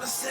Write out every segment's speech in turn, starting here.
wanna say.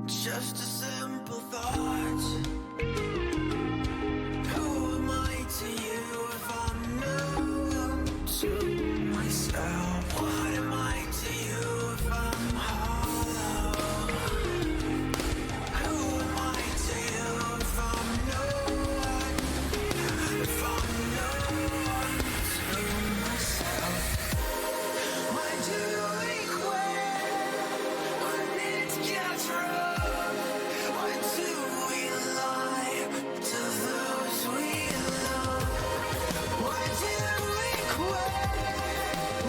Just a simple thought. Who am I to you if I'm new to myself? What am I to you if I'm hollow? Who am I to you if I'm no one? If I'm no one to myself? Why do we quit when it gets rough? Why do we lie to those we love? Why do we quit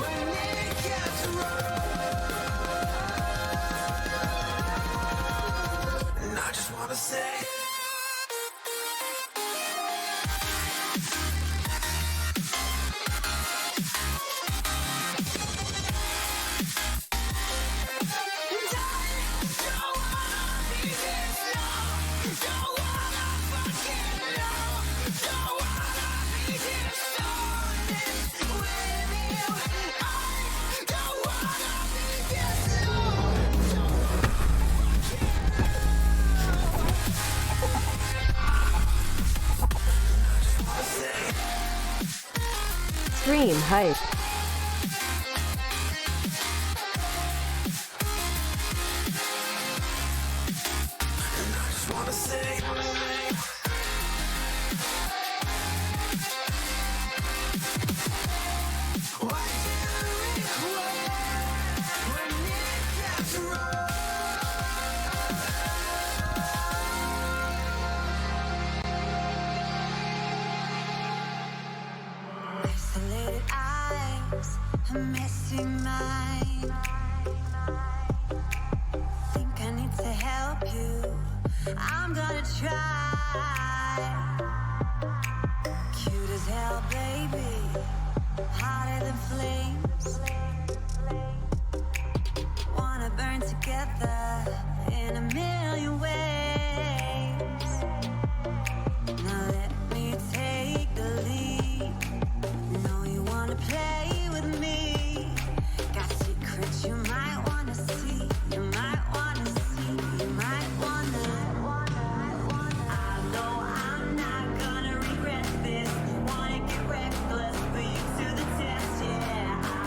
when it gets rough? And I just wanna say, Stream hype. and I just wanna say, why do we quit when it gets rough? Isolated eyes, a missing mind. Think I need to help you. I'm gonna try. Cute as hell, baby. Hotter than flames. Wanna burn together in a million ways. Now let me take the lead. Know you wanna play with me. Got secrets you might wanna see. You might wanna see. You might wanna. Although I'm not gonna regret this. Wanna get reckless, put you to the test, yeah.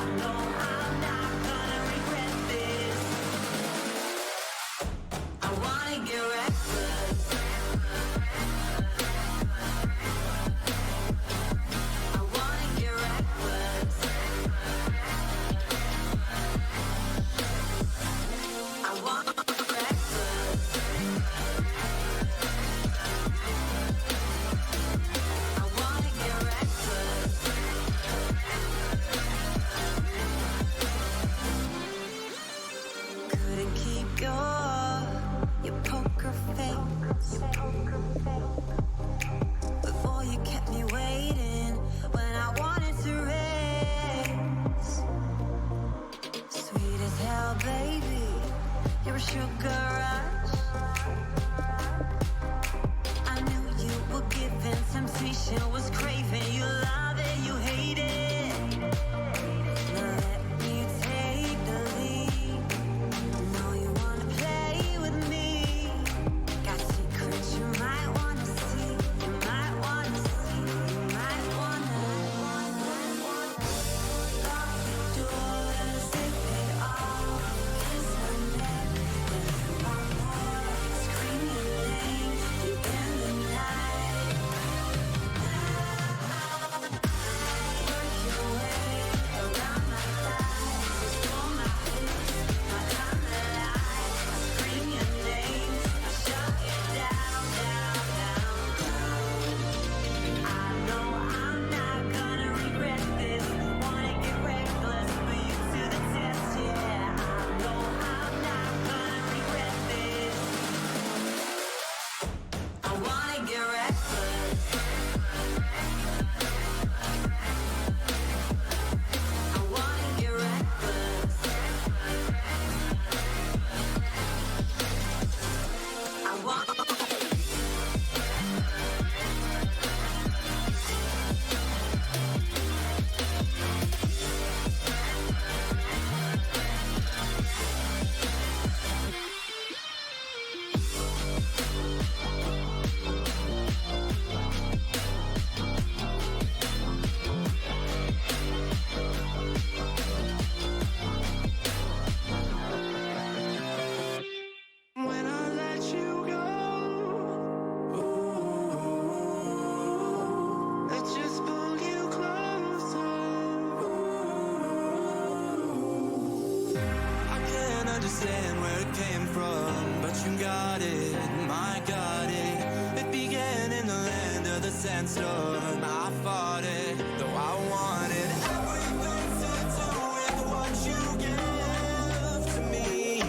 storm. I fought it, though I wanted everything to do with what you give to me.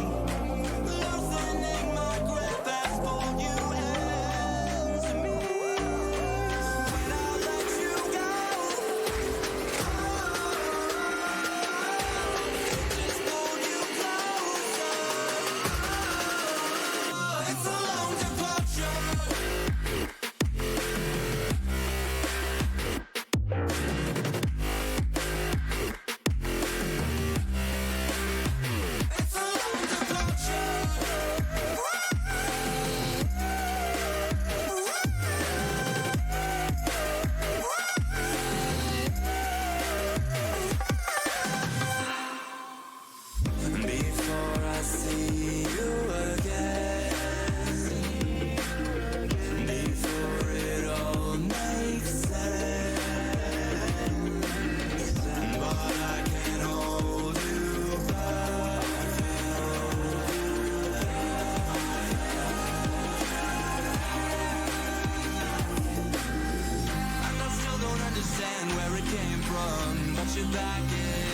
Loosening my grip as pulled you into me. When I let you go, just pulled you closer. It's a long departure. It's a long departure. Before I see you again, before it all makes sense, but I can't hold you back. And I still don't understand where it came from, but you're back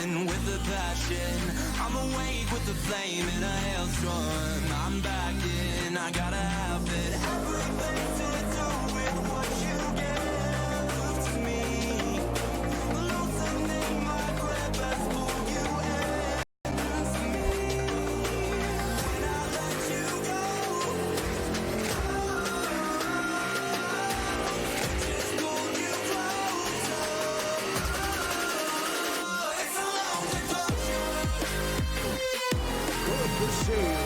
in with the passion. I'm awake with the flame in a hailstorm. I'm back in, I gotta have it. Everything to do with what you give to me. Loosening my grip as pulled you into me. When I let you go, just pulled you closer. It's a long departure. Good to see you.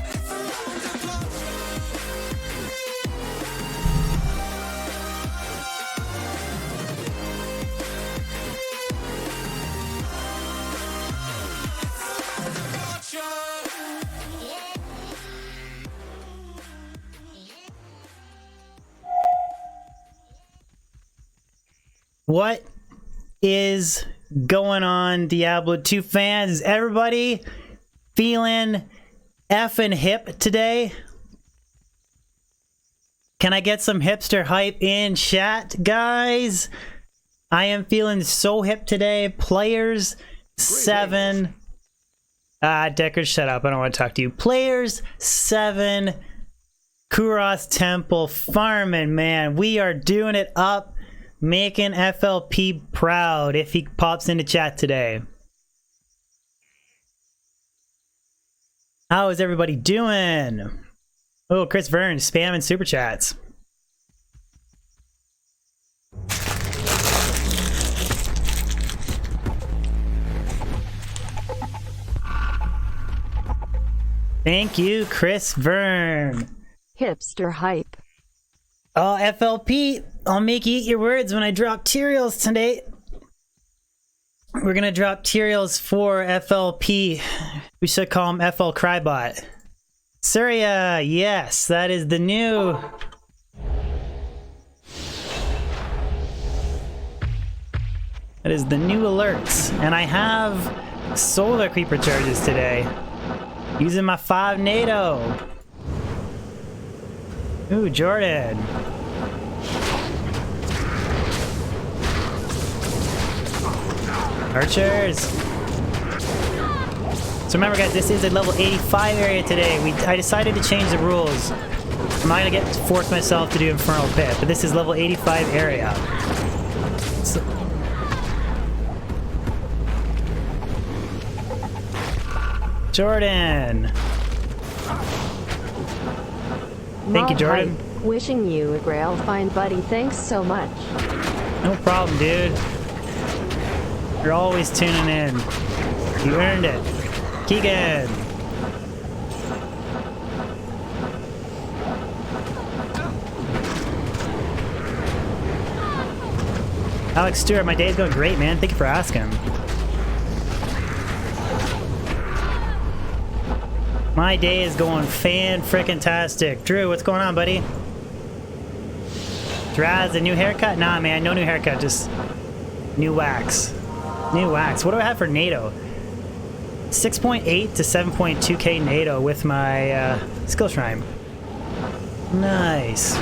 It's a long departure. What is going on, Diablo 2 fans? Is everybody feeling effing hip today? Can I get some hipster hype in chat, guys? I am feeling so hip today. Players 7. Decker, shut up. I don't want to talk to you. Players 7. Kurast Temple farming, man. We are doing it up. Making FLP proud if he pops into chat today. How is everybody doing? Oh, Chris Vern spamming super chats. Thank you, Chris Vern. Hipster hype. Oh, FLP, I'll make you eat your words when I drop Tyraels tonight. We're gonna drop Tyraels for FLP. We should call him FL Crybot. Surya, yes, that is the new... That is the new alerts. And I have solar creeper charges today. Using my 5 NATO. Ooh, Jordan. Archers. So remember, guys, this is a level 85 area today. I decided to change the rules. I'm not gonna force myself to do Infernal Pit, but this is level 85 area. So, Jordan. Thank you, Jordan. Hype. Wishing you a Grail find, buddy. Thanks so much. No problem, dude. You're always tuning in. You earned it. Keegan. Alex Stewart, my day's going great, man. Thank you for asking. My day is going fan-frickin-tastic. Drew, what's going on, buddy? Draz, a new haircut? Nah, man, no new haircut, just new wax. New wax. What do I have for NATO? 6.8 to 7.2k NATO with my skill shrine. Nice.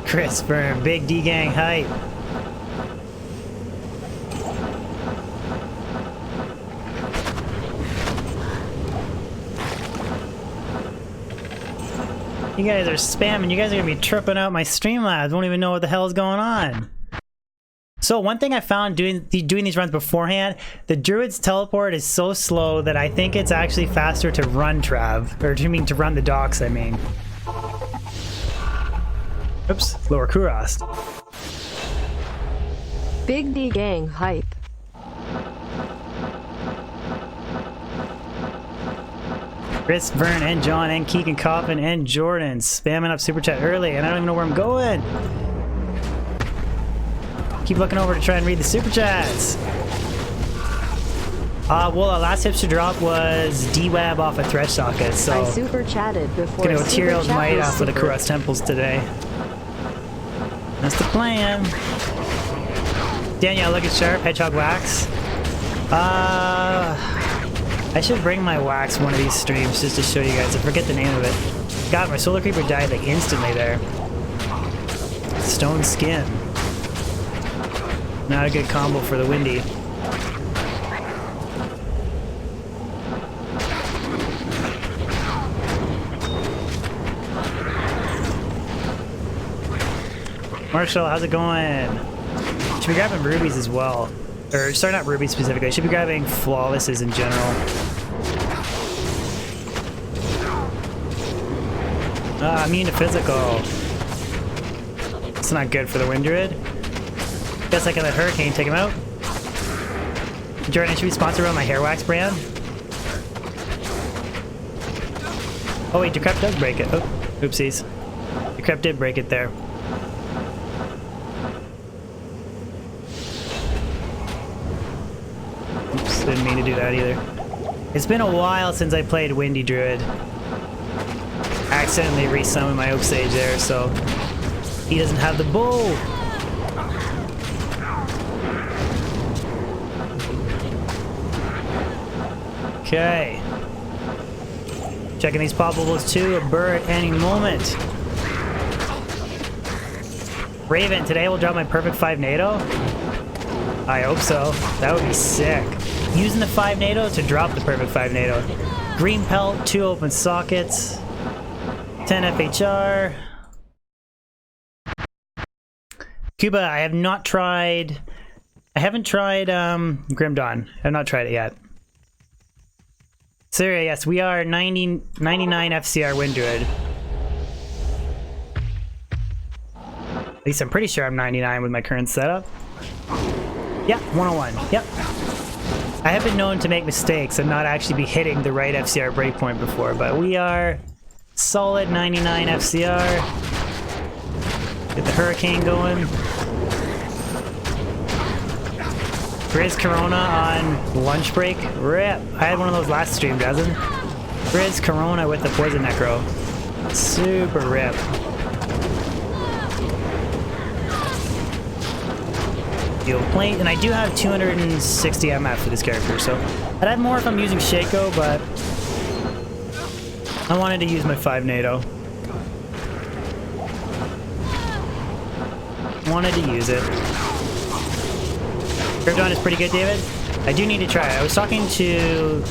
Crisper, big D gang hype. You guys are spamming. You guys are gonna be tripping out my Streamlabs. Won't even know what the hell is going on. So one thing I found doing these runs beforehand, the Druid's teleport is so slow that I think it's actually faster to run Trav, or to run the docks. I mean. Oops, lower Kurast. Big D gang hype. Chris, Vern, and John, and Keegan, Coffin, and Jordan spamming up super chat early, and I don't even know where I'm going. Keep looking over to try and read the super chats. Well, the last hipster drop was D-Wab off a Thresh socket, so I super chatted before. gonna go Tyrell's Might off of the super. Kurast Temples today. That's the plan. Danielle, look at sharp. Hedgehog wax. I should bring my wax one of these streams just to show you guys. I forget the name of it. God, my solar creeper died like instantly there. Stone skin. Not a good combo for the windy. Marshall, how's it going? Should be grabbing rubies as well. Or, sorry, not rubies specifically. Should be grabbing flawlesses in general. Immune to physical. It's not good for the Wind Druid. Guess I can let Hurricane take him out. Jordan, should we sponsor on my hair wax brand? Oh wait, Decrep does break it. Oh, oopsies. Decrep did break it there. Oops, didn't mean to do that either. It's been a while since I played Windy Druid. I accidentally resummoned my Oak Sage there, so he doesn't have the bow. Okay. Checking these poppables too, a burr at any moment. Raven, today will drop my perfect 5 NATO? I hope so. That would be sick. Using the 5 NATO to drop the perfect 5 NATO. Green pelt, 2 open sockets, 10 FHR. Cuba, I have not tried... I haven't tried Grim Dawn. I have not tried it yet. Syria, yes, we are 99 FCR Wind Druid. At least I'm pretty sure I'm 99 with my current setup. Yeah, 101. Yep. I have been known to make mistakes and not actually be hitting the right FCR breakpoint before, but we are solid 99 FCR. Get the Hurricane going. Grizz Corona on lunch break. Rip. I had one of those last stream, doesn't? Grizz Corona with the Poison Necro. Super rip. Deal plate, and I do have 260 MF for this character, so I'd have more if I'm using Shaco, but I wanted to use my 5 NATO. Wanted to use it. Grimdawn is pretty good, David. I do need to try it. I was talking to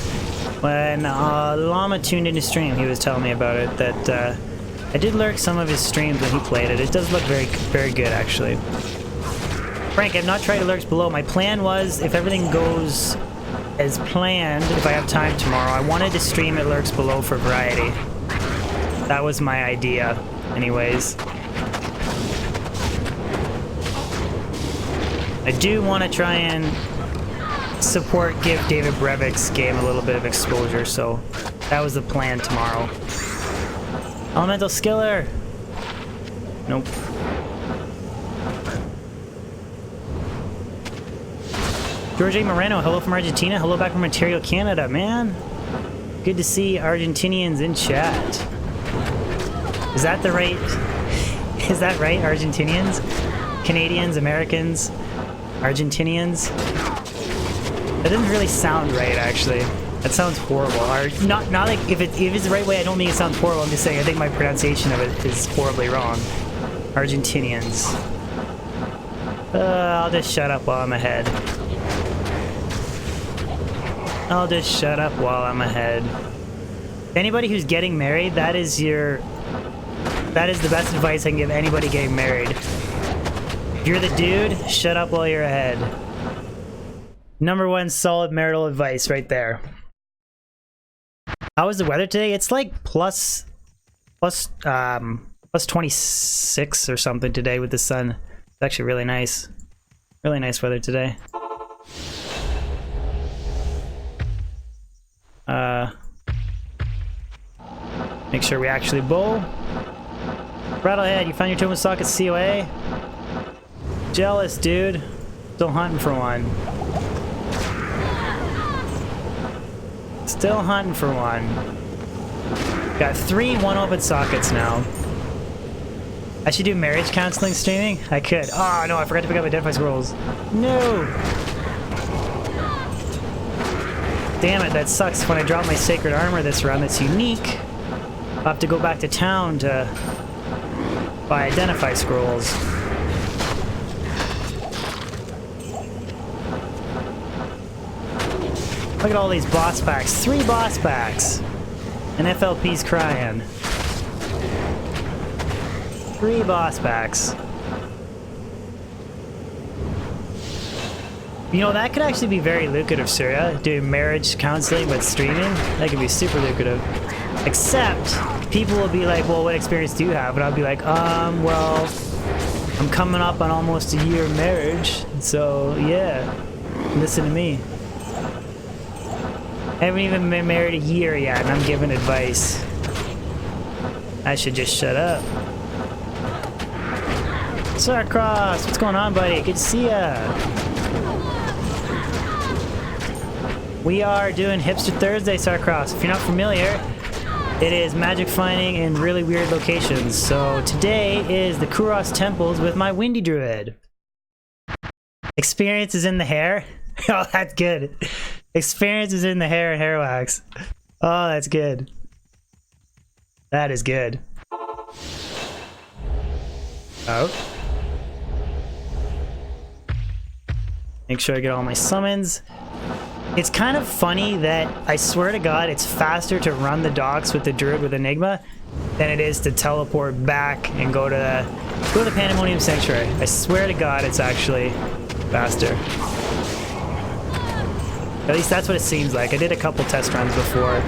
when Llama tuned into stream. He was telling me about it. That I did lurk some of his streams when he played it. It does look very, very good, actually. Frank, I've not tried alerts below. My plan was, if everything goes as planned, if I have time tomorrow, I wanted to stream at Lurks Below for variety. That was my idea, anyways. I do want to try and give David Brevik's game a little bit of exposure, so that was the plan tomorrow. Elemental Skiller! Nope. George A. Moreno, hello from Argentina. Hello back from Ontario, Canada, man. Good to see Argentinians in chat. Is that the right? Is that right? Argentinians, Canadians, Americans, Argentinians. That doesn't really sound right, actually. That sounds horrible. Or not like if it's the right way. I don't mean it sounds horrible. I'm just saying I think my pronunciation of it is horribly wrong. Argentinians. I'll just shut up while I'm ahead. I'll just shut up while I'm ahead. Anybody who's getting married, that is the best advice I can give anybody getting married. If you're the dude, shut up while you're ahead. Number one solid marital advice right there. How is the weather today? It's like plus 26 or something today with the sun. It's actually really nice. Really nice weather today. Make sure we actually bowl. Rattlehead, you found your Tomo Socket COA? Jealous, dude. Still hunting for one. Still hunting for one. Got 3 one-open sockets now. I should do marriage counseling streaming? I could. Oh no, I forgot to pick up Identify Scrolls. No! Damn it, that sucks when I drop my Sacred Armor this run that's unique. I'll have to go back to town to buy Identify Scrolls. Look at all these boss packs. 3 boss packs. And FLP's crying. 3 boss packs. You know, that could actually be very lucrative, Surya. Doing marriage counseling with streaming. That could be super lucrative. Except, people will be like, well, what experience do you have? And I'll be like, well, I'm coming up on almost a year of marriage. So, yeah. Listen to me. I haven't even been married a year yet, and I'm giving advice. I should just shut up. Sarcross, what's going on, buddy? Good to see ya. We are doing Hipster Thursday, Sarcross. If you're not familiar, it is magic finding in really weird locations. So today is the Kurast Temples with my Windy Druid. Experience is in the hair. Oh, that's good. Experience is in the hair and hair wax. Oh, that's good. That is good. Oh. Make sure I get all my summons. It's kind of funny that I swear to God, it's faster to run the docks with the Druid with Enigma than it is to teleport back and go to the Pandemonium Sanctuary. I swear to God, it's actually faster. At least that's what it seems like. I did a couple test runs before.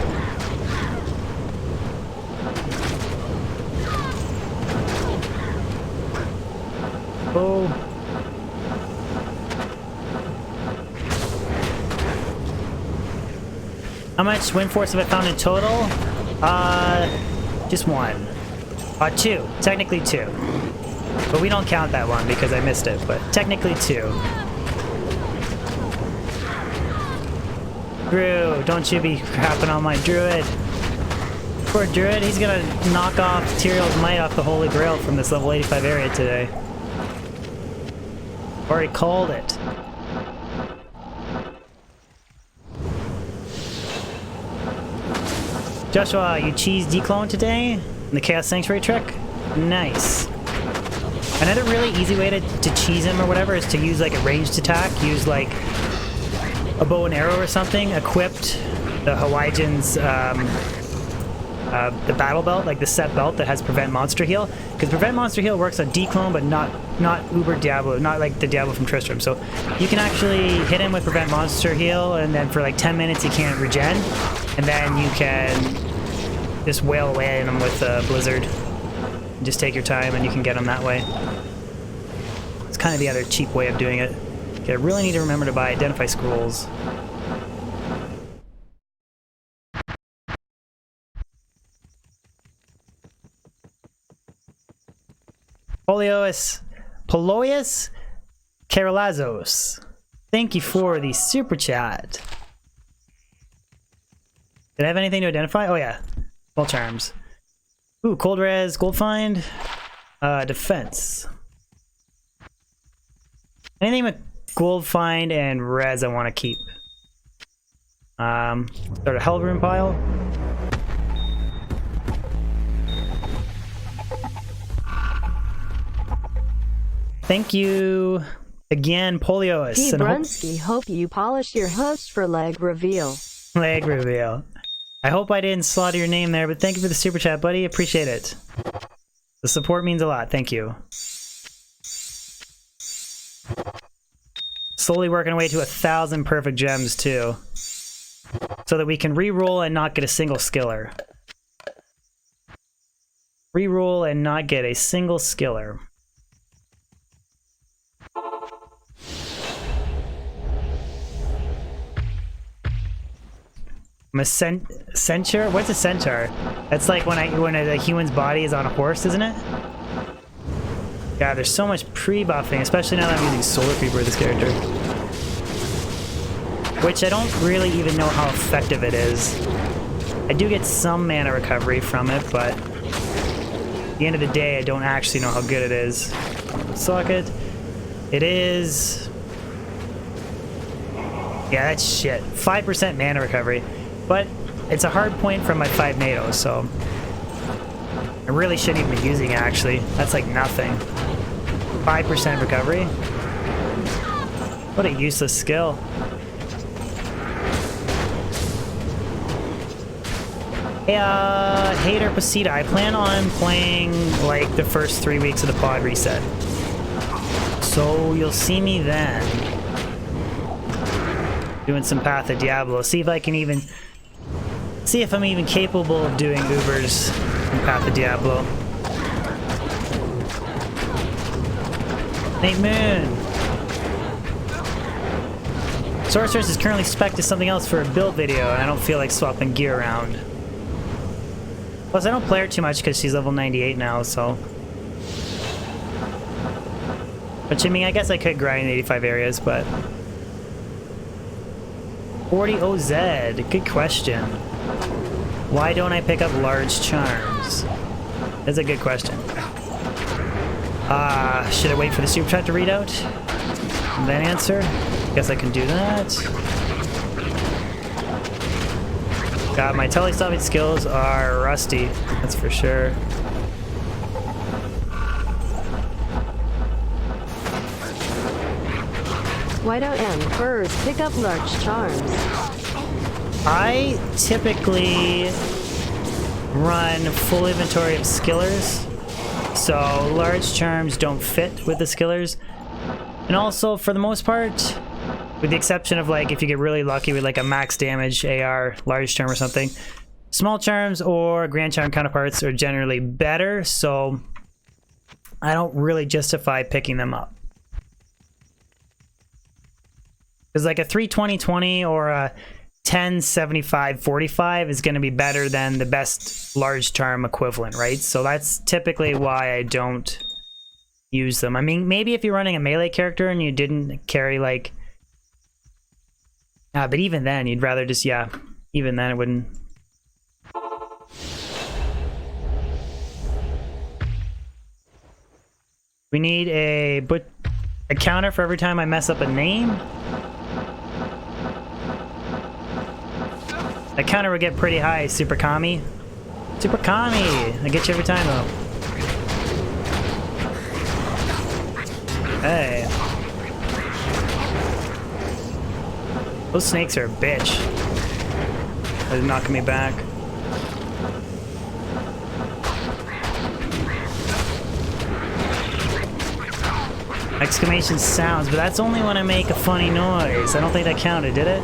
Oh. How much wind force have I found in total? Just 1. 2. Technically 2. But we don't count that one because I missed it, but technically 2. Drew, don't you be crapping on my Druid. Poor Druid, he's gonna knock off Tyrael's Might off the Holy Grail from this level 85 area today. Already called it. Joshua, you cheese declone today? In the Chaos Sanctuary trick? Nice. Another really easy way to cheese him or whatever is to use like a ranged attack. Use like a bow and arrow or something, equipped the Hawaiian's the battle belt, like the set belt that has prevent monster heal, because prevent monster heal works on declone but not uber Diablo, not like the Diablo from Tristram. So you can actually hit him with prevent monster heal, and then for like 10 minutes he can't regen, and then you can just wail away at him with Blizzard. Just take your time and you can get him that way. It's kind of the other cheap way of doing it. Okay, I really need to remember to buy Identify Scrolls. Polyos Karalazos. Thank you for the super chat. Did I have anything to identify? Oh yeah. Well, charms. Ooh, cold res, gold find, defense. Anything with gold find and res I want to keep. Start a hell room pile. Thank you again, Polios. P. And Brunsky, hope you polish your host for leg reveal. leg reveal. I hope I didn't slaughter your name there, but thank you for the super chat, buddy. Appreciate it. The support means a lot. Thank you. Slowly working our way to 1,000 perfect gems, too. So that we can re-roll and not get a single skiller. Re-roll and not get a single skiller. I'm a centaur? What's a centaur? That's like when a human's body is on a horse, isn't it? God, there's so much pre-buffing, especially now that I'm using Solar Creeper with this character. Which I don't really even know how effective it is. I do get some mana recovery from it, but at the end of the day, I don't actually know how good it is. Suck it. It is... Yeah, that's shit. 5% mana recovery. But it's a hard point from my 5 NATO, so I really shouldn't even be using it, actually. That's like nothing. 5% recovery? What a useless skill. Hey, Hater Pasita, I plan on playing like the first 3 weeks of the pod reset. So you'll see me then. Doing some Path of Diablo. See if I can even... See if I'm even capable of doing Ubers in Path of Diablo. Nate Moon! Sorceress is currently spec'd to something else for a build video, and I don't feel like swapping gear around. Plus, I don't play her too much because she's level 98 now, so... Which, I mean, I guess I could grind 85 areas, but... 40 OZ, good question. Why don't I pick up large charms? That's a good question. Should I wait for the super chat to read out? And then answer? Guess I can do that. God, my telestopping skills are rusty, that's for sure. Why don't Furs pick up large charms? I typically run full inventory of skillers, so large charms don't fit with the skillers. And also, for the most part, with the exception of like if you get really lucky with like a max damage AR large charm or something, small charms or grand charm counterparts are generally better, so I don't really justify picking them up. Because like a 320-20 or a 10-75-45 is going to be better than the best large charm equivalent, right? So that's typically why I don't use them. I mean, maybe if you're running a melee character and you didn't carry like... but even then, you'd rather just, yeah, even then it wouldn't... We need a counter for every time I mess up a name. That counter would get pretty high, Super Kami. Super Kami! I get you every time, though. Hey. Those snakes are a bitch. They're knocking me back. Exclamation sounds, but that's only when I make a funny noise. I don't think that counted, did it?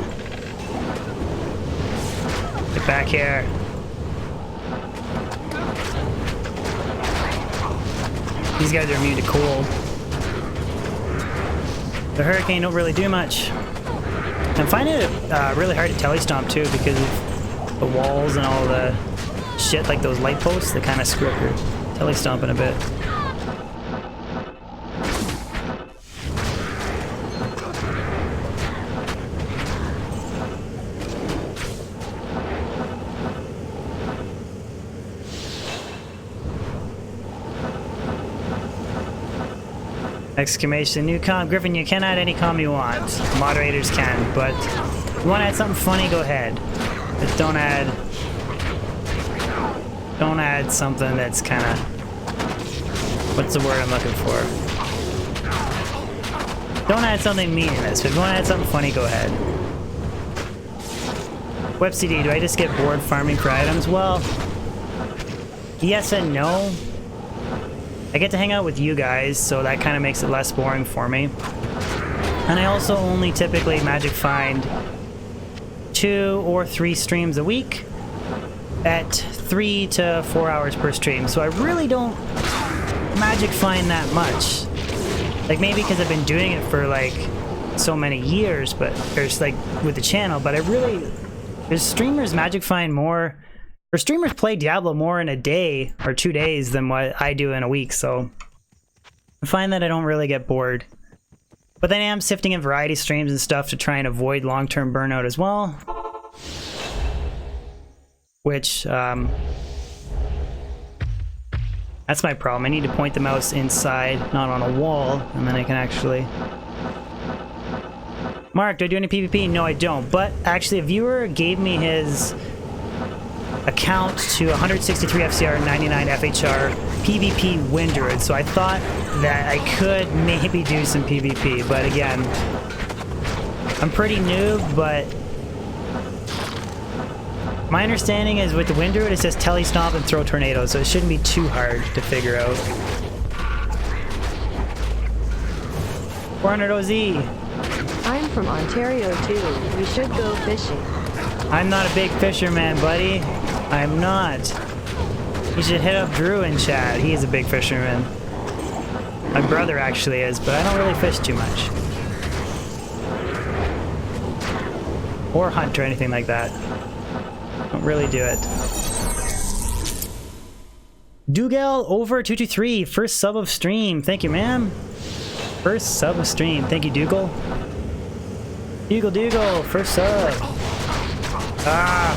Get back here. These guys are immune to cold. The hurricane don't really do much. I'm finding it really hard to telestomp too because of the walls and all the shit like those light posts that kind of screw up your telestomping a bit. Exclamation, new comp. Griffin, you can add any comp you want. Moderators can, but if you want to add something funny, go ahead. But don't add something that's kind of, what's the word I'm looking for? Don't add something meaningless, but if you want to add something funny, go ahead. WebCD, do I just get bored farming for items? Well, yes and no. I get to hang out with you guys, so that kind of makes it less boring for me. And I also only typically magic find 2 or 3 streams a week at 3 to 4 hours per stream. So I really don't magic find that much. Like maybe because I've been doing it for like so many years, but there's like with the channel, but there's streamers magic find more, or streamers play Diablo more in a day or 2 days than what I do in a week, so I find that I don't really get bored. But then I am sifting in variety streams and stuff to try and avoid long-term burnout as well. Which, that's my problem. I need to point the mouse inside, not on a wall, and then I can actually... Mark, do I do any PvP? No, I don't. But actually, a viewer gave me his account to 163 FCR, 99 FHR, PvP Wind Druid, so I thought that I could maybe do some PvP, but again, I'm pretty noob, but my understanding is with the Wind Druid, it says telestomp and throw tornadoes, so it shouldn't be too hard to figure out. 400 OZ. I'm from Ontario too. We should go fishing. I'm not a big fisherman, buddy. I'm not. You should hit up Druid in chat. He is a big fisherman. My brother actually is, but I don't really fish too much. Or hunt or anything like that. Don't really do it. Dougal over 223, first sub of stream. Thank you, ma'am. First sub of stream. Thank you, Dougal. Dougal, first sub. Ah!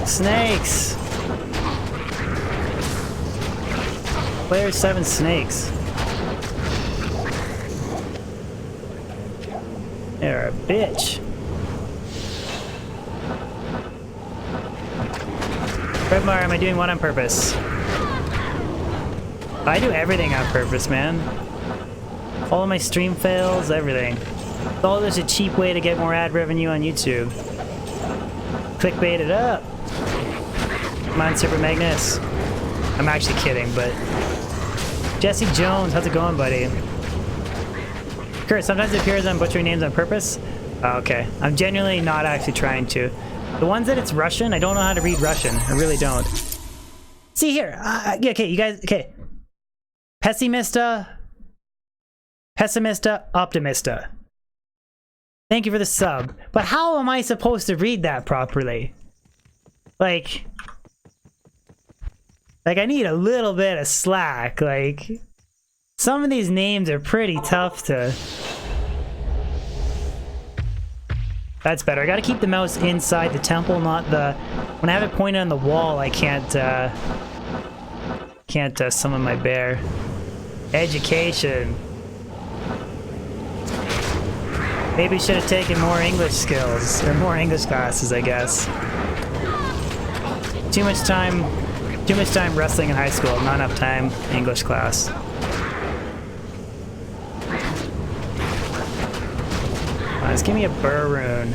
Snakes! Player 7 snakes. They're a bitch. Redmar, am I doing what on purpose? I do everything on purpose, man. All of my stream fails, everything. It's all just a cheap way to get more ad revenue on YouTube. Clickbait it up. Come on, Super Magnus. I'm actually kidding, but... Jesse Jones, how's it going, buddy? Kurt, sometimes it appears I'm butchering names on purpose. Oh, okay. I'm genuinely not actually trying to. The ones that it's Russian, I don't know how to read Russian. I really don't. See here. Yeah, okay, you guys... Okay. Pessimista, Optimista. Thank you for the sub. But how am I supposed to read that properly? Like I need a little bit of slack. Like, some of these names are pretty tough to... That's better. I gotta keep the mouse inside the temple, not the... When I have it pointed on the wall, I can't summon my bear. Education. Maybe should have taken more English skills, or more English classes, I guess. Too much time wrestling in high school, not enough time English class. Let's give me a burr rune.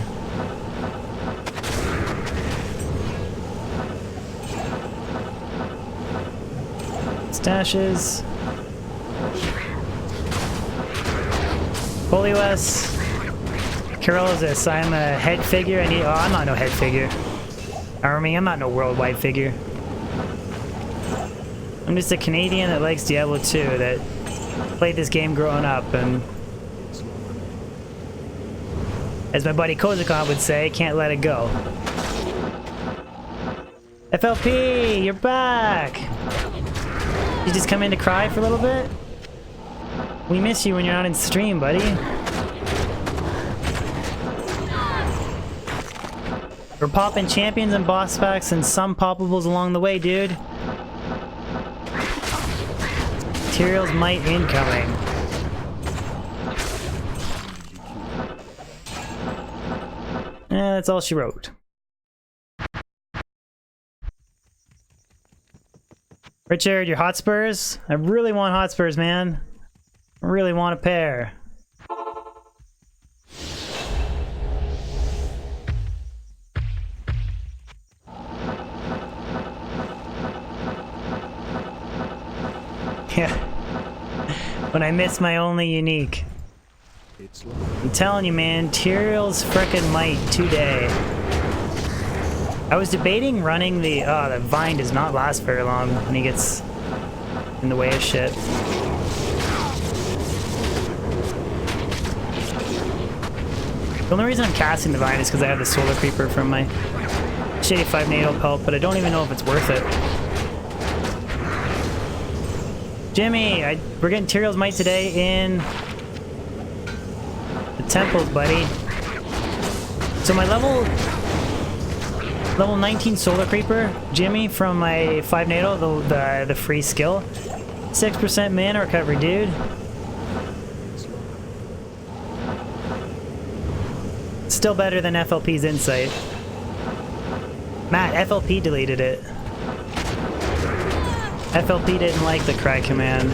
Stashes. Holy West. Carol is this. I'm a head figure. I'm not no head figure. Army, I'm not no worldwide figure. I'm just a Canadian that likes Diablo 2, that played this game growing up, and as my buddy Kozakov would say, can't let it go. FLP, you're back! You just come in to cry for a little bit? We miss you when you're not in stream, buddy. We're popping champions and boss packs and some poppables along the way, dude. Materials might incoming. That's all she wrote. Richard, your Hotspurs? I really want Hotspurs, man. I really want a pair. Yeah. When I miss my only unique. I'm telling you, man, Tyrell's frickin' might today. I was debating running the vine does not last very long when he gets in the way of shit. The only reason I'm casting the vine is because I have the solar creeper from my shitty 5 NATO pelt, but I don't even know if it's worth it. Jimmy, we're getting Tyrell's might today in the temples, buddy. So my level 19 solar creeper, Jimmy, from my 5 NATO, the free skill, 6% mana recovery, dude. Still better than FLP's insight. Matt, FLP deleted it. FLP didn't like the cry command.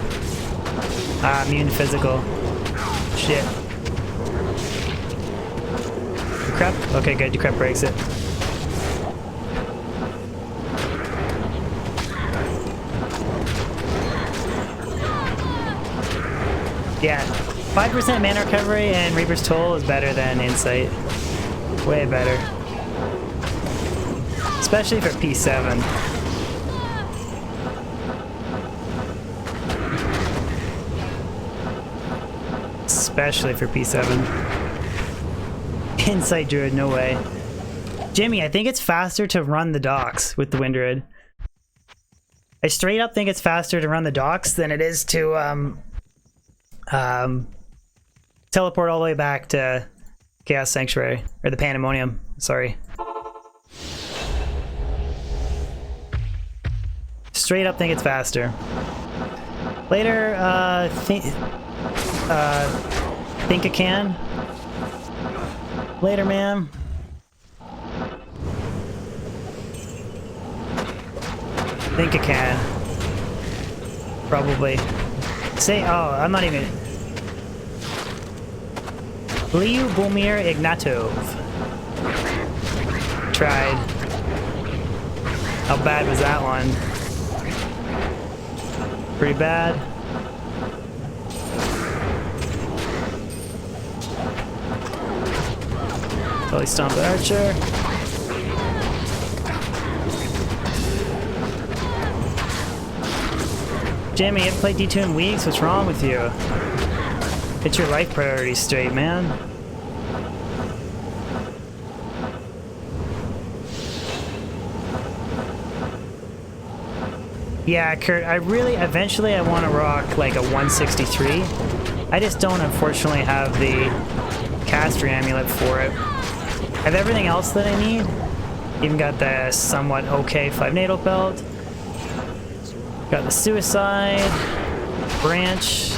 Immune physical. Shit. Decrep? Okay, good. Decrep breaks it. Yeah. 5% mana recovery and Reaper's Toll is better than Insight. Way better. Especially for P7. Especially for P7. Insight Druid, no way. Jimmy, I think it's faster to run the docks with the Wind Druid. I straight up think it's faster to run the docks than it is to teleport all the way back to Chaos Sanctuary, or the Pandemonium, sorry. Straight up think it's faster. Later, think I can. Later, man. Think I can. Probably. Say, oh, I'm not even. Lyubomir Ignatov. Tried. How bad was that one? Pretty bad. Totally stomp the archer. Jimmy, you haven't played D2 in weeks? What's wrong with you? Get your life priorities straight, man. Yeah, Kurt, eventually I want to rock like a 163. I just don't unfortunately have the caster amulet for it. I have everything else that I need. Even got the somewhat okay 5 NATO belt. Got the suicide, branch,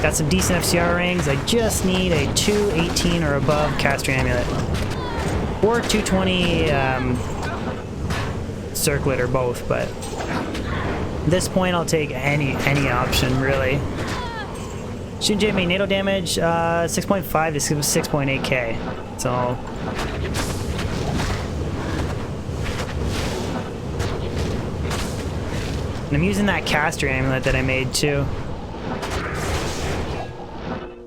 got some decent FCR rings. I just need a 218 or above caster amulet. Or 220 circlet or both, but at this point I'll take any option, really. Shoot Jimmy, NATO damage 6.5 to 6.8k. So and I'm using that caster amulet that I made too.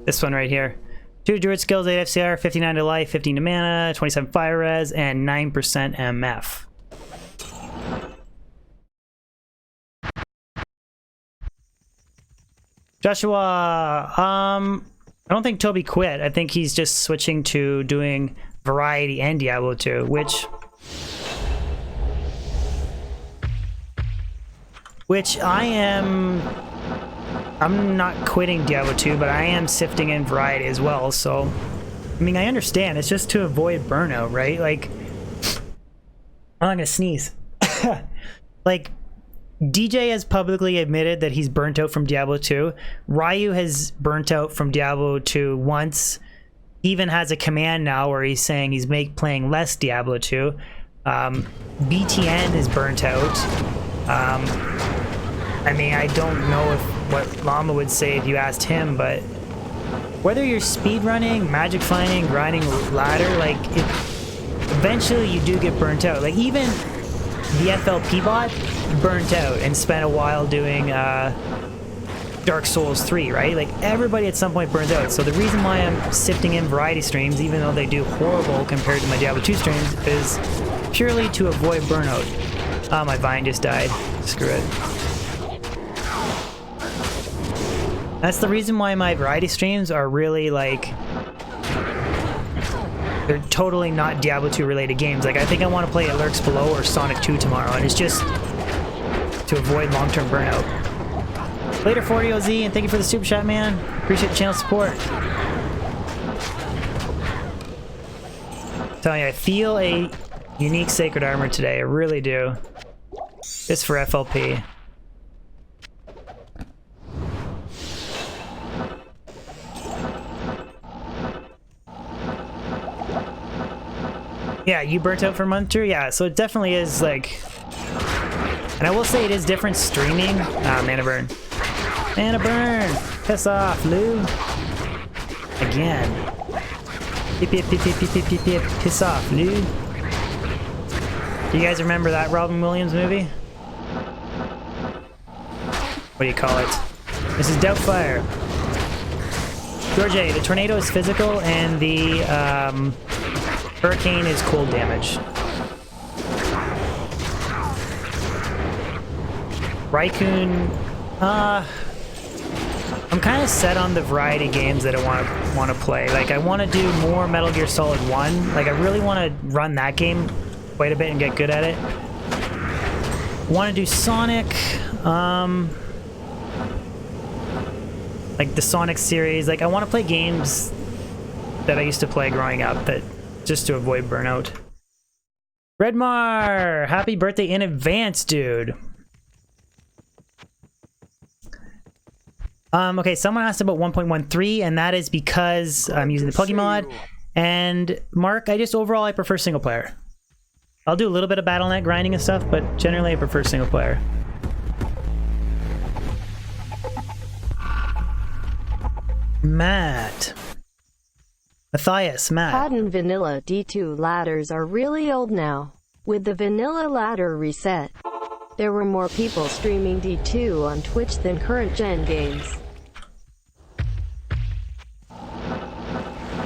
This one right here. 2 Druid skills, 8 FCR, 59 to life, 15 to mana, 27 fire res, and 9% MF. Joshua, I don't think Toby quit. I think he's just switching to doing Variety and Diablo 2, which I'm not quitting Diablo 2, but I am sifting in Variety as well, so I mean, I understand. It's just to avoid burnout, right? Like, I'm gonna sneeze. Like, DJ has publicly admitted that he's burnt out from Diablo 2. Ryu has burnt out from Diablo 2 once. He even has a command now where he's saying he's playing less Diablo 2. BTN is burnt out. I mean, I don't know what Llama would say if you asked him, but whether you're speedrunning, magic finding, grinding ladder, like, eventually you do get burnt out. Like, even the FLP bot burnt out and spent a while doing Dark Souls 3, right? Like, everybody at some point burns out. So the reason why I'm sifting in variety streams, even though they do horrible compared to my Diablo 2 streams, is purely to avoid burnout. Oh, my vine just died. Screw it. That's the reason why my variety streams are really, like, they're totally not Diablo 2 related games. Like, I think I want to play It Lurks Below or Sonic 2 tomorrow, and it's just to avoid long-term burnout. Later 40OZ, and thank you for the super chat, man. Appreciate the channel support. I'm telling you, I feel a unique sacred armor today. I really do. Just for FLP. Yeah, you burnt out for a month too? Yeah, so it definitely is like... And I will say it is different streaming. Ah, mana burn. Mana burn! Piss off, Lou! Again. Piss off, Lou. Do you guys remember that Robin Williams movie? What do you call it? This is Doubtfire. George, the tornado is physical and the hurricane is cold damage. Raikkoon, I'm kind of set on the variety games that I want to play. Like, I want to do more Metal Gear Solid 1. Like, I really want to run that game quite a bit and get good at it. Want to do Sonic, like the Sonic series. Like, I want to play games that I used to play growing up, that just to avoid burnout. Redmar, happy birthday in advance, dude. Okay, someone asked about 1.13, and that is because I'm using the plugin mod. And Mark, overall I prefer single player. I'll do a little bit of BattleNet grinding and stuff, but generally I prefer single player. Matt. Matthias, Matt. COD and vanilla D2 ladders are really old now. With the vanilla ladder reset, there were more people streaming D2 on Twitch than current gen games.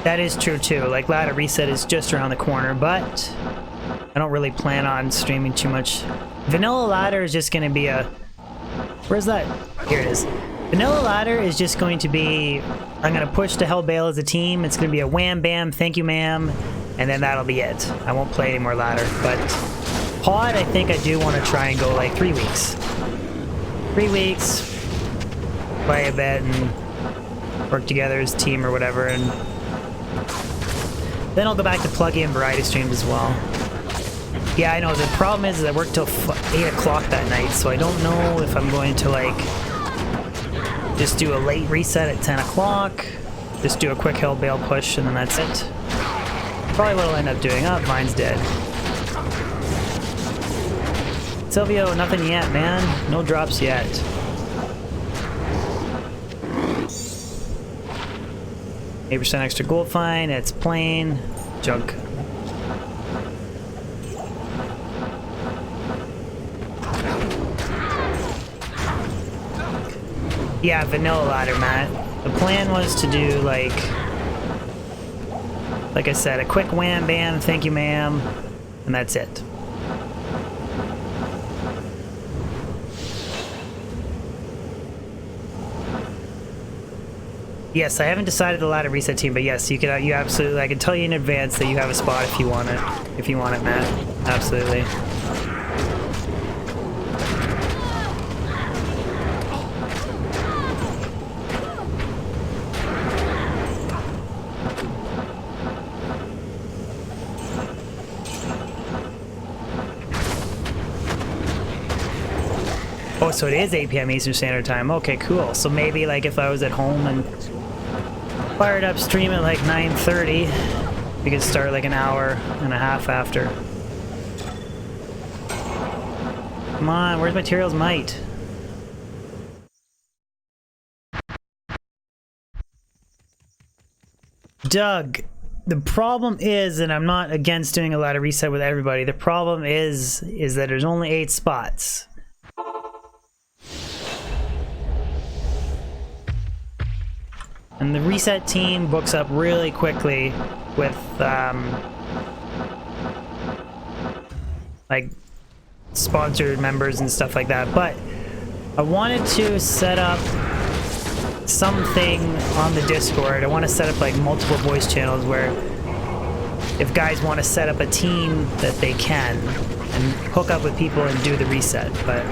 That is true too. Like, ladder reset is just around the corner, but I don't really plan on streaming too much. Vanilla ladder is just going to be a... Where's that? Here it is. Vanilla ladder is just going to be... I'm going to push to Hellbale as a team. It's going to be a wham bam, thank you ma'am, and then that'll be it. I won't play any more ladder, but pod, I think I do want to try and go like 3 weeks. 3 weeks, play a bit and work together as a team or whatever, and then I'll go back to plug-in variety streams as well. Yeah, I know, the problem is I work till 8 o'clock that night, so I don't know if I'm going to, like, just do a late reset at 10 o'clock, just do a quick Hellbale push, and then that's it. Probably what I'll end up doing. Oh, mine's dead. Silvio, nothing yet, man. No drops yet. %, extra gold fine, it's plain junk. Yeah, vanilla ladder, Matt. The plan was to do, like I said, a quick wham bam, thank you ma'am, and that's it. Yes, I haven't decided the ladder reset team, but yes, you can. You absolutely. I can tell you in advance that you have a spot if you want it. If you want it, Matt. Absolutely. Oh, so it is 8 p.m. Eastern Standard Time. Okay, cool. So maybe, like, if I was at home and Fired up stream at like 9:30. We could start like an hour and a half after. Come on, where's Materials Might? Doug, the problem is, and I'm not against doing a ladder reset with everybody, the problem is that there's only 8 spots. And the reset team books up really quickly with, like, sponsored members and stuff like that. But I wanted to set up something on the Discord. I want to set up, like, multiple voice channels where if guys want to set up a team that they can and hook up with people and do the reset. But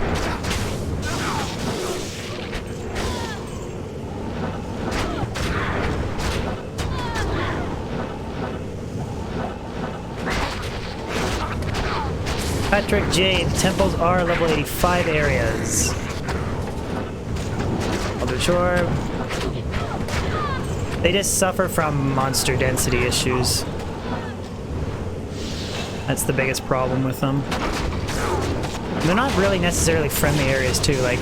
Patrick J, the temples are level 85 areas. I'll do sure. They just suffer from monster density issues. That's the biggest problem with them. They're not really necessarily friendly areas too. Like,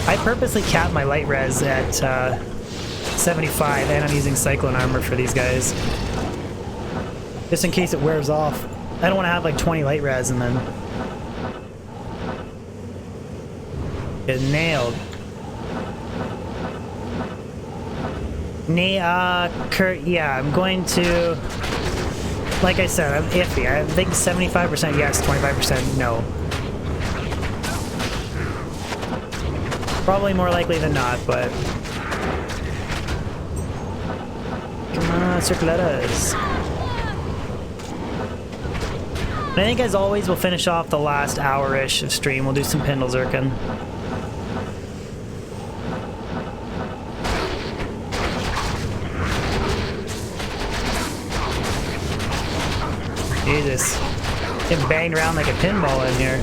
I purposely capped my light res at 75 and I'm using Cyclone Armor for these guys. Just in case it wears off. I don't want to have like 20 light res and then get nailed. Kurt, yeah, I'm going to, like I said, I'm iffy. I think 75% yes, 25% no. Probably more likely than not, but come on, circletas. I think, as always, we'll finish off the last hour-ish of stream. We'll do some Pendle Zirkin. Jesus. Getting banged around like a pinball in here.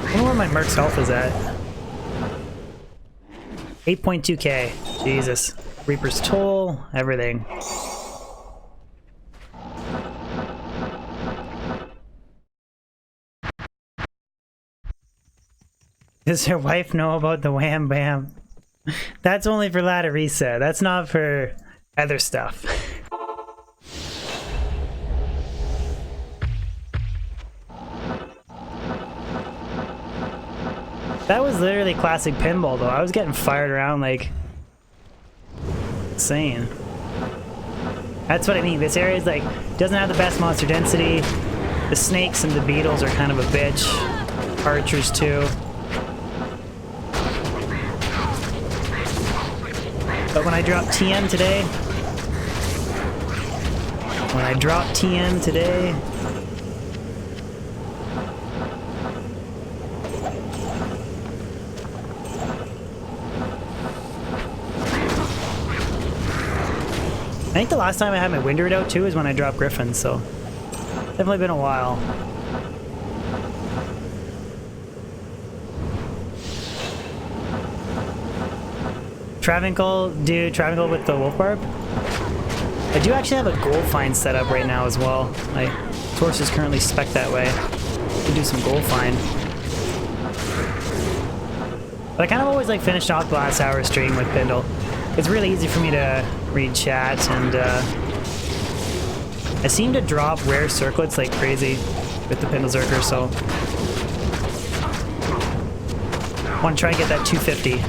I wonder where my Merc's health is at. 8.2k. Jesus. Reaper's Toll, everything. Does your wife know about the wham bam? That's only for ladder reset. That's not for other stuff. That was literally classic pinball though. I was getting fired around like insane. That's what I mean. This area is like, doesn't have the best monster density. The snakes and the beetles are kind of a bitch. Archers too. But when I drop TM today, I think the last time I had my wind druid out too is when I dropped Griffin, so definitely been a while. Travincle, do Travincle with the Wolf Barb? I do actually have a gold find set up right now as well. My torch is currently spec'd that way. I can do some gold find. But I kind of always like finished off the last hour stream with Pendle. It's really easy for me to read chat, and I seem to drop rare circlets like crazy with the Pendle Zerker, so I want to try and get that 250.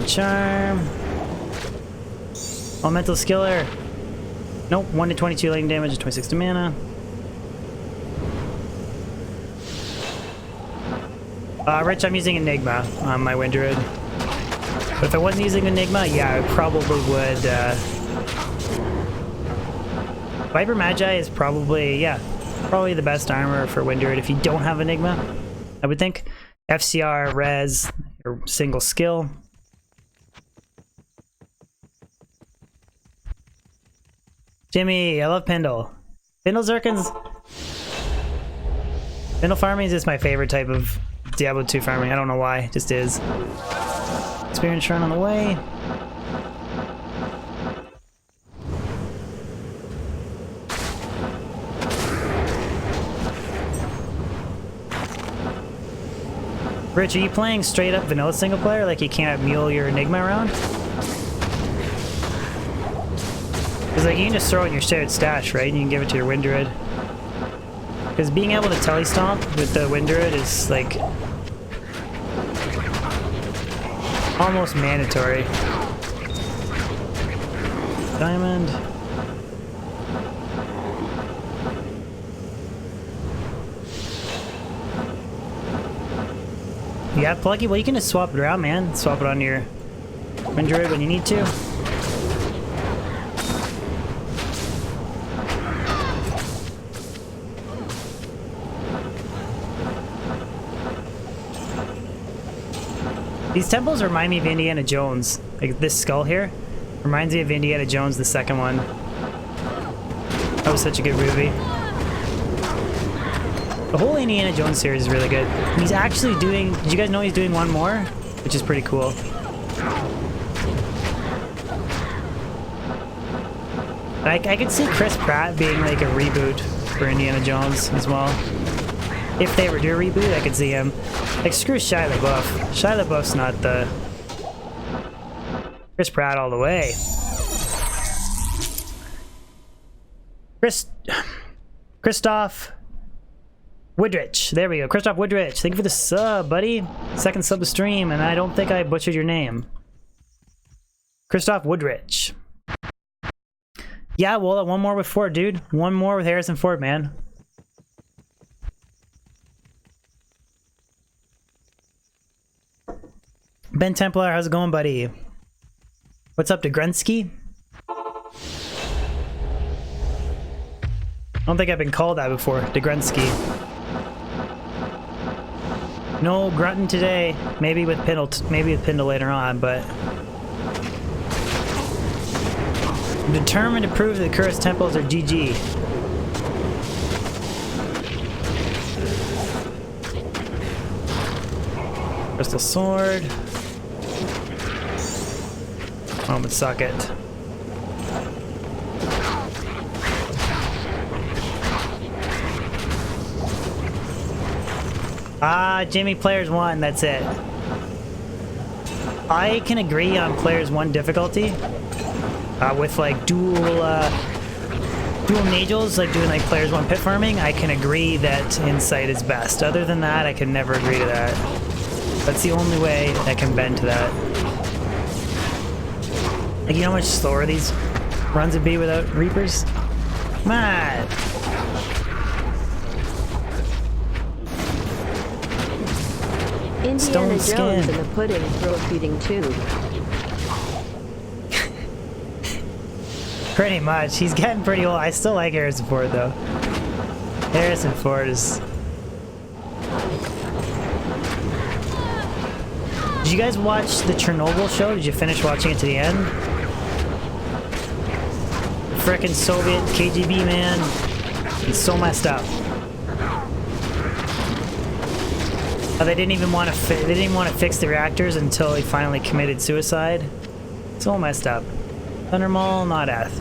Charm. Elemental Skiller. Nope, 1 to 22 lightning damage and 26 to mana. Rich, I'm using Enigma on my Wind Druid. But if I wasn't using Enigma, yeah, I probably would. Viper Magi is probably, yeah, probably the best armor for Wind Druid if you don't have Enigma, I would think. FCR, res, or single skill. Jimmy, I love Pendle. Pendle Zirkins. Spindle farming is just my favorite type of Diablo 2 farming. I don't know why, it just is. Experience run on the way. Rich, are you playing straight up vanilla single player, like you can't mule your Enigma around? Because like you can just throw it in your shared stash, right? And you can give it to your Wind Druid. Because being able to telestomp with the Wind Druid is like almost mandatory. Diamond. You got Plucky? Well, you can just swap it around, man. Swap it on your Wind Druid when you need to. These temples remind me of Indiana Jones. Like this skull here reminds me of Indiana Jones, the second one. That was such a good movie. The whole Indiana Jones series is really good. And he's actually doing, did you guys know he's doing one more? Which is pretty cool. I could see Chris Pratt being like a reboot for Indiana Jones as well. If they ever do a reboot, I could see him. Like, screw Shia LaBeouf. Shia LaBeouf's not the... Chris Pratt all the way. Christoph Woodrich. There we go. Christoph Woodrich. Thank you for the sub, buddy. Second sub to stream, and I don't think I butchered your name. Christoph Woodrich. Yeah, well, one more with Ford, dude. One more with Harrison Ford, man. Ben Templar, how's it going, buddy? What's up to Grunsky? I don't think I've been called that before, DeGrunsky. No grunting today. Maybe with Pindle later on, but I'm determined to prove that Kurast Temples are GG. Crystal Sword. Moment socket. Jimmy, players 1, that's it. I can agree on players 1 difficulty. With like dual Nagels, like doing like players 1 pit farming, I can agree that Insight is best. Other than that, I can never agree to that. That's the only way I can bend to that. Like, you know how much slower these runs would be without Reapers? Man! Indiana Jones in the pudding throat feeding tube. Pretty much. He's getting pretty old. I still like Harrison Ford, though. Harrison Ford is... Did you guys watch the Chernobyl show? Did you finish watching it to the end? Frickin' Soviet KGB, man. It's so messed up. They didn't even want to. They didn't even want to fix the reactors until he finally committed suicide. It's all messed up. Thundermaul, not Eth.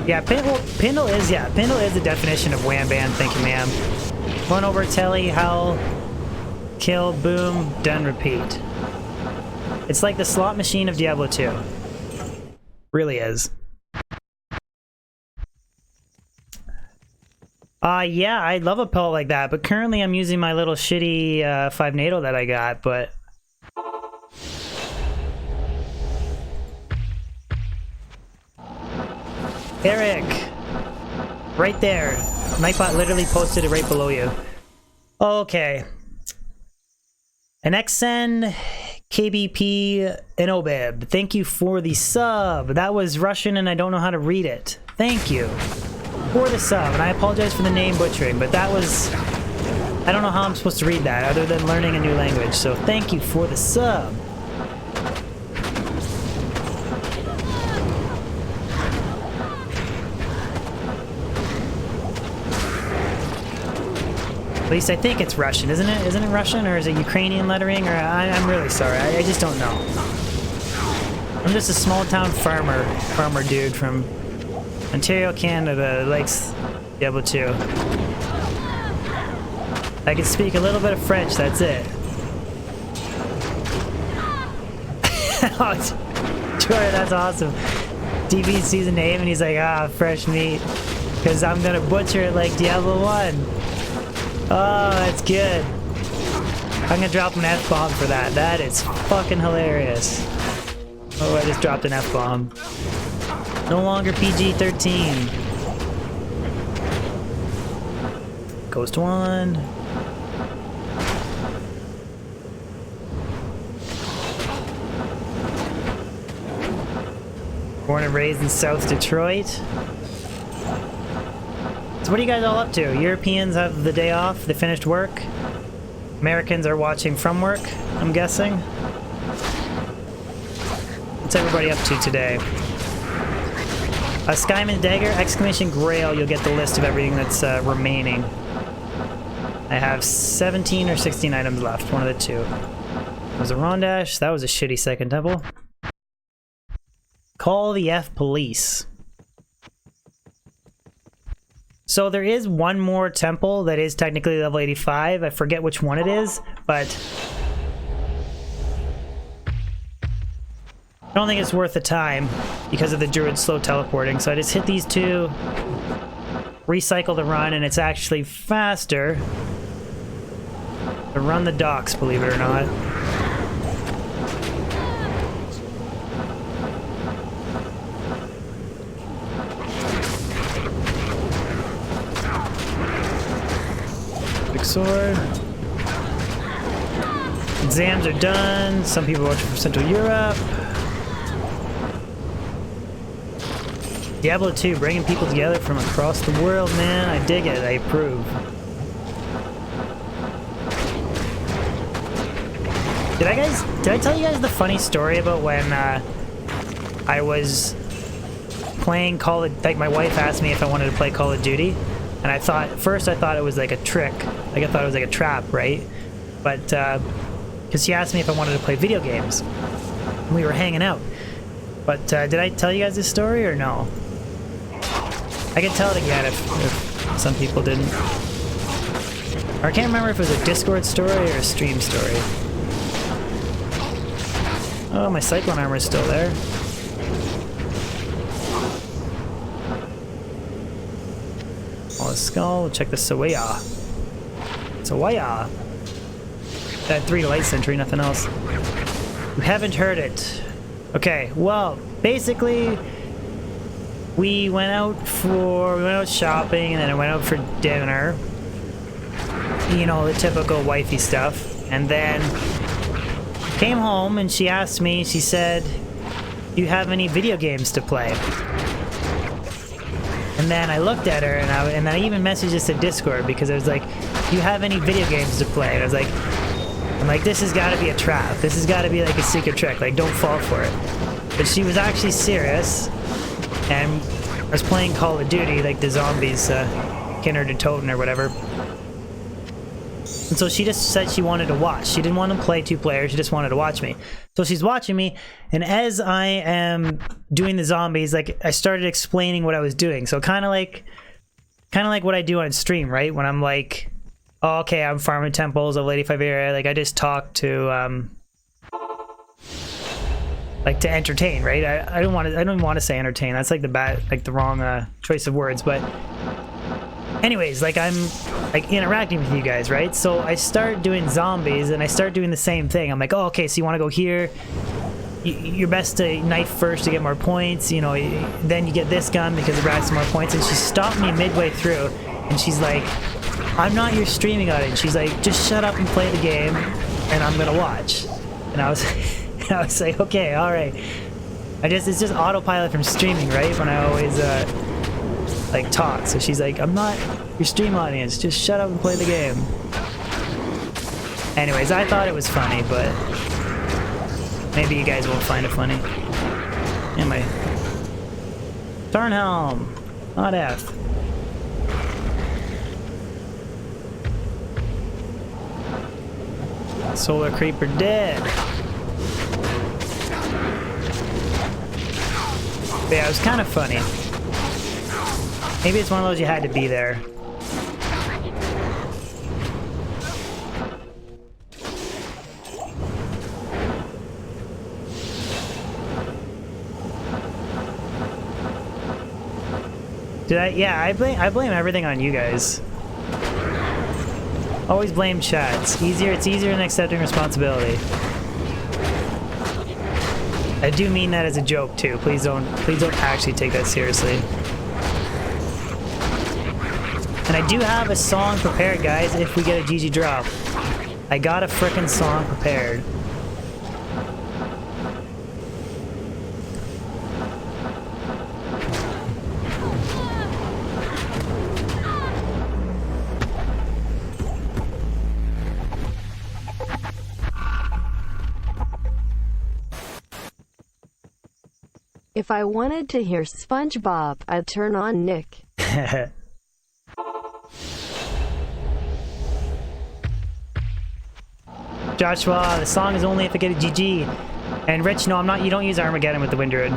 Yeah, Pindle is the definition of wham bam, thank you ma'am. Run over, telly, howl, kill, boom, done, repeat. It's like the slot machine of Diablo 2. Really is. Yeah, I'd love a pellet like that, but currently I'm using my little shitty 5 NATO that I got, but... Eric! Right there. Nightbot literally posted it right below you. Okay. An XN, KBP, and Obeb. Thank you for the sub. That was Russian and I don't know how to read it. Thank you for the sub. And I apologize for the name butchering, but that was... I don't know how I'm supposed to read that other than learning a new language. So thank you for the sub. least I think it's Russian, isn't it? Isn't it Russian, or is it Ukrainian lettering? Or I'm really sorry. I just don't know. I'm just a small town farmer dude from Ontario, Canada, likes Diablo 2. I can speak a little bit of French, that's it. Oh, Jordan, that's awesome. DB sees a name and he's like, ah, fresh meat. Because I'm gonna butcher it like Diablo 1. Oh, that's good. I'm gonna drop an F-bomb for that. That is fucking hilarious. Oh, I just dropped an F-bomb. No longer PG-13. Ghost 1. Born and raised in South Detroit. So what are you guys all up to? Europeans have the day off, they finished work. Americans are watching from work, I'm guessing. What's everybody up to today? Skyman's Dagger, exclamation Grail, you'll get the list of everything that's remaining. I have 17 or 16 items left, one of the two. There's a Rondash, that was a shitty second temple. Call the F police. So there is one more temple that is technically level 85. I forget which one it is, but I don't think it's worth the time because of the Druid slow teleporting. So I just hit these two, recycle the run, and it's actually faster to run the docks, believe it or not. Sword. Exams are done. Some people are watching from Central Europe. Diablo 2, bringing people together from across the world, man. I dig it. I approve. Did I tell you guys the funny story about when I was playing Call of, like my wife asked me if I wanted to play Call of Duty, and I thought it was like a trick. Like I thought it was like a trap, right? But because she asked me if I wanted to play video games, and we were hanging out. But did I tell you guys this story or no? I can tell it again if some people didn't. Or I can't remember if it was a Discord story or a stream story. Oh, my Cyclone armor is still there. Oh, the skull. We'll check the Sawaya. Sawaya. That 3 to light sentry, nothing else. You haven't heard it. Okay, well, basically, we went out shopping, and then I went out for dinner. You know, the typical wifey stuff. And then came home, and she asked me, she said, do you have any video games to play? And then I looked at her, and I even messaged this to Discord, because I was like, do you have any video games to play? And I was like, this has got to be a trap. This has got to be like a secret trick. Like, don't fall for it. But she was actually serious, and I was playing Call of Duty, like the zombies, Kinder de Toten or whatever. And so she just said she wanted to watch. She didn't want to play 2 players. She just wanted to watch me. So she's watching me, and as I am doing the zombies, like I started explaining what I was doing. So kind of like what I do on stream, right? When I'm like, oh, okay, I'm farming temples of 85 area. Like I just talk to like to entertain, right? I don't want to say entertain. That's like the wrong choice of words, but anyways, like I'm like interacting with you guys, right? So I start doing zombies, and I start doing the same thing. I'm like, oh, okay, so you want to go here? You're best to knife first to get more points, you know, then you get this gun because it racks more points. And she stopped me midway through, and she's like, I'm not your streaming audience. She's like, just shut up and play the game, and I'm gonna watch. And I was like, okay, all right. It's just autopilot from streaming, right? When I always like talk. So she's like, I'm not your stream audience. Just shut up and play the game. Anyways, I thought it was funny, but maybe you guys won't find it funny. Anyway, Darnhelm, not F. Solar Creeper dead. But yeah, it was kind of funny. Maybe it's one of those you had to be there. Yeah, I blame everything on you guys. Always blame chat. It's easier than accepting responsibility. I do mean that as a joke too. Please don't actually take that seriously. And I do have a song prepared, guys, if we get a GG drop. I got a frickin' song prepared. If I wanted to hear SpongeBob, I'd turn on Nick. Joshua, the song is only if I get a GG. And Rich, no, I'm not. You don't use Armageddon with the Wind Druid.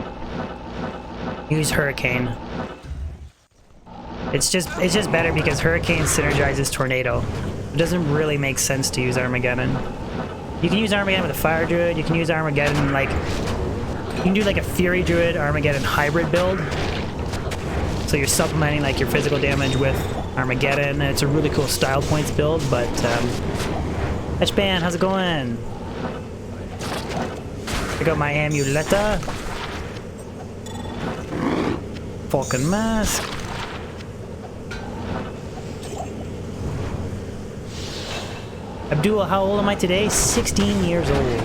Use Hurricane. It's just better because Hurricane synergizes Tornado. It doesn't really make sense to use Armageddon. You can use Armageddon with a Fire Druid. You can use Armageddon like. You can do like a Fury Druid Armageddon hybrid build. So you're supplementing like your physical damage with Armageddon, and it's a really cool style points build, but Etchban, how's it going? I got my Amuletta. Falcon Mask. Abdul, how old am I today? 16 years old.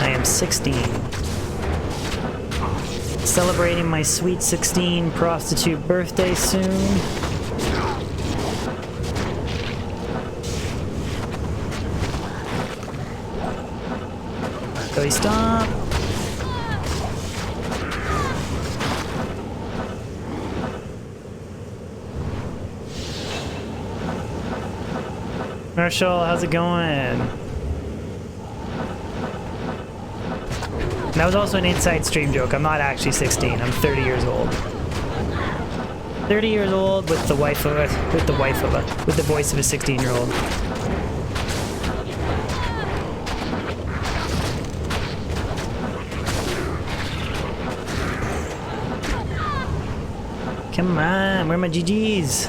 I am 16. Celebrating my sweet 16 prostitute birthday soon. Go stop. Marshall, how's it going? That was also an inside stream joke. I'm not actually 16. I'm 30 years old. 30 years old with the voice of a 16-year-old. Come on, where are my GGs?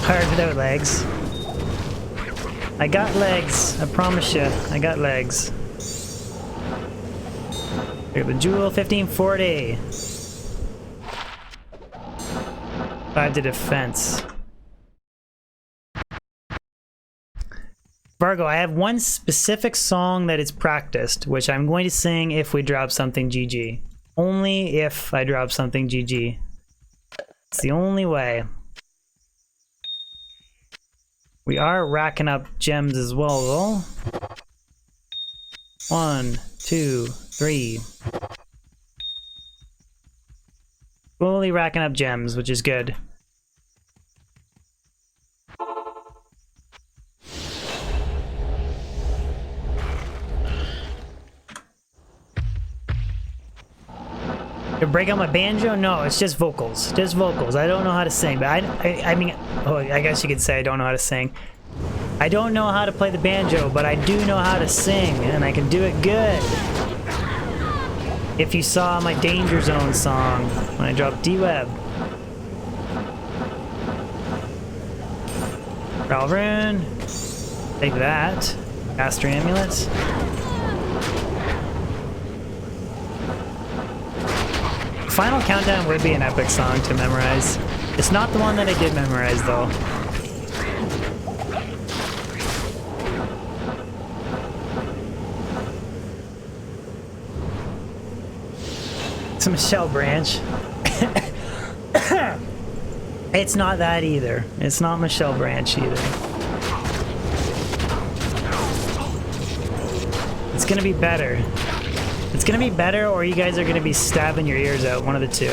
Hard without legs. I got legs. I promise you. I got legs. Here, the Jewel 1540. 5 to defense. Vargo, I have one specific song that is practiced, which I'm going to sing if we drop something GG. Only if I drop something GG. It's the only way. We are racking up gems as well, though. 1, 2, 3. Slowly racking up gems, which is good. To break out my banjo? No, it's just vocals. Just vocals. I don't know how to sing, but I mean, oh, I guess you could say I don't know how to sing. I don't know how to play the banjo, but I do know how to sing, and I can do it good. If you saw my Danger Zone song when I dropped D-Web. Ralrune. Take that. Caster Amulets. Final Countdown would be an epic song to memorize. It's not the one that I did memorize, though. It's a Michelle Branch. It's not that either. It's not Michelle Branch either. It's gonna be better. It's gonna be better, or you guys are gonna be stabbing your ears out. One of the two.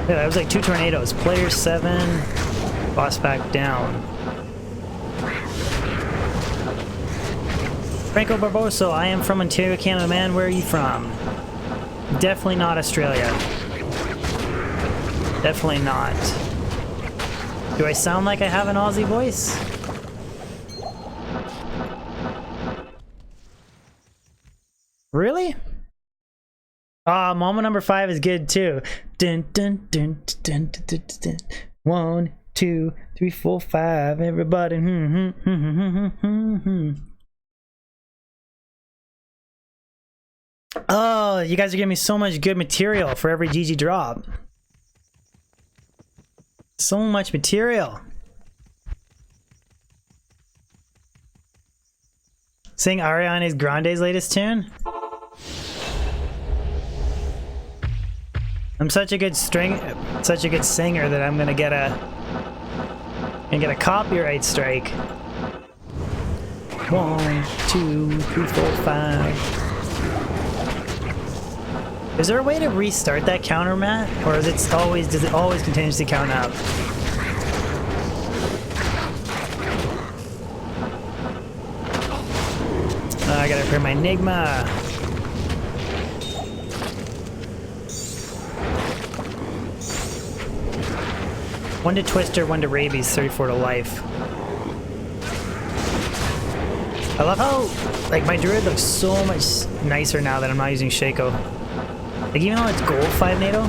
Yeah, that was like 2 tornadoes. Player 7, boss back down. Franco Barboso, I am from Ontario, Canada. Man, where are you from? Definitely not Australia. Definitely not. Do I sound like I have an Aussie voice? Really? Ah, moment number 5 is good too. Dun, dun, dun, dun, dun, dun, dun. 1, 2, 3, 4, 5. Everybody. Oh, you guys are giving me so much good material for every GG drop. So much material. Sing Ariana Grande's latest tune? I'm such a good singer that I'm gonna get a copyright strike. 1, 2, 3, 4, 5. Is there a way to restart that counter, Matt? Or does it always continuously count up? I gotta prepare my Enigma. One to Twister, 1 to Rabies, 34 to life. I love how, like, my Druid looks so much nicer now that I'm not using Shaco. Like, even though it's gold 5 NATO,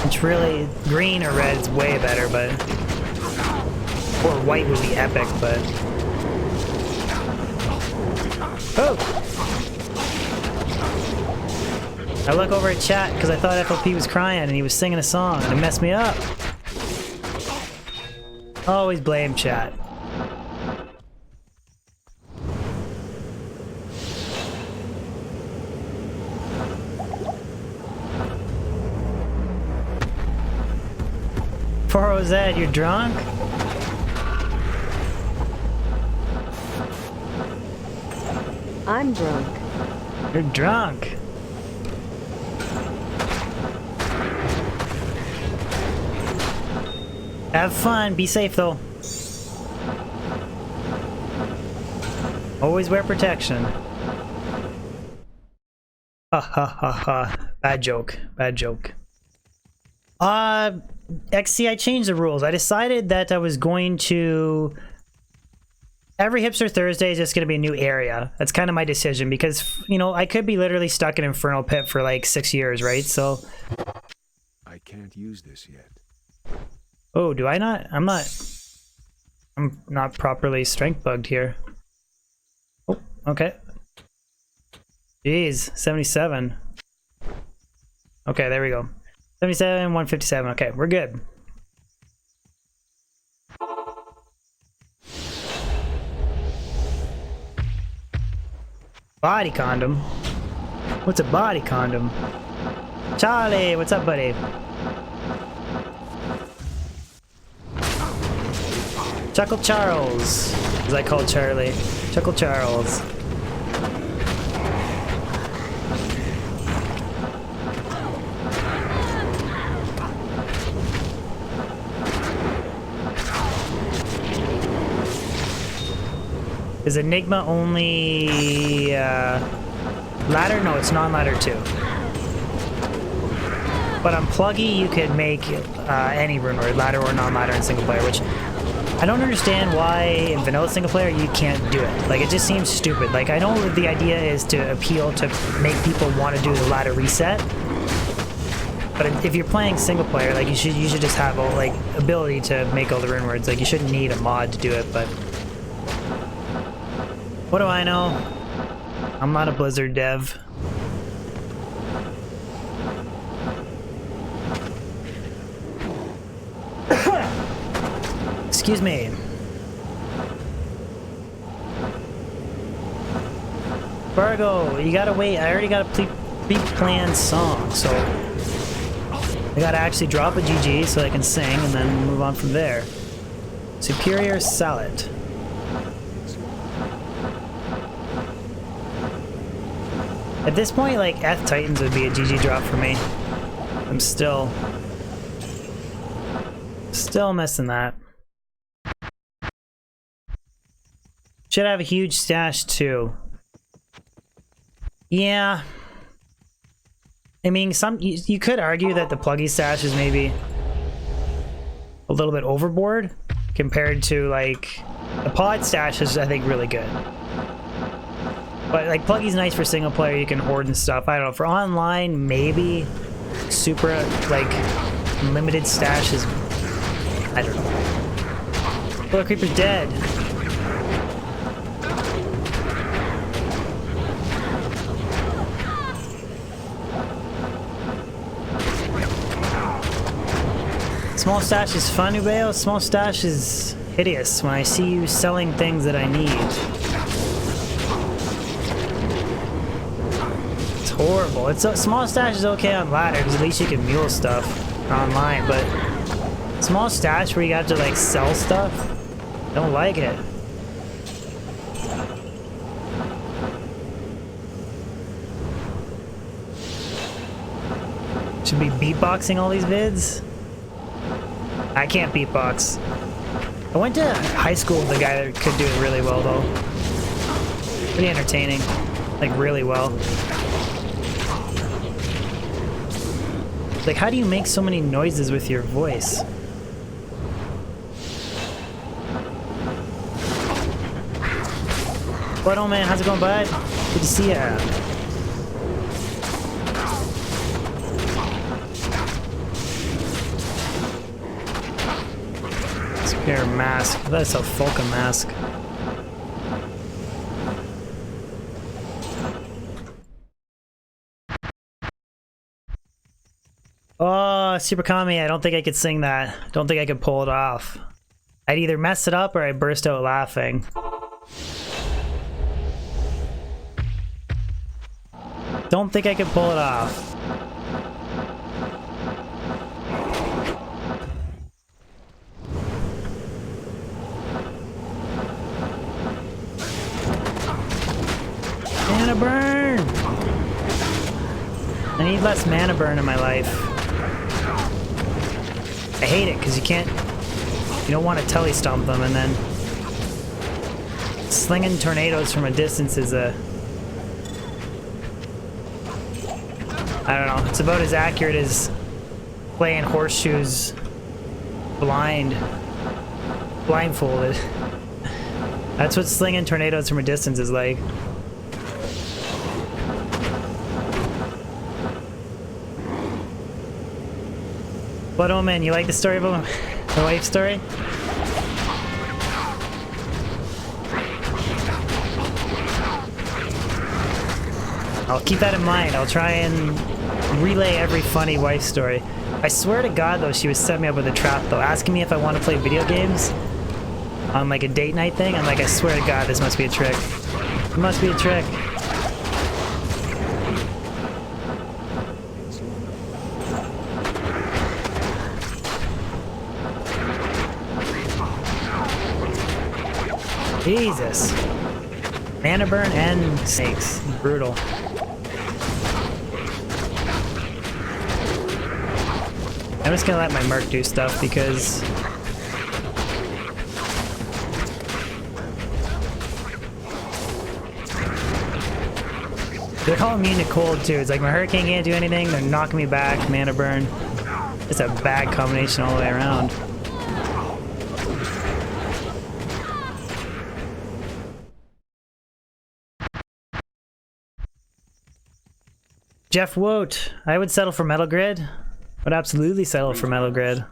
it's really green or red is way better, but or white would be epic, but oh! I look over at chat because I thought FLP was crying and he was singing a song and it messed me up. Always blame chat. Poor Ozed, you're drunk? I'm drunk. You're drunk. Have fun, be safe though. Always wear protection. Ha ha ha ha. Bad joke, bad joke. XC, I changed the rules. I decided that I was going to... Every Hipster Thursday is just going to be a new area. That's kind of my decision because, you know, I could be literally stuck in Infernal Pit for like 6 years, right? So... I can't use this yet. Oh, do I not? I'm not properly strength bugged here. Oh, okay. Jeez, 77. Okay, there we go. 77, 157. Okay, we're good. Body condom? What's a body condom? Charlie, what's up, buddy? Chuckle Charles, as I call Charlie. Chuckle Charles. Is Enigma only ladder? No, it's non-ladder too. But on Pluggy, you could make any rune word, ladder or non-ladder in single player, which I don't understand why in vanilla single player you can't do it. Like, it just seems stupid. Like, I know the idea is to appeal to make people want to do the ladder reset. But if you're playing single player, like, you should just have all, like, ability to make all the rune words. Like, you shouldn't need a mod to do it, but what do I know? I'm not a Blizzard dev. Excuse me. Fargo, you gotta wait. I already got a pre-planned song, so I gotta actually drop a GG so I can sing and then move on from there. Superior Salad. At this point, like, F Titans would be a GG drop for me. I'm still missing that. Should have a huge stash too. Yeah. I mean, you could argue that the pluggy stash is maybe a little bit overboard compared to, like, the pod stash is, I think, really good. But, like, pluggy's nice for single player, you can hoard and stuff. I don't know, for online, maybe super, like, limited stash is, I don't know. Oh, the creeper's dead. Small stash is fun, Ubeo. Small stash is hideous when I see you selling things that I need. It's horrible. Small stash is okay on ladder because at least you can mule stuff online, but small stash where you have to, like, sell stuff, don't like it. Should be beatboxing all these vids. I can't beatbox. I went to high school with a guy that could do it really well, though. Pretty entertaining. Like, really well. Like, how do you make so many noises with your voice? What, old man? How's it going, bud? Good to see ya. Here, mask. That's a Fulcum mask. Oh, Super Kami, I don't think I could sing that. Don't think I could pull it off. I'd either mess it up or I'd burst out laughing. Don't think I could pull it off. Mana burn! I need less mana burn in my life. I hate it because you don't want to telly stomp them, and then slinging tornadoes from a distance is I don't know, it's about as accurate as playing horseshoes blindfolded. That's what slinging tornadoes from a distance is like. But oh man, you like the story of the wife story? I'll keep that in mind. I'll try and relay every funny wife story. I swear to God though, she was setting me up with a trap though, asking me if I want to play video games on like a date night thing. I'm like, I swear to God, this must be a trick. It must be a trick. Jesus. Mana burn and snakes. Brutal. I'm just gonna let my merc do stuff because they're all immune to cold too. It's like my hurricane can't do anything, they're knocking me back, mana burn. It's a bad combination all the way around. Jeff Wote, I would settle for Metal Grid. Would absolutely settle for Metal Grid.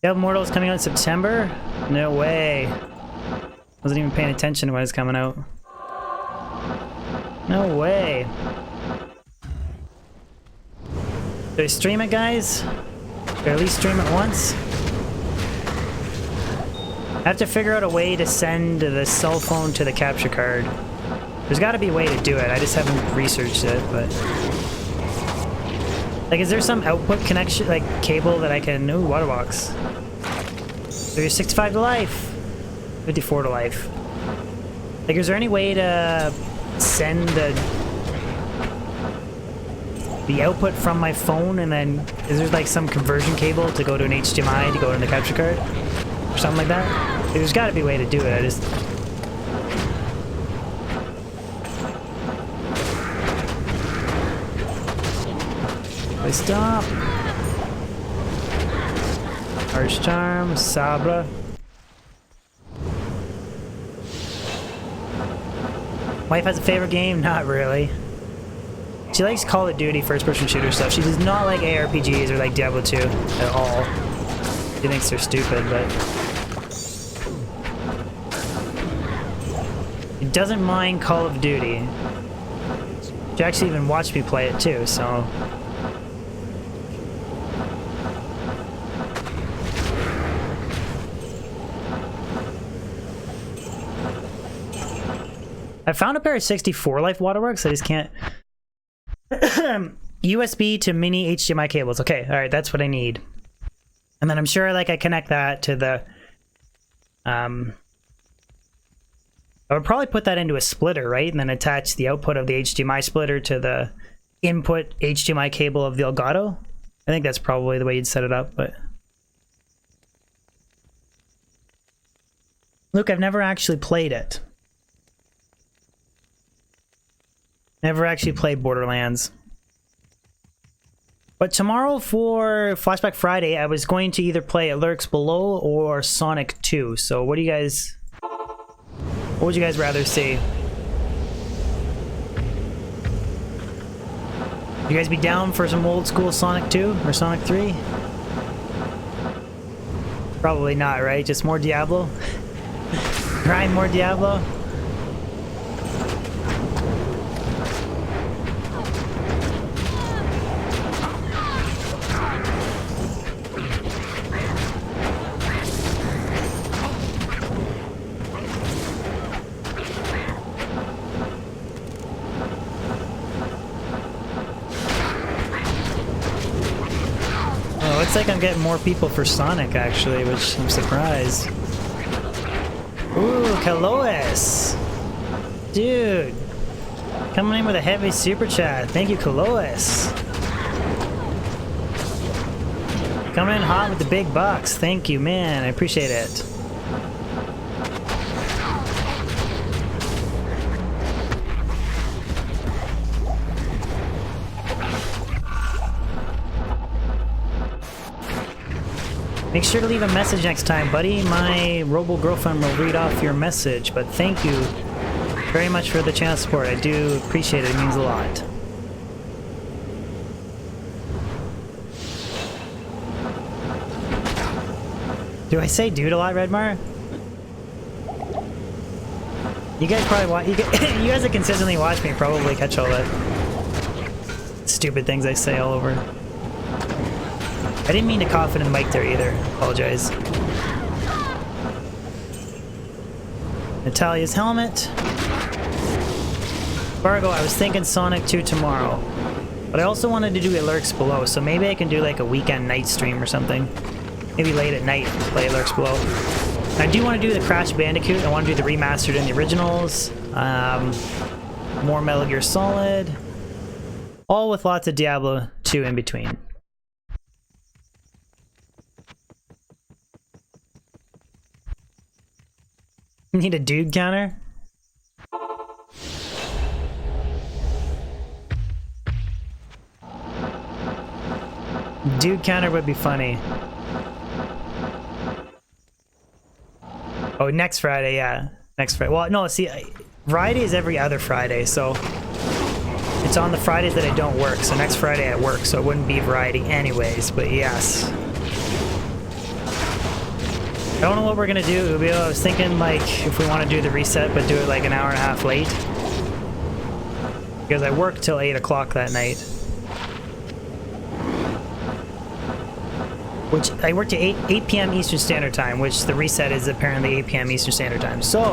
Diablo Immortal is coming out in September? No way. Wasn't even paying attention to when it's coming out. No way. Do I stream it, guys? Or at least stream it once? I have to figure out a way to send the cell phone to the capture card. There's got to be a way to do it. I just haven't researched it, but like, is there some output connection, like cable that I can? Ooh, water box. So you're 65 to life, 54 to life. Like, is there any way to send the output from my phone, and then is there like some conversion cable to go to an HDMI to go in the capture card or something like that? There's got to be a way to do it. I just stop. Harsh Charm, Sabra. Wife has a favorite game? Not really. She likes Call of Duty first-person shooter stuff. She does not like ARPGs or like Diablo 2 at all. She thinks they're stupid, but she doesn't mind Call of Duty. She actually even watched me play it too, so I found a pair of 64 life waterworks. I just can't. USB to mini HDMI cables. Okay, all right, that's what I need. And then I'm sure like I connect that to the. I would probably put that into a splitter, right? And then attach the output of the HDMI splitter to the input HDMI cable of the Elgato. I think that's probably the way you'd set it up, but. Look, I've never actually played it. Never actually played Borderlands. But tomorrow for Flashback Friday, I was going to either play It Lurks Below or Sonic 2. So what do you guys... What would you guys rather see? You guys be down for some old school Sonic 2 or Sonic 3? Probably not, right? Just more Diablo? Grind more Diablo? Looks like I'm getting more people for Sonic, actually, which I'm surprised. Ooh, Kalois! Dude! Coming in with a heavy super chat. Thank you, Kalois! Coming in hot with the big bucks. Thank you, man. I appreciate it. Make sure to leave a message next time, buddy. My robo-girlfriend will read off your message, but thank you very much for the channel support. I do appreciate it. It means a lot. Do I say dude a lot, Redmar? You guys probably watch. You guys that consistently watch me probably catch all the stupid things I say all over. I didn't mean to cough into the mic there either. Apologize. Natalia's helmet. Fargo, I was thinking Sonic 2 tomorrow. But I also wanted to do It Lurks Below, so maybe I can do like a weekend night stream or something. Maybe late at night play It Lurks Below. I do want to do the Crash Bandicoot. I want to do the remastered and the originals. More Metal Gear Solid. All with lots of Diablo 2 in between. Need a dude counter? Dude counter would be funny. Oh, next Friday, yeah. Next Friday. Well, no, see, Friday is every other Friday, so it's on the Fridays that I don't work. So next Friday I work, so it wouldn't be variety anyways, but yes. I don't know what we're gonna do. I was thinking like if we want to do the reset, but do it like an hour and a half late. Because I work till 8 o'clock that night. Which I work to 8 p.m. Eastern Standard Time, which the reset is apparently 8 p.m. Eastern Standard Time. So,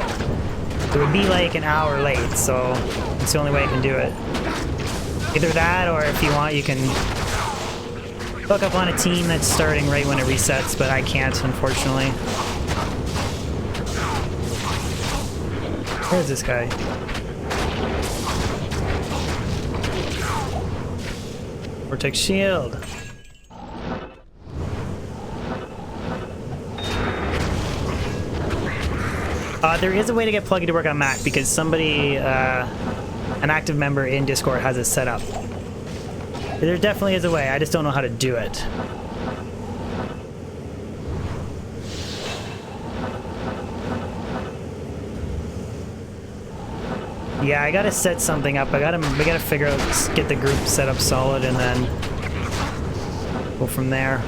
It would be like an hour late, so it's the only way I can do it. Either that, or if you want, you can hook up on a team that's starting right when it resets, but I can't, unfortunately. Where's this guy? Vortex shield. There is a way to get plugin to work on Mac because somebody, an active member in Discord has it set up. There definitely is a way, I just don't know how to do it. Yeah, I gotta set something up. We gotta figure out, get the group set up solid and then go from there.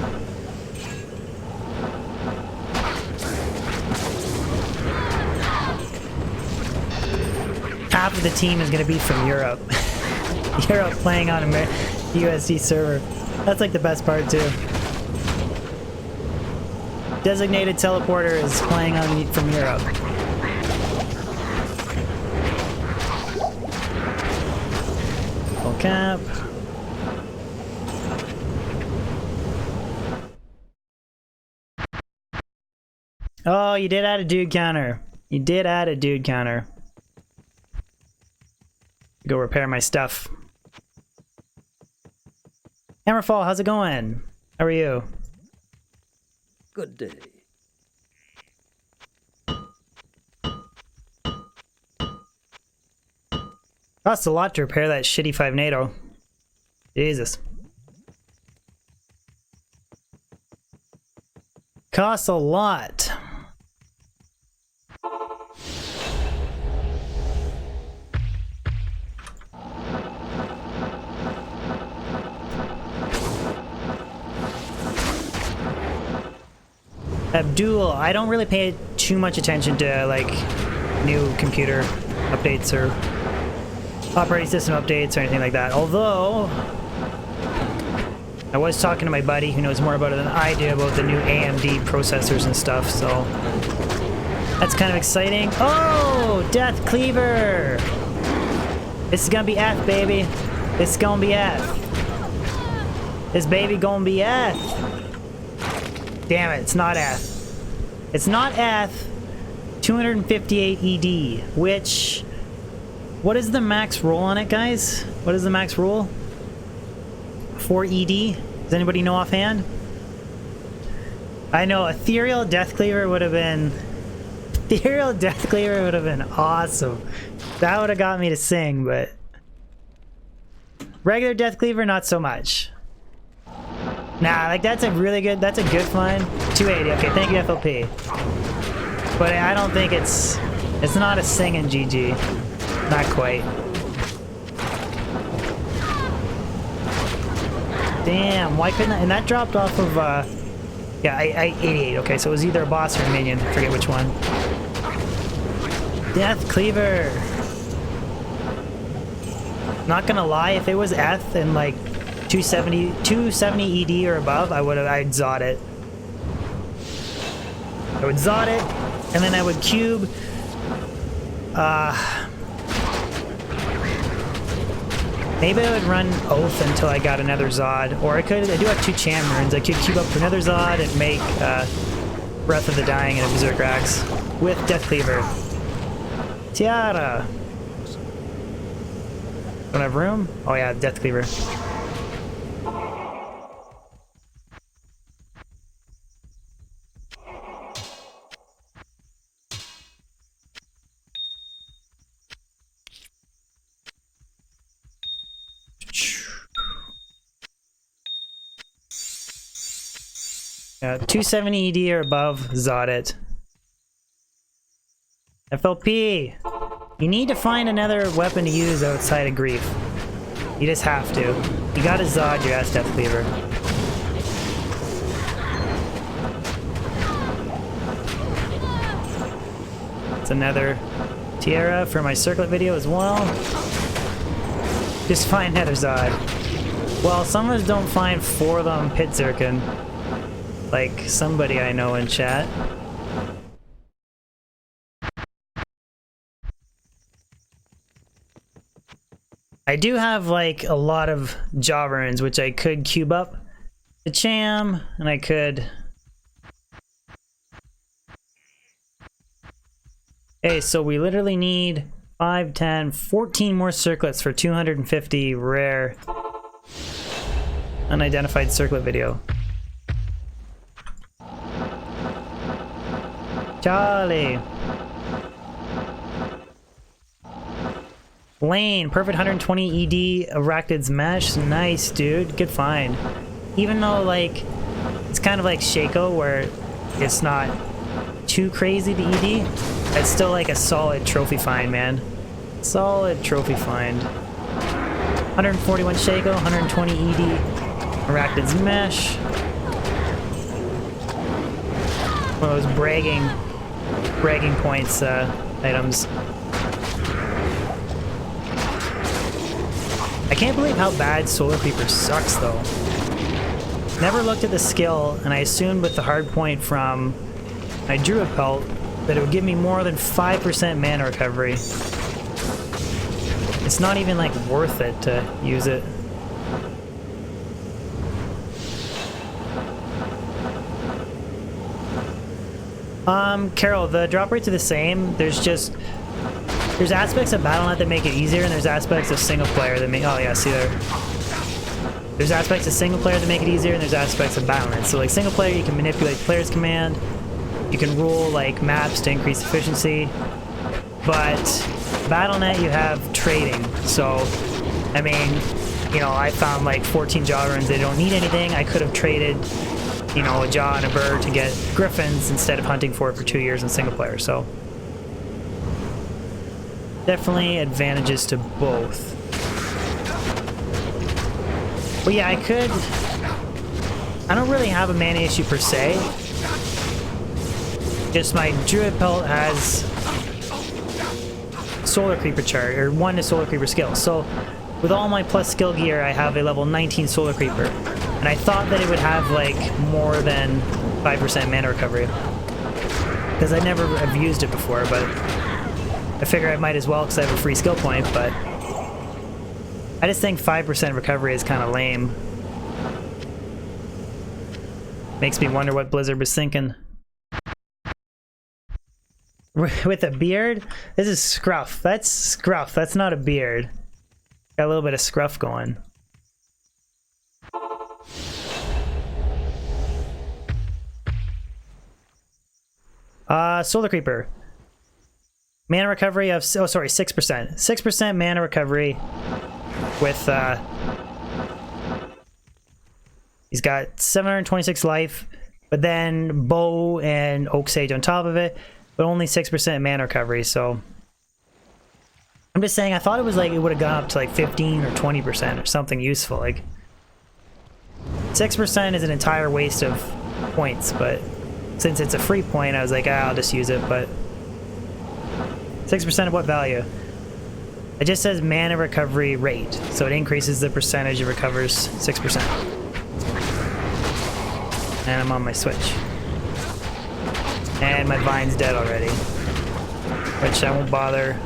Half of the team is gonna be from Europe. Europe playing on a USD server. That's like the best part too. Designated teleporter is playing on from Europe. Full cap. Oh, you did add a dude counter. You did add a dude counter. Go repair my stuff. Hammerfall, how's it going? How are you? Good day. Costs a lot to repair that shitty 5 NATO. Jesus. Costs a lot. Abdul, I don't really pay too much attention to like new computer updates or operating system updates or anything like that. Although I was talking to my buddy who knows more about it than I do about the new AMD processors and stuff, so that's kind of exciting. Oh, Death Cleaver! This is gonna be F, baby. This is gonna be F. This baby gonna be F. Damn it, it's not F. It's not F. 258 ED, which... What is the max roll on it, guys? What is the max roll? 4 ED? Does anybody know offhand? I know, Ethereal Death Cleaver would have been... Ethereal Death Cleaver would have been awesome. That would have got me to sing, but... Regular Death Cleaver, not so much. Nah, like that's a really good, that's a good find. 280, okay, thank you FLP. But I don't think it's not a singing GG. Not quite. Damn, why couldn't I, and that dropped off of, yeah, I 88, okay, so it was either a boss or a minion, I forget which one. Death Cleaver. Not gonna lie, if it was Eth and like 270 ED or above, I'd Zod it. I would Zod it, and then I would cube. Maybe I would run Oath until I got another Zod, or I do have 2 Chamberins. I could cube up for another Zod and make Breath of the Dying and a Berserk Axe with Death Cleaver. Tiara. Don't have room? Oh yeah, Death Cleaver. Yeah, 270 ED or above, Zod it. FLP! You need to find another weapon to use outside of Grief. You just have to. You gotta Zod your ass Death Cleaver. It's another Tiara for my circlet video as well. Just find another Zod. Well, some of us don't find 4 of them Pit Zirkin. Like somebody I know in chat. I do have like a lot of jaw runes, which I could cube up the Cham, and I could... Okay, so we literally need 5, 10, 14 more circlets for 250 rare unidentified circlet video. Charlie. Lane, perfect 120 ED, Arachnid's Mesh. Nice, dude. Good find. Even though, like, it's kind of like Shaco, where it's not too crazy, the ED, it's still like a solid trophy find, man. Solid trophy find. 141 Shaco, 120 ED, Arachnid's Mesh. One of those bragging points items. I can't believe how bad Solar Creeper sucks, though. Never looked at the skill, and I assumed with the hard point from my Druid pelt that it would give me more than 5% mana recovery. It's not even like worth it to use it. Carol, the drop rates are the same. There's aspects of Battle.net that make it easier, and there's aspects of single player that make... Oh yeah, see there. There's aspects of single player that make it easier, and there's aspects of Battle.net. So like single player, you can manipulate player's command. You can rule like maps to increase efficiency. But Battle.net, you have trading. So, I mean, you know, I found like 14 jaw runes. They don't need anything. I could have traded, you know, a jaw and a bird to get griffins instead of hunting for it for 2 years in single player. So definitely advantages to both. But yeah, I don't really have a mana issue per se. Just my Druid pelt has Solar Creeper chart, or 1 to Solar Creeper skill. So with all my plus skill gear, I have a level 19 Solar Creeper. And I thought that it would have like more than 5% mana recovery. Because I never have used it before, but I figure I might as well because I have a free skill point, but I just think 5% recovery is kind of lame. Makes me wonder what Blizzard was thinking. With a beard? This is scruff. That's scruff. That's not a beard. Got a little bit of scruff going. Solar Creeper. Mana recovery of, oh sorry, 6%. 6% mana recovery with, he's got 726 life, but then bow and oak sage on top of it, but only 6% mana recovery, so. I'm just saying, I thought it was like, it would have gone up to like 15 or 20% or something useful, like. 6% is an entire waste of points, but since it's a free point, I was like, I'll just use it, but 6% of what value? It just says mana recovery rate, so it increases the percentage it recovers 6%. And I'm on my switch. And my vine's dead already, which I won't bother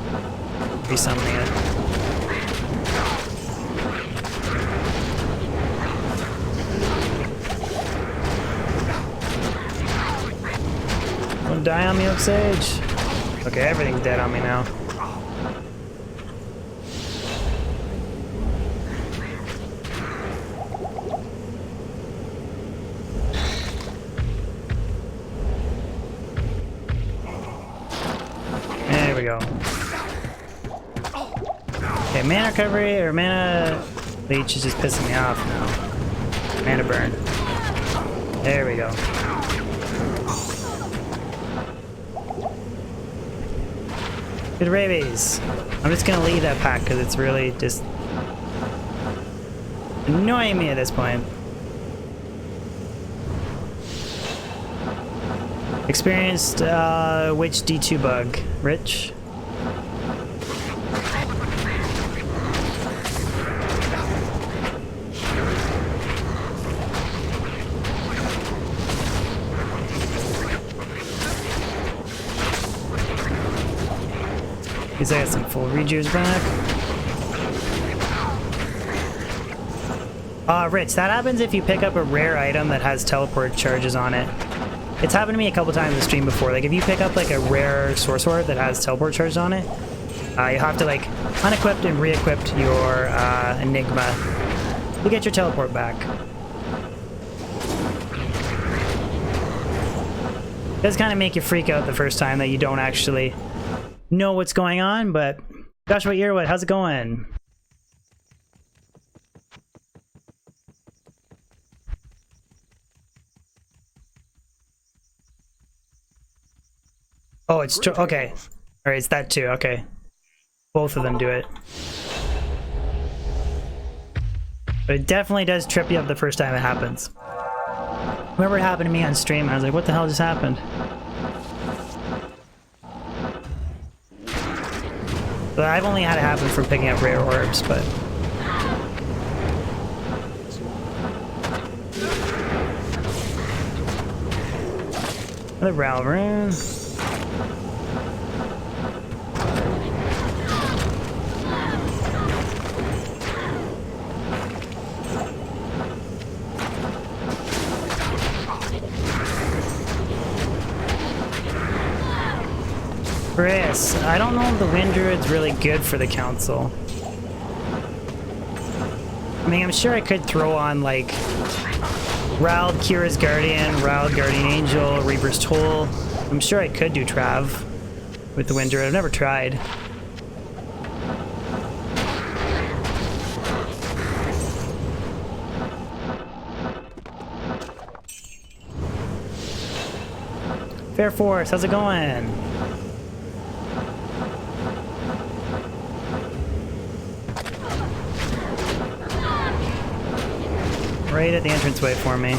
resummoning it. Don't die on me, Oak Sage. Okay, everything's dead on me now. There we go. Okay, mana recovery or mana leech is just pissing me off now. Mana burn. There we go. Good rabies. I'm just gonna leave that pack because it's really just annoying me at this point. Experienced which D2 bug? Rich? Because I got some full rejuves back. Rich, that happens if you pick up a rare item that has teleport charges on it. It's happened to me a couple times in the stream before. Like, if you pick up, like, a rare source orb that has teleport charges on it, you have to, like, unequip and re-equip your Enigma to get your teleport back. It does kind of make you freak out the first time that you don't actually know what's going on, but Joshua Earwood, how's it going? Oh, it's true. Okay. Alright, it's that too. Okay. Both of them do it. But it definitely does trip you up the first time it happens. Remember it happened to me on stream, I was like, what the hell just happened? But I've only had it happen from picking up rare orbs, but... Another Ral rune. Chris, I don't know if the Wind Druid's really good for the Council. I mean, I'm sure I could throw on, like, Ral, Kurast Guardian, Ral, Guardian Angel, Reaper's Toll. I'm sure I could do Trav with the Wind Druid. I've never tried. Fair Force, how's it going? Right at the entranceway for me.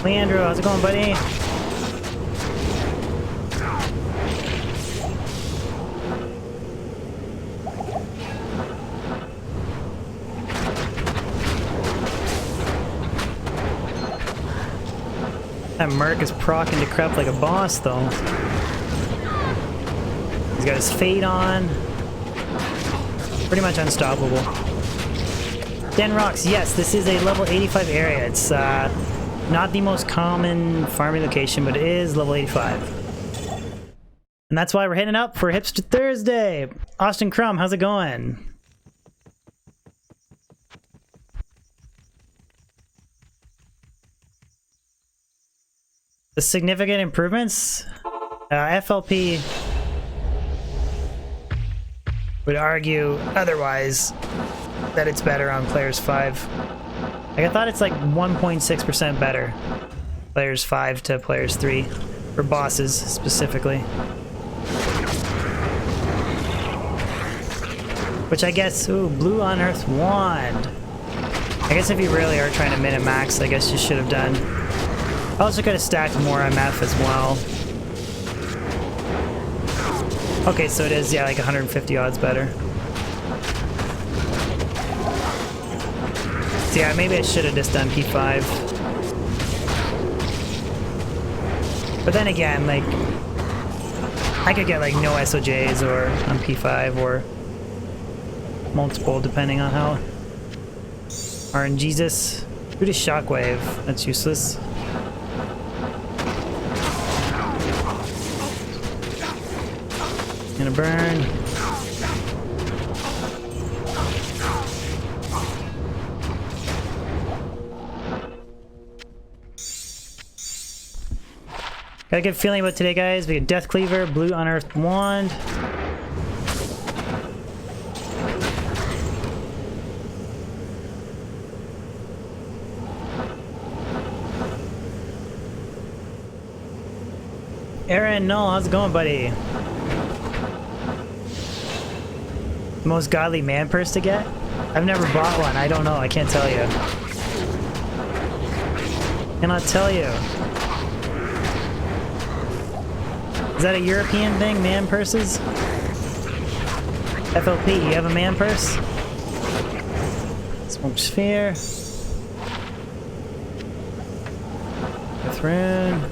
Leandro, how's it going, buddy? That Merc is proccing to crep like a boss, though. He's got his Fade on. Pretty much unstoppable. Den Rocks, yes, this is a level 85 area. It's not the most common farming location, but it is level 85. And that's why we're hitting up for Hipster Thursday. Austin Crumb, how's it going? The significant improvements? FLP would argue otherwise, that it's better on players 5. Like, I thought it's like 1.6% better. Players 5 to players 3. For bosses, specifically. Which I guess, ooh, Blue Unearthed Wand. I guess if you really are trying to min and max, I guess you should have done. I also could have stacked more MF as well. Okay, so it is, yeah, like 150 odds better. So yeah, maybe I should have just done P5. But then again, like, I could get like no SOJs or on P5 or multiple depending on how. RNGesus. Who does Shockwave? That's useless. Gonna burn. Got a good feeling about today, guys. We got Death Cleaver, Blue Unearthed Wand. Aaron, no, how's it going, buddy? Most godly man purse to get? I've never bought one. I don't know. I can't tell you. Cannot tell you. Is that a European thing, man purses? FLP, you have a man purse? Smoke Sphere. Death Rune.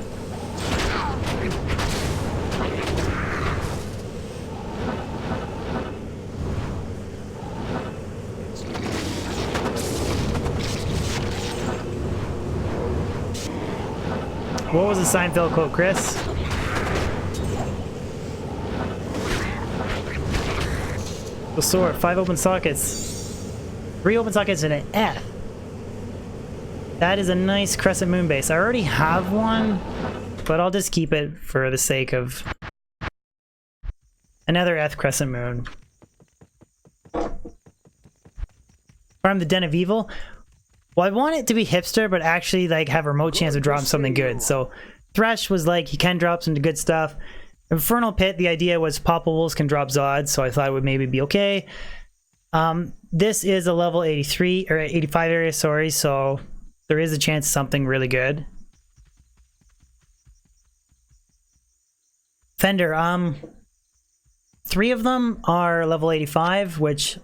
What was the Seinfeld quote, Chris? The sword, 5 open sockets. 3 open sockets and an F. That is a nice crescent moon base. I already have one, but I'll just keep it for the sake of another F crescent moon. Farm the Den of Evil. Well, I want it to be hipster, but actually like have a remote chance of dropping something good. So Thresh was like, he can drop some good stuff. Infernal Pit, the idea was Poppables can drop Zods, so I thought it would maybe be okay. This is a level 83 or 85 area, sorry, so there is a chance of something really good. Fender, 3 of them are level 85, which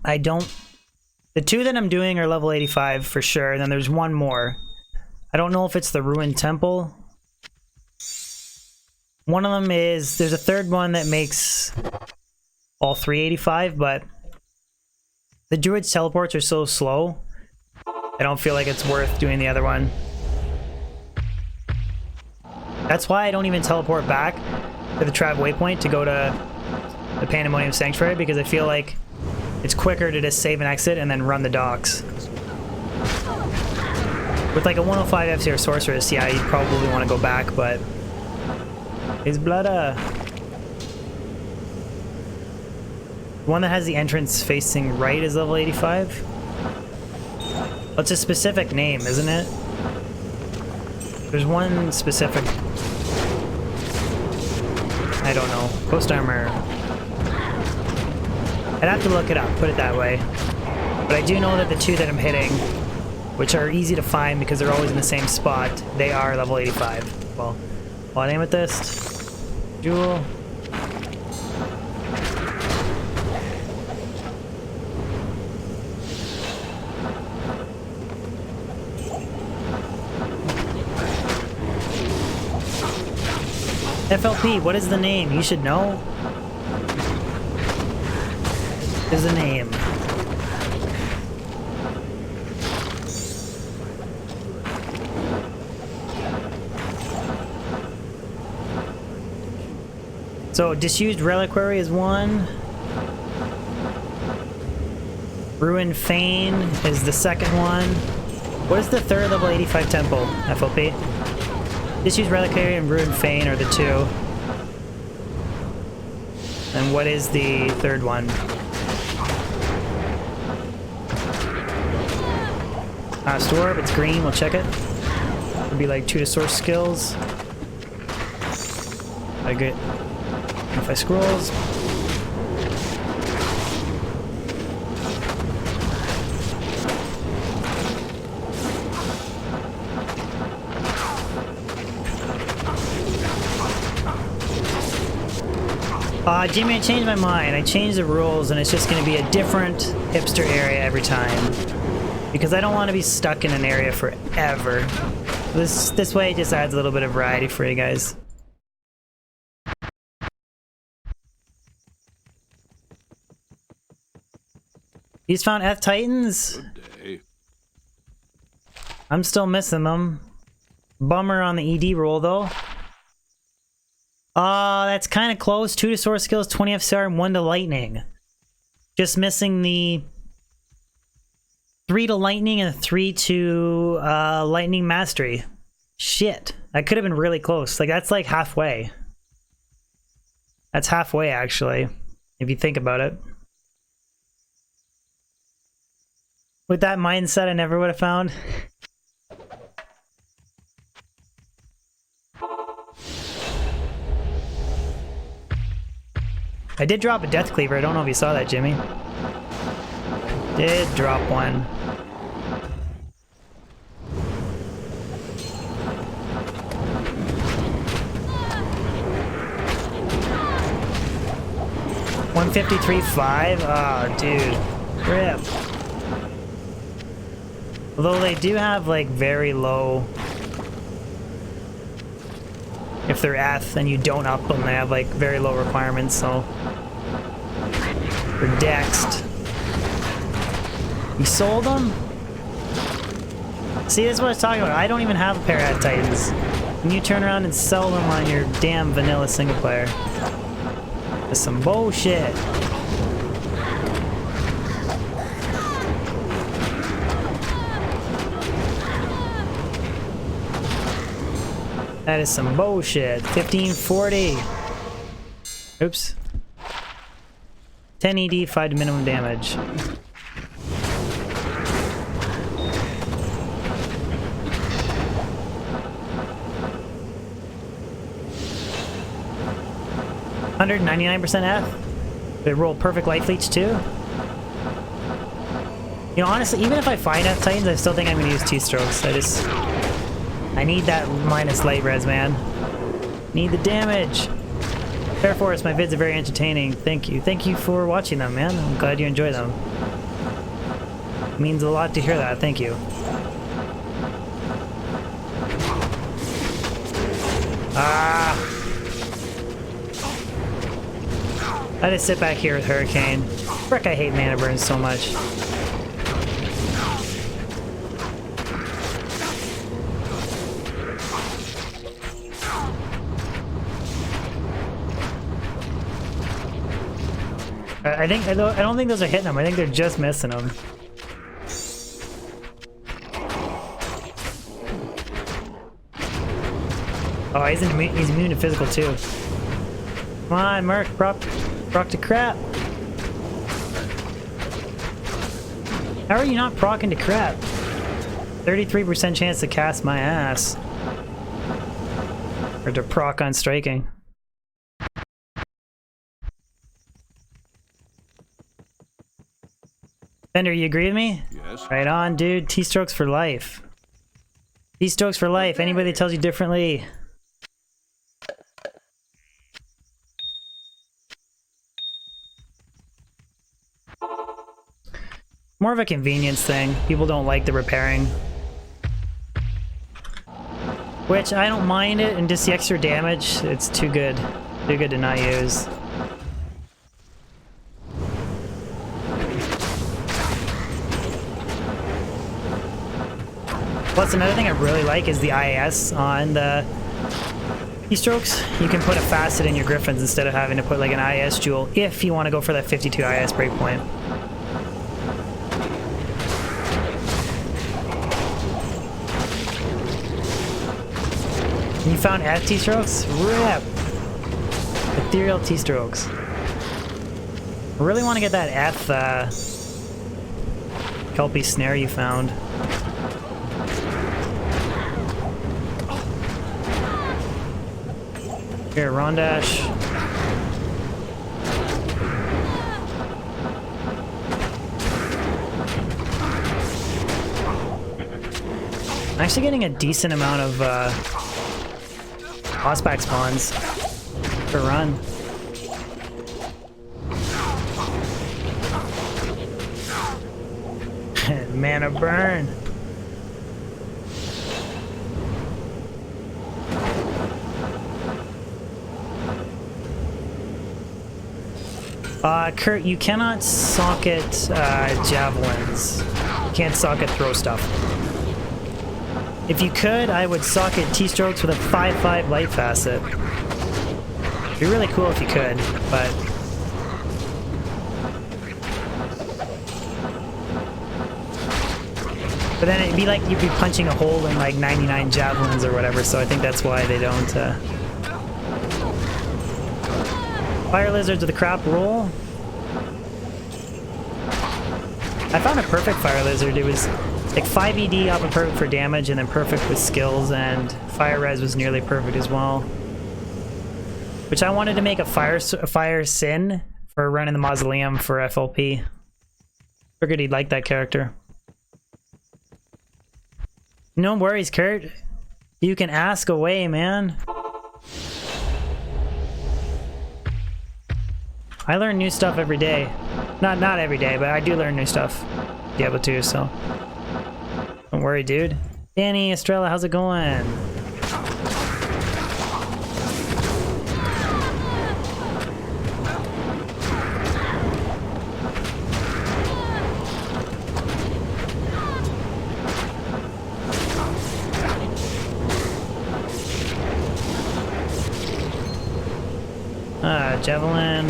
I don't... The 2 that I'm doing are level 85 for sure, and then there's 1 more. I don't know if it's the Ruined Temple. One of them is, there's a 3rd one that makes all 385, but the Druid's teleports are so slow, I don't feel like it's worth doing the other one. That's why I don't even teleport back to the Trav Waypoint to go to the Pandemonium Sanctuary, because I feel like it's quicker to just save and exit and then run the docks. With like a 105 FCR Sorceress, yeah, you'd probably want to go back, but... His blood, one that has the entrance facing right is level 85? Well, it's a specific name, isn't it? There's one specific... I don't know. Post armor. I'd have to look it up, put it that way. But I do know that the 2 that I'm hitting, which are easy to find because they're always in the same spot, they are level 85. Well, Amethyst, Jewel. FLP, what is the name? You should know. There's a name. So, Disused Reliquary is 1. Ruined Fane is the 2nd one. What is the 3rd level 85 temple, FLP? Disused Reliquary and Ruined Fane are the 2. And what is the 3rd one? Store Orb, it's green, we'll check it. It'll be like 2 to source skills. I get if I scrolls. Jimmy, I changed my mind. I changed the rules and it's just going to be a different hipster area every time. Because I don't want to be stuck in an area forever. This way it just adds a little bit of variety for you guys. You just found F Titans? Good day. I'm still missing them. Bummer on the ED roll though. That's kind of close. 2 to source skills, 20 FCR, and 1 to lightning. Just missing the 3 to lightning and 3 to lightning mastery. Shit. That could have been really close. Like, that's like halfway. That's halfway, actually, if you think about it. With that mindset, I never would have found. I did drop a Death Cleaver. I don't know if you saw that, Jimmy. Did drop one. $153.5? Oh, dude. Rip. Although they do have, like, very low... If they're F and you don't up them, they have, like, very low requirements, so... They're dexed. You sold them? See, this is what I was talking about. I don't even have a pair of Titans. And you turn around and sell them on your damn vanilla single player. That's some bullshit. That is some bullshit. 1540. Oops. 10 ED, 5 to minimum damage. $199% F. They roll perfect life leech too. You know, honestly, even if I find F Titans, I still think I'm gonna use T-strokes. I need that minus light res, man. Need the damage. Fair Forest, my vids are very entertaining. Thank you. Thank you for watching them, man. I'm glad you enjoy them. It means a lot to hear that. Thank you. Ah! I just sit back here with Hurricane. Frick, I hate mana burns so much. I don't think those are hitting them. I think they're just missing them. Oh, he's immune to physical too. Come on, Merc, proc to crap. How are you not proccing to crap? 33% chance to cast my ass. Or to proc on striking. Bender, you agree with me? Yes. Right on, dude. T-strokes for life. T-strokes for life. Anybody that tells you differently. More of a convenience thing. People don't like the repairing. Which, I don't mind it, and just the extra damage, it's too good. Too good to not use. Plus, another thing I really like is the IS on the keystrokes. You can put a facet in your Griffins instead of having to put like an IS jewel if you want to go for that 52 IS breakpoint. You found F T-strokes? Rip! Ethereal T-strokes. I really want to get that F Kelpie snare you found. Here, Rondash. I'm actually getting a decent amount of Hossback spawns per run. Mana burn. Kurt, you cannot socket javelins. You can't socket throw stuff. If you could, I would socket T-strokes with a 5/5 light facet. It'd be really cool if you could, but... But then it'd be like you'd be punching a hole in like 99 javelins or whatever, so I think that's why they don't, Fire Lizards with a crap roll. I found a perfect Fire Lizard. It was like 5 ED off of perfect for damage and then perfect with skills, and Fire Res was nearly perfect as well. Which I wanted to make a Fire Sin for a run in the Mausoleum for FLP. Figured he'd like that character. No worries, Kurt. You can ask away, man. I learn new stuff every day. Not every day, but I do learn new stuff. Diablo 2, so. Don't worry, dude. Danny, Estrella, how's it going? Javelin.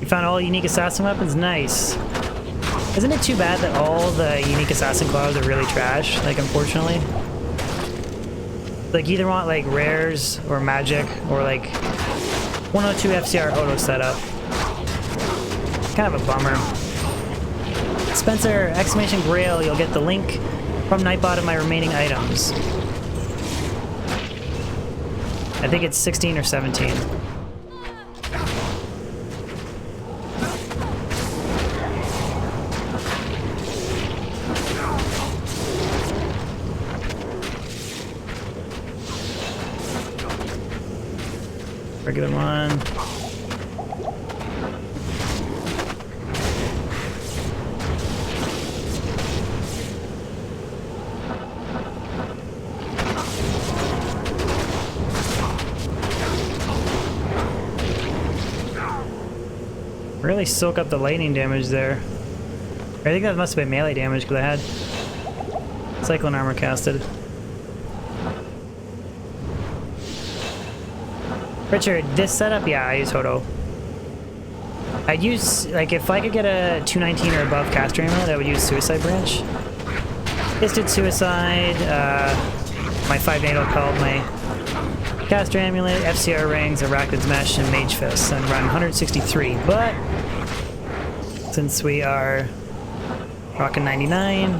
You found all unique assassin weapons? Nice. Isn't it too bad that all the unique assassin claws are really trash? Like, unfortunately. Like, you either want, like, rares or magic or, like, 102 FCR auto setup. Kind of a bummer. Spencer, exclamation Grail, you'll get the link from Nightbot of my remaining items. I think it's 16 or 17. Regular one. Really soak up the lightning damage there. I think that must have been melee damage because I had Cyclone Armor casted. Richard, this setup, yeah, I use Hodo. I'd use, like, if I could get a 219 or above caster amulet, I would use Suicide Branch. Instant Suicide, my 5 NATO called my caster amulet, FCR rings, Arachnid's Mesh, and Mage Fist, and run 163. But since we are rocking 99,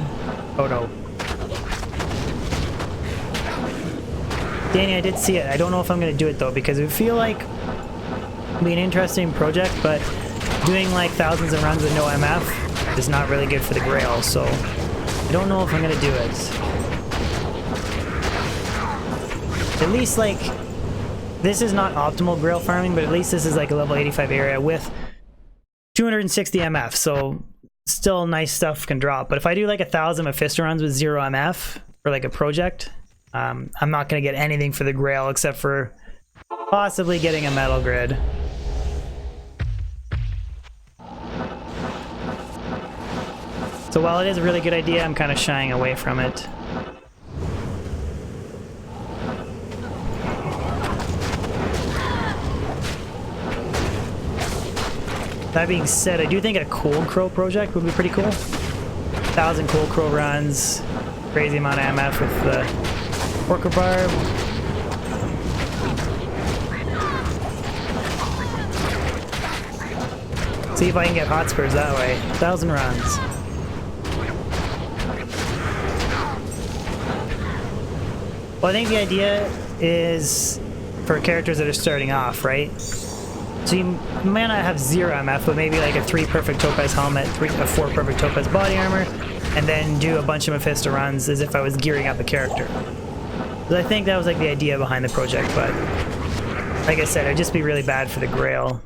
Hodo. Danny, I did see it. I don't know if I'm going to do it though, because it would feel like it'd be an interesting project, but doing like thousands of runs with no MF is not really good for the Grail, so I don't know if I'm going to do it. At least, like, this is not optimal Grail farming, but at least this is like a level 85 area with 260 MF, so still nice stuff can drop. But if I do like 1,000 Mephisto runs with 0 MF for like a project, I'm not going to get anything for the Grail except for possibly getting a metal grid. So while it is a really good idea, I'm kind of shying away from it. That being said, I do think a Cold Crow project would be pretty cool. 1,000 Cold Crow runs, crazy amount of MF with the Orca Barb. See if I can get Hotspurs that way. 1,000 runs. Well, I think the idea is for characters that are starting off, right? So you might not have 0 MF, but maybe like a 3 perfect Topaz helmet, a 4 perfect Topaz body armor, and then do a bunch of Mephisto runs as if I was gearing up a character. So I think that was like the idea behind the project, but like I said, it'd just be really bad for the Grail.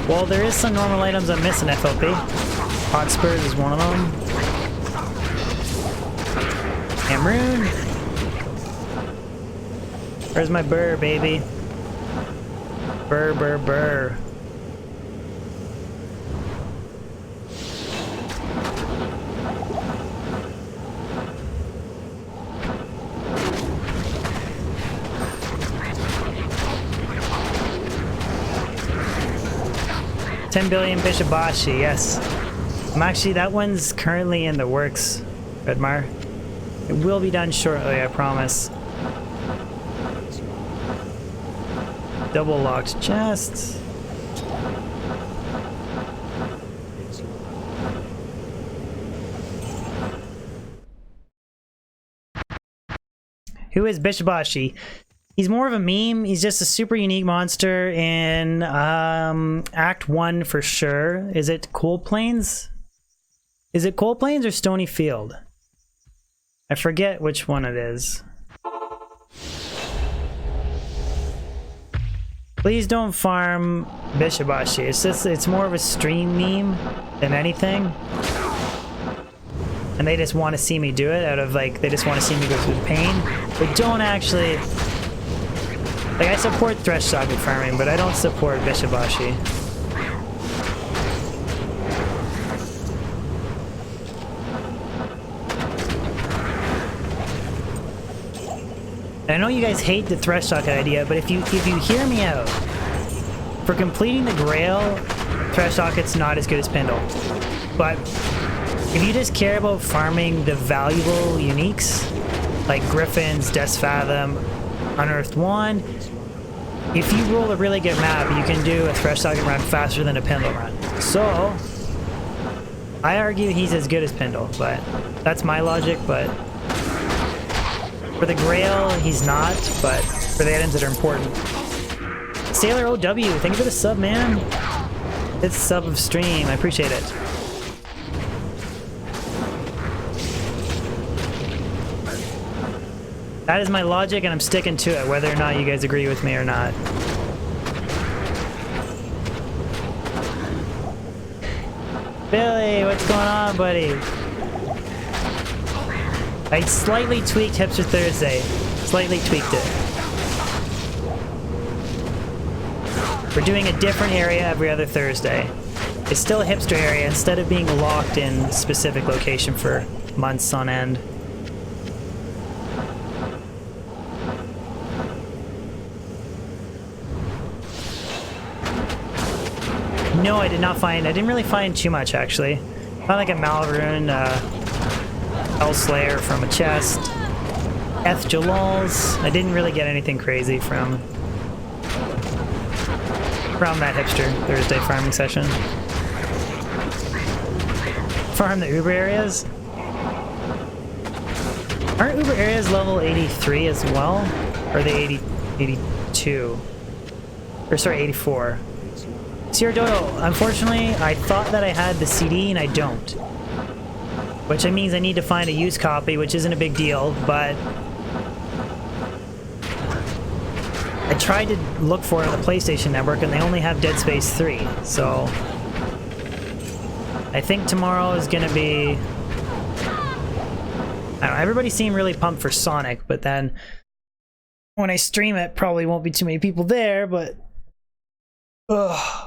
Well, there is some normal items I'm missing, FLP. Hotspurs is one of them. Amrune. Where's my burr, baby? Burr, burr, burr. $10 billion Bishibashi, yes. I'm actually, that one's currently in the works, Redmar. It will be done shortly, I promise. Double locked chests. Who is Bishibashi? He's more of a meme. He's just a super unique monster in Act 1 for sure. Is it Cold Plains? Is it Cold Plains or Stony Field? I forget which one it is. Please don't farm Bishibashi. It's more of a stream meme than anything. And they just want to see me do it out of like, they just want to see me go through the pain. But don't actually Like, I support Thresh Socket farming, but I don't support Bishibashi. And I know you guys hate the Thresh Socket idea, but if you hear me out, for completing the Grail, Thresh Socket's not as good as Pindle. But if you just care about farming the valuable uniques, like Griffins, Death's Fathom, Unearthed 1, if you roll a really good map, you can do a Thresh Socket run faster than a Pindle run. So, I argue he's as good as Pindle, but that's my logic, but for the Grail, he's not, but for the items that are important. Sailor OW, thank you for the sub, man. It's sub of stream, I appreciate it. That is my logic, and I'm sticking to it, whether or not you guys agree with me or not. Billy, what's going on, buddy? I slightly tweaked Hipster Thursday. Slightly tweaked it. We're doing a different area every other Thursday. It's still a hipster area instead of being locked in specific location for months on end. No, I didn't really find too much, actually. Found like a Malrune, Hellslayer from a chest. Jalals. I didn't really get anything crazy from that Hipster Thursday farming session. Farm the Uber areas? Aren't Uber areas level 83 as well? Or are they 82? Or sorry, 84. Sierra Dodo, unfortunately, I thought that I had the CD and I don't. Which means I need to find a used copy, which isn't a big deal, but I tried to look for it on the PlayStation Network and they only have Dead Space 3, so I think tomorrow is gonna be... I don't know, everybody seemed really pumped for Sonic, but then when I stream it, probably won't be too many people there, but... Ugh.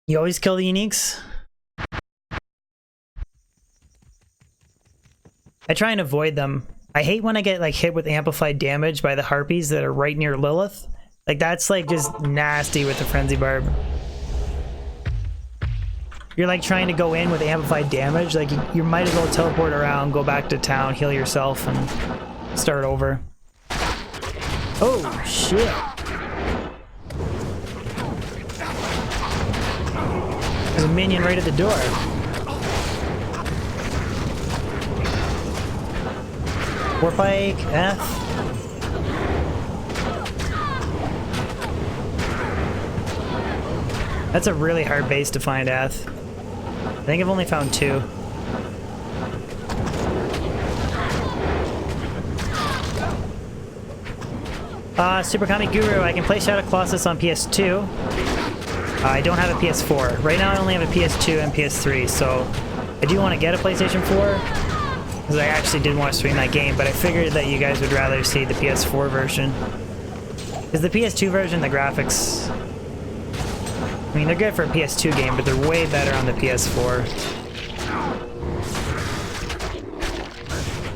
You always kill the uniques? I try and avoid them. I hate when I get like hit with amplified damage by the harpies that are right near Lilith. Like that's like just nasty with the Frenzy Barb. You're like trying to go in with amplified damage, like you might as well teleport around, go back to town, heal yourself, and start over. Oh shit. There's a minion right at the door. Warpike, F. That's a really hard base to find, F. I think I've only found 2. Super Comic Guru, I can play Shadow Colossus on PS2. I don't have a PS4. Right now I only have a PS2 and PS3, so I do want to get a PlayStation 4, because I actually did want to stream that game, but I figured that you guys would rather see the PS4 version. Because the PS2 version, the graphics... I mean, they're good for a PS2 game, but they're way better on the PS4.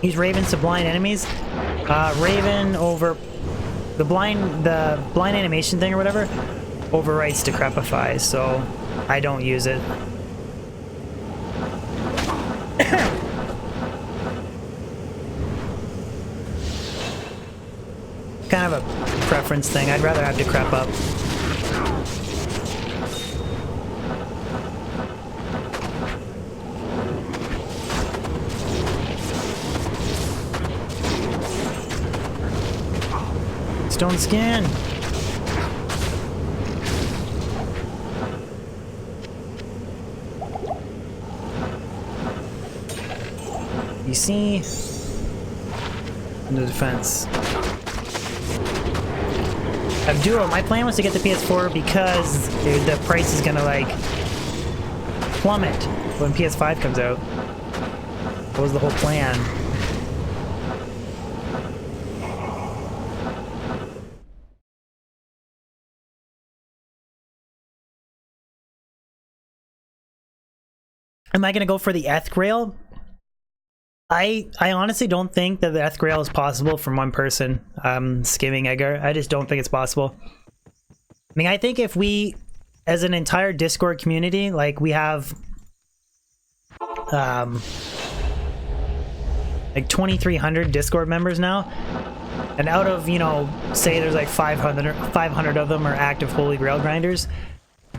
Use Raven to blind enemies. Raven over... The blind animation thing or whatever overwrites Decrepify, so I don't use it. Kind of a preference thing. I'd rather have Decrep up. Stone skin. You see? Into defense. Abdul, my plan was to get the PS4 because the price is gonna like plummet when PS5 comes out. That was the whole plan. Am I gonna go for the Eth Grail? I honestly don't think that the Eth Grail is possible from one person skimming Edgar. I just don't think it's possible. I mean, I think if we, as an entire Discord community, like we have like 2,300 Discord members now, and out of, you know, say there's like 500 of them are active Holy Grail grinders.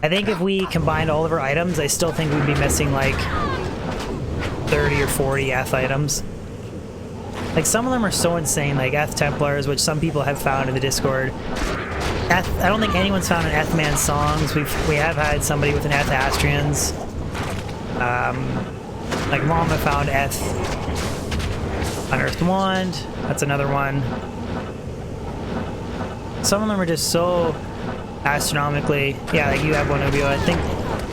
I think if we combined all of our items, I still think we'd be missing like 30 or 40 Eth items. Like some of them are so insane, like Eth Templars, which some people have found in the Discord. I don't think anyone's found an Eth Man songs. We have had somebody with an Eth Astrians. Like Mama found Eth Unearthed Wand. That's another one. Some of them are just so astronomically. Yeah, like you have one, Ubio. I think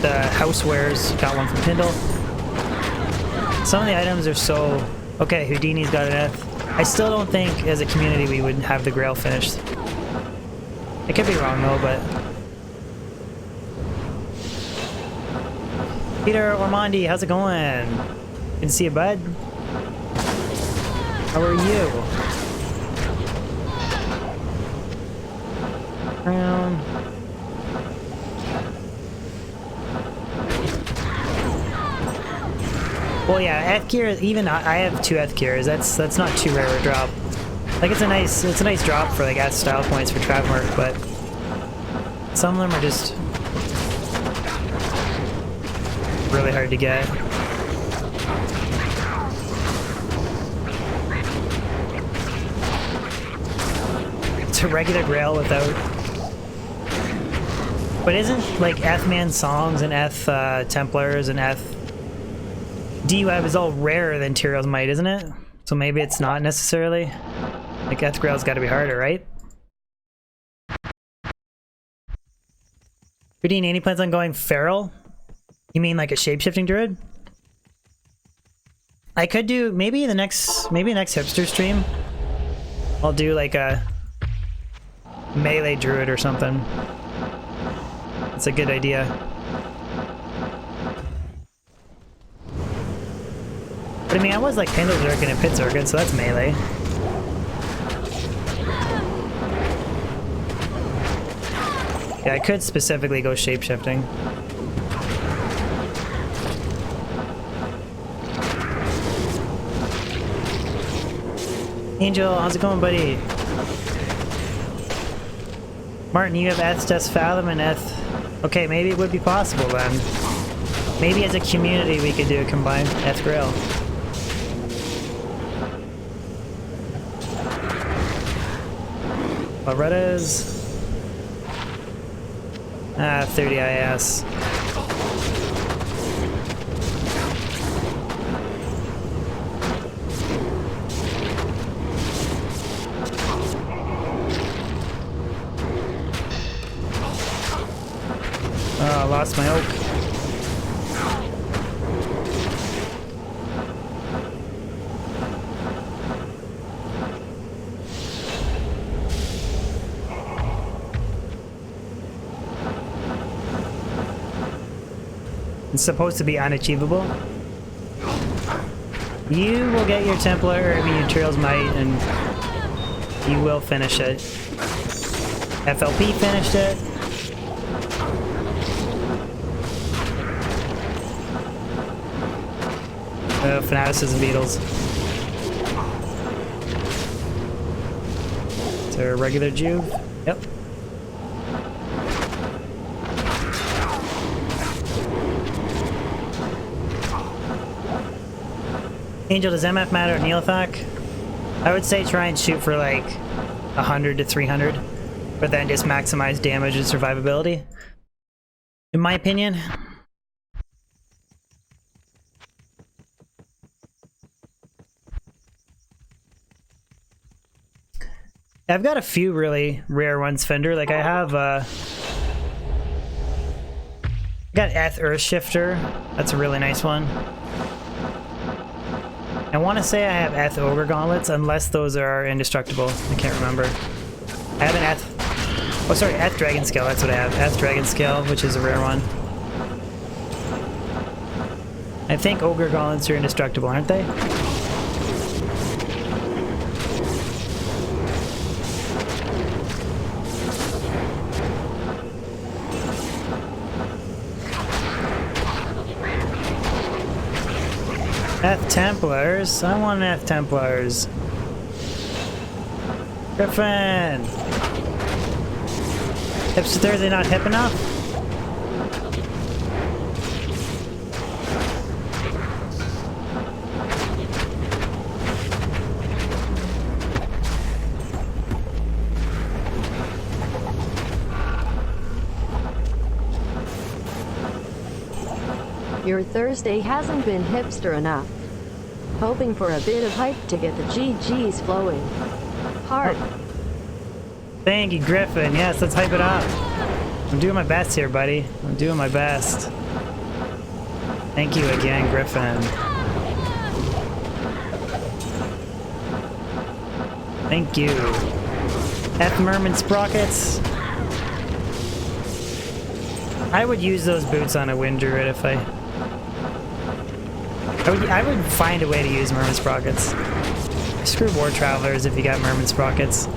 the Housewares got one from Tyndall. Some of the items are so... Okay, Houdini's got an Eth. I still don't think, as a community, we would have the Grail finished. I could be wrong, though, but... Peter Ormondi, how's it going? Good to see you, bud. How are you? Well, yeah, Eth gear. Even I have 2 Eth gears. That's not too rare a drop. Like it's a nice drop for like Eth style points for trap work, but some of them are just really hard to get. It's a regular Grail without. But isn't like Eth Man songs and Eth Templars and Eth D-Web is all rarer than Tyrell's Might, isn't it? So maybe it's not necessarily. Like Eth Grail's got to be harder, right? Houdini, any plans on going feral? You mean like a shapeshifting druid? I could do maybe next hipster stream. I'll do like a melee druid or something. That's a good idea. But I mean, I was like Pendle Zerkin and Pit Zerkin, so that's melee. Yeah, I could specifically go shapeshifting. Angel, how's it going, buddy? Martin, you have Eth's Fathom and Eth. Okay, maybe it would be possible then. Maybe as a community we could do a combined Eth Grail. Loretta's 30 IS. Oh, I lost my oak. It's supposed to be unachievable. You will get your Templar, I mean your Tyrell's Might, and you will finish it. FLP finished it. Fanaticism Beetles. Is there a regular Juve? Yep. Angel, does MF matter at Neothak? I would say try and shoot for like 100 to 300, but then just maximize damage and survivability. In my opinion. I've got a few really rare ones, Fender. Like I have I got Eth Earthshifter. That's a really nice one. I want to say I have Eth Ogre Gauntlets, unless those are indestructible. I can't remember. I have an Eth... Oh, sorry, Eth Dragon Scale, that's what I have. Eth Dragon Scale, which is a rare one. I think ogre gauntlets are indestructible, aren't they? F Templars? I want F Templars. Griffin! Hipster Thursday not hip enough? Your Thursday hasn't been hipster enough. Hoping for a bit of hype to get the GGs flowing. Heart. Thank you, Griffin. Yes, let's hype it up. I'm doing my best here, buddy. I'm doing my best. Thank you again, Griffin. Thank you. F Merman Sprockets. I would use those boots on a Wind Druid if I would find a way to use Merman Sprockets. Screw War Travelers if you got Merman Sprockets.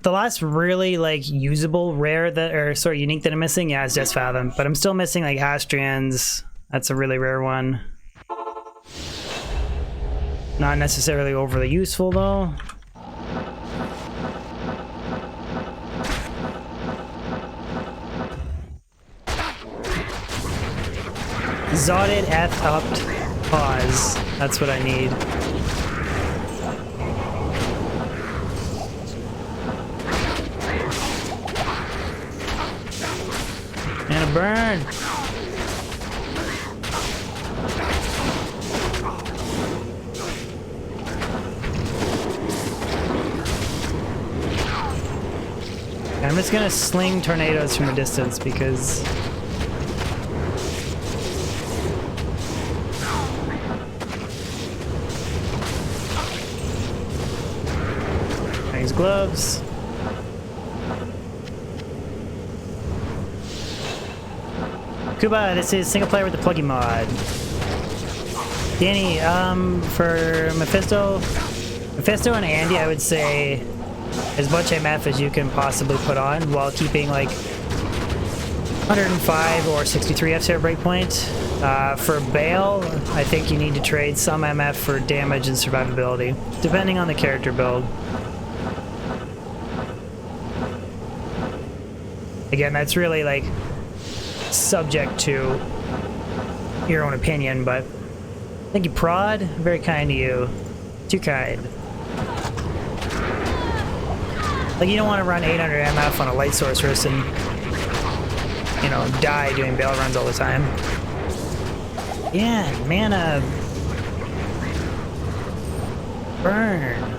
The last really like usable rare that, or sorry, unique that I'm missing, yeah, is just Fathom. But I'm still missing like Hastrians. That's a really rare one. Not necessarily overly useful though. Zotted F upped pause. That's what I need. And a burn. I'm just gonna sling tornadoes from a distance because these gloves. Kuba, this is single player with the plugin mod. Danny, for Mephisto and Andy, I would say as much MF as you can possibly put on while keeping like 105 or 63 FCR breakpoint. For Bale, I think you need to trade some MF for damage and survivability, depending on the character build. Again, that's really like subject to your own opinion, but thank you, Prod. Very kind of you. Too kind. Like, you don't want to run 800 MF on a light sorceress and, you know, die doing bail runs all the time. Yeah, mana. Burn.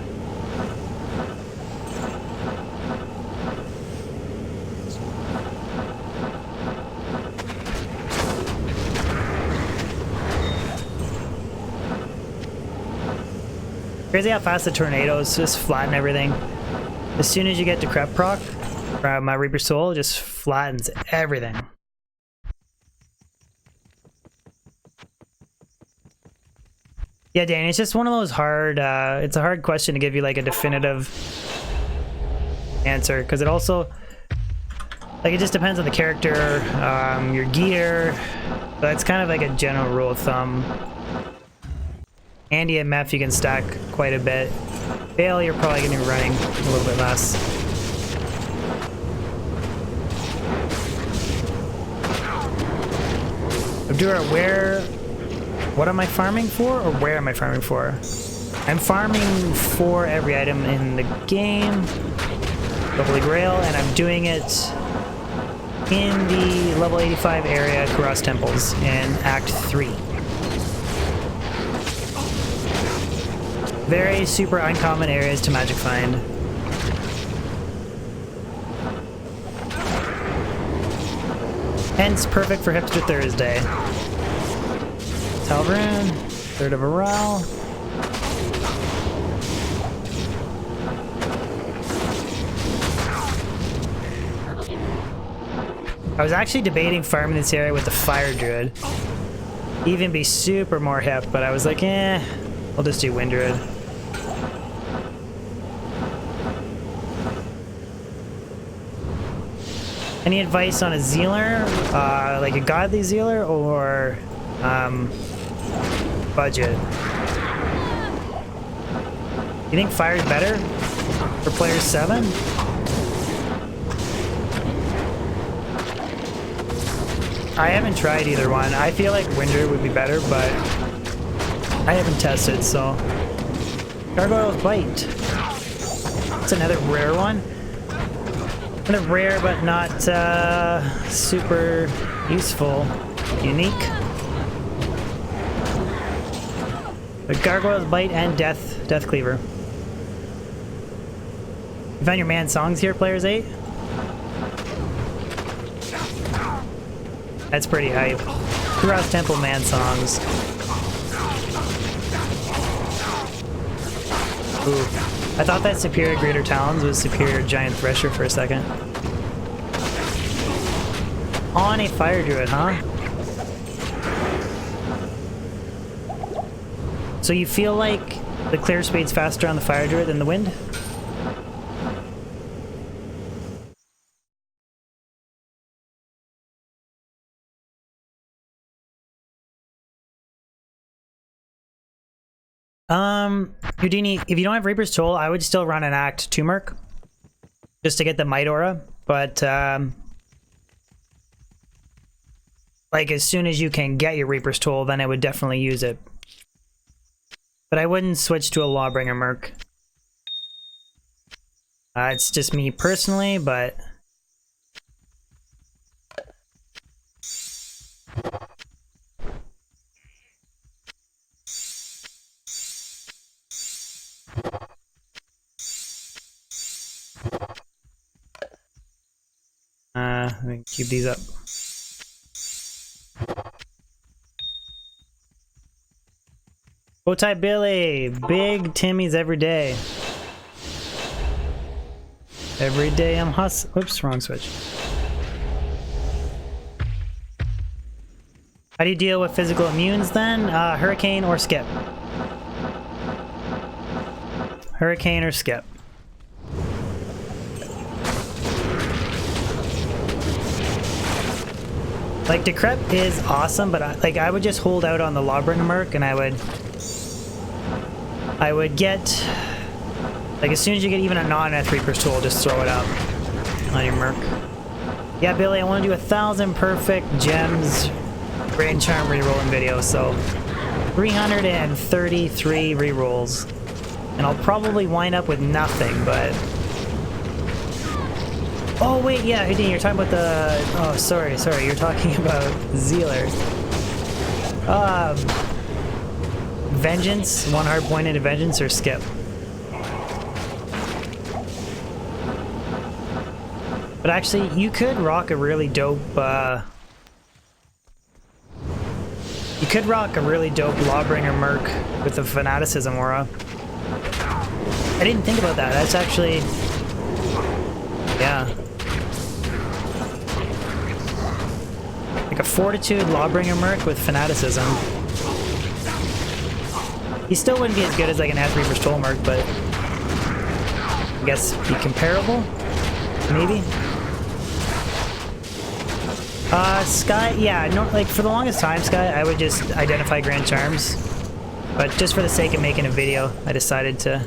Crazy how fast the tornadoes just flatten everything. As soon as you get to Crep proc, my Reaper Soul just flattens everything. Yeah, Danny, it's just one of those hard, it's a hard question to give you like a definitive answer, because it also, like, it just depends on the character, your gear, but it's kind of like a general rule of thumb. Andy and Meph, you can stack quite a bit. Bale, you're probably going to be running a little bit less. Abdura, what am I farming for, or where am I farming for? I'm farming for every item in the game, the Grail, and I'm doing it in the level 85 area, Kurast Temples, in Act 3. Very super uncommon areas to magic find. Hence, perfect for Hipster Thursday. Talrune, third of a row. I was actually debating farming this area with the Fire Druid. Even be super more hip, but I was like, I'll just do Wind Druid. Any advice on a Zealer? Like a Godly Zealer or budget? You think Fire's better for player 7? I haven't tried either one. I feel like Wind Druid would be better, but I haven't tested, so. Gargoyle's Bite. It's another rare one. Kind of rare, but not super useful. Unique. But Gargoyle's Bite and Death Cleaver. You found your man songs here, players 8? That's pretty hype. Kurast Temple man songs. Ooh. I thought that Superior Greater Talons was Superior Giant Thresher for a second. On a Fire Druid, huh? So you feel like the clear speed's faster on the Fire Druid than the Wind? Houdini, if you don't have Reaper's Toll, I would still run an Act 2 Merc. Just to get the Might Aura, but like as soon as you can get your Reaper's Toll, then I would definitely use it. But I wouldn't switch to a Lawbringer Merc. It's just me personally, but... let me keep these up. Bowtie Billy, big Timmy's every day. Every day I'm oops, wrong switch. How do you deal with physical immunes then? Hurricane or Skip? Hurricane or Skip? Like, Decrep is awesome, but I would just hold out on the Lawbringer Merc, and I would get, like, as soon as you get even a non-F Reaper's Tool, just throw it up on your Merc. Yeah, Billy, I want to do 1,000 perfect gems Grand Charm rerolling video, so 333 rerolls. And I'll probably wind up with nothing, but... Oh, wait, yeah, Houdini, you're talking about the... Oh, sorry, you're talking about Zealers. Vengeance, one hard point into Vengeance, or Skip? But actually, you could rock a really dope, you could rock a really dope Lawbringer Merc with the Fanaticism Aura. I didn't think about that, that's actually... Yeah. Like a Fortitude Lawbringer Merc with Fanaticism. He still wouldn't be as good as like an Ash Reaper's Toll Merc, but I guess be comparable, maybe. Sky, yeah, no, like for the longest time, Sky, I would just identify Grand Charms, but just for the sake of making a video, I decided to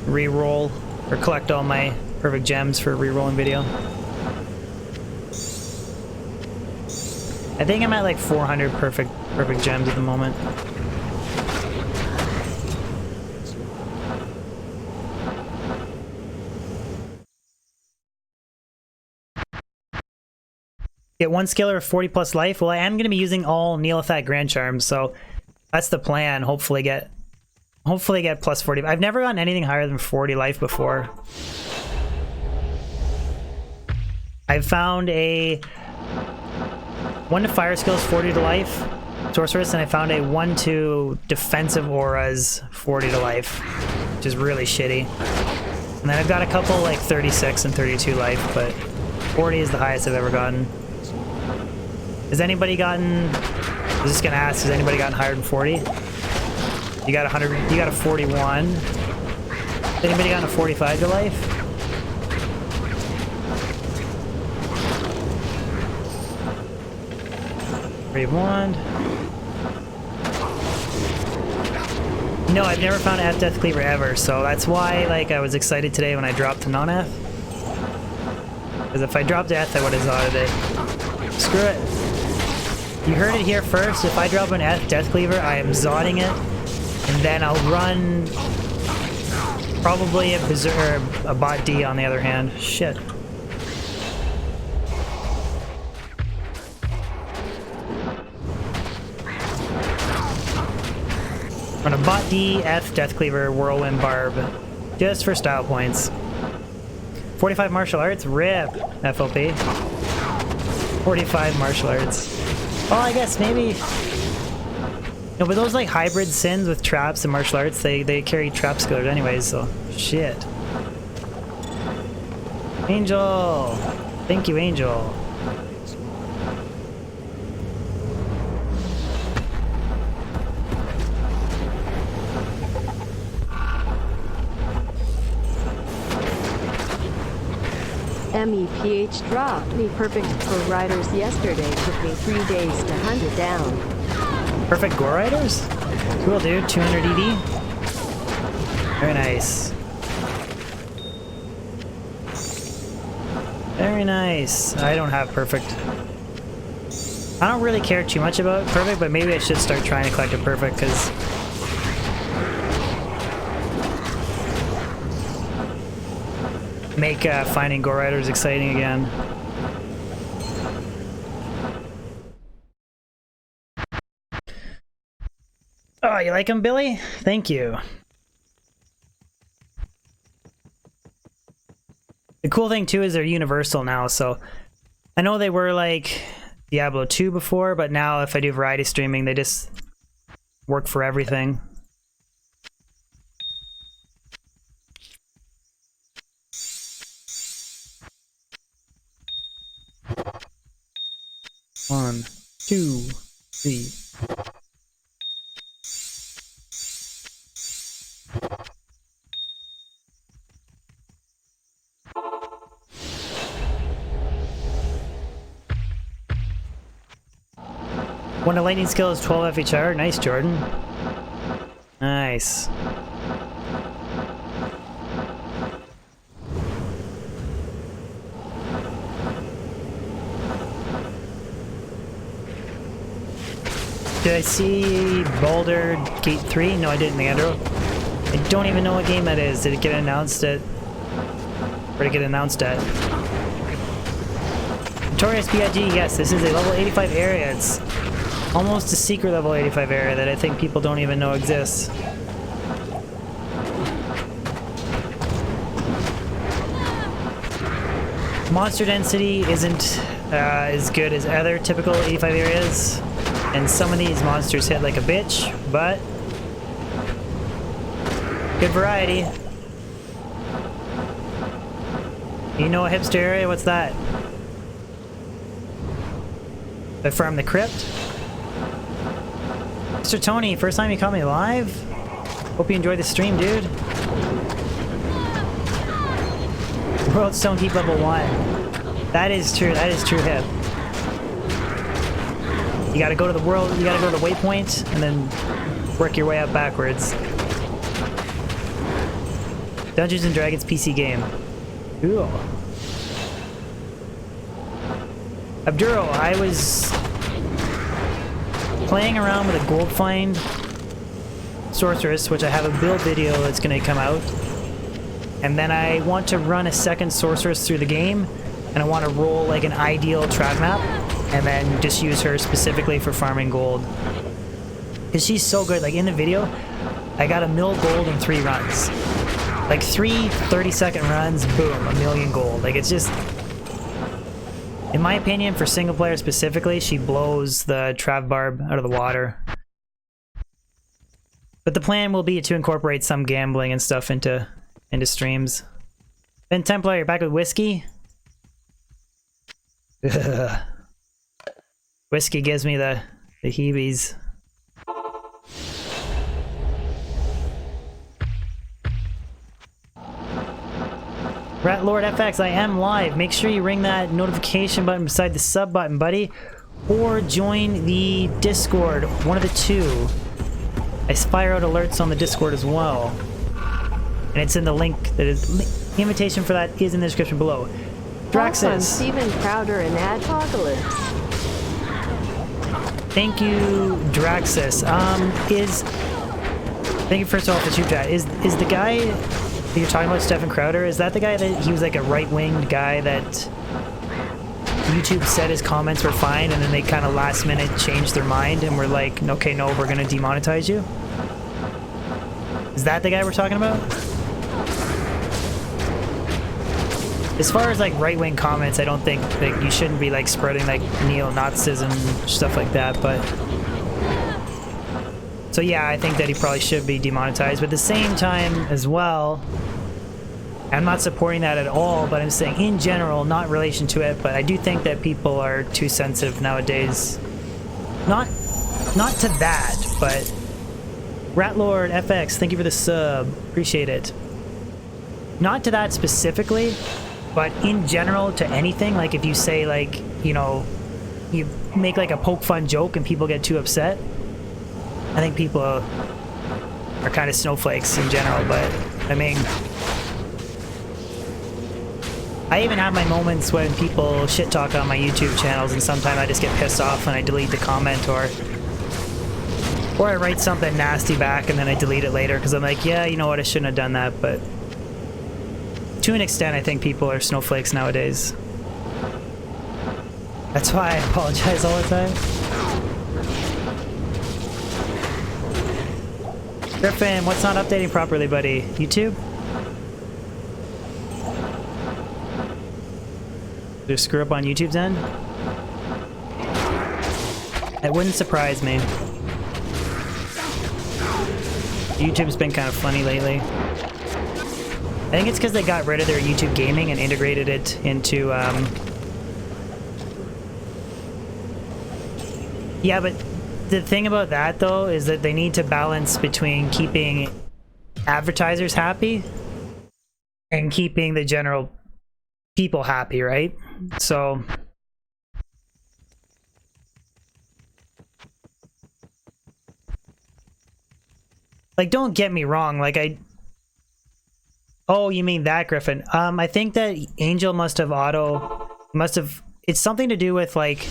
re-roll or collect all my perfect gems for a re-rolling video. I think I'm at like 400 perfect gems at the moment. Get one skiller of 40 plus life. Well, I am going to be using all Neolithic Grand Charms, so that's the plan. Hopefully get plus 40. I've never gotten anything higher than 40 life before. I found a 1 to fire skills, 40 to life sorceress, and I found a 1 to defensive auras, 40 to life, which is really shitty. And then I've got a couple like 36 and 32 life, but 40 is the highest I've ever gotten. Has anybody gotten, I was just gonna ask, has anybody gotten higher than 40? You got 100, you got a 41. Has anybody gotten a 45 to life? Brave wand. No, I've never found an F Death Cleaver ever, so that's why like I was excited today when I dropped the non-F. Because if I dropped F, I would have zotted it. Screw it. You heard it here first. If I drop an F Death Cleaver, I am zotting it, and then I'll run probably a Berserker, a bot D on the other hand. Shit. On a bot D, F, Death Cleaver, Whirlwind Barb. Just for style points. 45 martial arts? RIP, FOP. 45 martial arts. Well, I guess maybe... No, but those like hybrid sins with traps and martial arts, they carry trap skillers anyways, so... Shit. Angel! Thank you, Angel. MEPH dropped me perfect for riders yesterday. Took me 3 days to hunt it down. Perfect Gore Riders? Cool, dude. 200 ED. Very nice. Very nice. I don't have perfect. I don't really care too much about perfect, but maybe I should start trying to collect a perfect, because... make finding Gore Riders exciting again. Oh, you like them, Billy? Thank you. The cool thing too is they're universal now, so I know they were like Diablo 2 before, but now if I do variety streaming, they just work for everything. One, two, three. One of lightning skill is 12 FHR. Nice, Jordan. Nice. Did I see Boulder Gate 3? No, I didn't, Leandro. I don't even know what game that is. Did it get announced at... Where did it get announced at? Notorious BIG, yes, this is a level 85 area. It's almost a secret level 85 area that I think people don't even know exists. Monster density isn't as good as other typical 85 areas. And some of these monsters hit like a bitch, but good variety. You know a hipster area? What's that? I farm the crypt. Mr. Tony, first time you caught me live? Hope you enjoyed the stream, dude. World Stone Keep level 1. That is true hip. You gotta go to the world, you gotta go to the waypoint, and then work your way up backwards. Dungeons and Dragons PC game. Cool. Abduro, I was playing around with a gold find sorceress, which I have a build video that's gonna come out. And then I want to run a second sorceress through the game, and I want to roll like an ideal trap map, and then just use her specifically for farming gold. Because she's so good. Like in the video, I got 1 million gold in 3 runs. Like 3 30-second runs, boom, 1 million gold. Like it's just... In my opinion, for single player specifically, she blows the Trav Barb out of the water. But the plan will be to incorporate some gambling and stuff into streams. Ben Templar, you're back with whiskey? Ugh. Whiskey gives me the heebies. Rat Lord FX, I am live. Make sure you ring that notification button beside the sub button, buddy. Or join the Discord, one of the two. I fire out alerts on the Discord as well. And it's in the link that is... The invitation for that is in the description below. Draxus. Steven Crowder and Adpocalypse. Thank you, Draxus. Thank you first of all for the super chat. Is the guy that you're talking about, Stephen Crowder, is that the guy that he was like a right-winged guy that YouTube said his comments were fine and then they kind of last minute changed their mind and were like, okay, no, we're gonna demonetize you? Is that the guy we're talking about? As far as like right-wing comments, I don't think that you shouldn't be like spreading like neo-Nazism stuff like that, but so yeah, I think that he probably should be demonetized, but at the same time as well, I'm not supporting that at all, but I'm saying in general, not in relation to it, but I do think that people are too sensitive nowadays. Not to that, but Ratlord FX, thank you for the sub. Appreciate it. Not to that specifically, but in general to anything. Like if you say like, you know, you make like a poke fun joke and people get too upset, I think people are kind of snowflakes in general, but I mean, I even have my moments when people shit talk on my YouTube channels and sometimes I just get pissed off and I delete the comment or I write something nasty back and then I delete it later because I'm like, yeah, you know what, I shouldn't have done that, but to an extent, I think people are snowflakes nowadays. That's why I apologize all the time. Griffin, what's not updating properly, buddy? YouTube? Did you screw up on YouTube's end? It wouldn't surprise me. YouTube's been kind of funny lately. I think it's because they got rid of their YouTube gaming and integrated it into, yeah, but the thing about that, though, is that they need to balance between keeping advertisers happy and keeping the general people happy, right? So... like, don't get me wrong, like, oh, you mean that, Griffin? I think that Angel must have it's something to do with like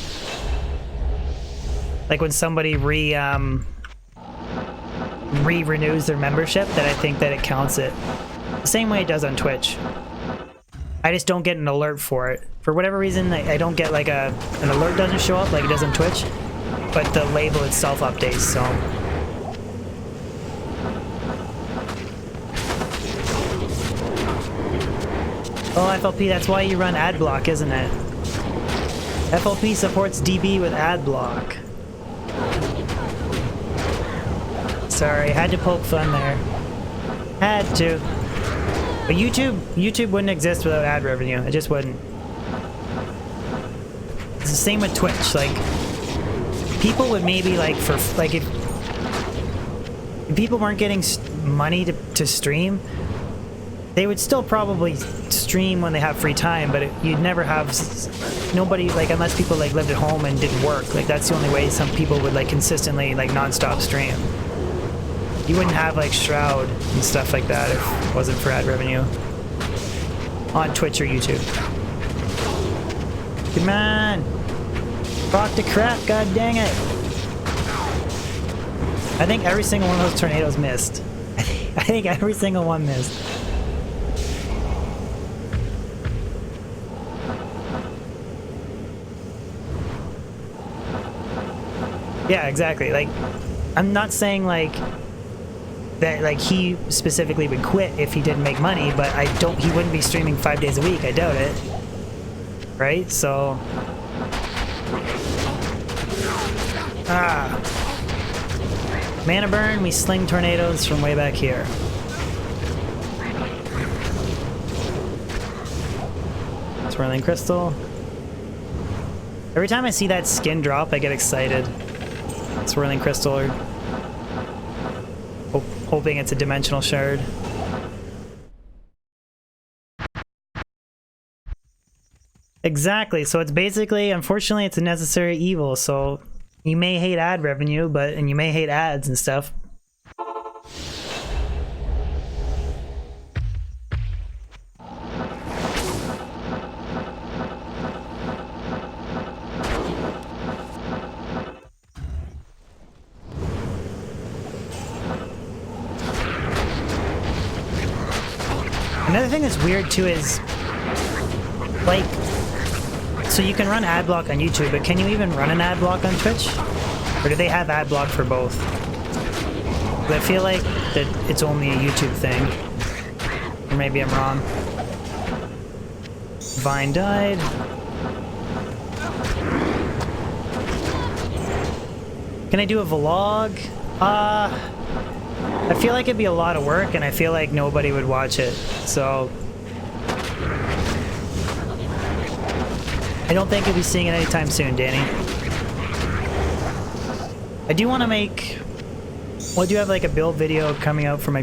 when somebody renews their membership, that I think that it counts it. The same way it does on Twitch. I just don't get an alert for it. For whatever reason, I don't get like an alert doesn't show up like it does on Twitch, but the label itself updates, so... Oh, FLP, that's why you run adblock, isn't it? FLP supports DB with adblock. Sorry, had to poke fun there. Had to. But YouTube wouldn't exist without ad revenue. It just wouldn't. It's the same with Twitch. Like, people would maybe like if people weren't getting money to stream, they would still probably stream when they have free time, but you'd never have nobody, like, unless people like lived at home and didn't work. Like, that's the only way some people would like consistently like non-stop stream. You wouldn't have like Shroud and stuff like that if it wasn't for ad revenue on Twitch or YouTube. Come on, rock the crap, god dang it. I think every single one of those tornadoes missed. I think every single one missed. Yeah, exactly. Like, I'm not saying like that like he specifically would quit if he didn't make money, but he wouldn't be streaming 5 days a week. I doubt it. right? So mana burn, we sling tornadoes from way back here. Swirling crystal. Every time I see that skin drop, I get excited. Swirling crystal, or hoping it's a dimensional shard. Exactly, so it's basically, unfortunately, it's a necessary evil, so you may hate ad revenue, and you may hate ads and stuff. Another thing that's weird too is, like, so you can run ad block on YouTube, but can you even run an ad block on Twitch? Or do they have ad block for both? But I feel like that it's only a YouTube thing. Or maybe I'm wrong. Vine died. Can I do a vlog? I feel like it'd be a lot of work, and I feel like nobody would watch it, so I don't think you'll be seeing it anytime soon, Danny. I do want to make, well, I do have like a build video coming out for my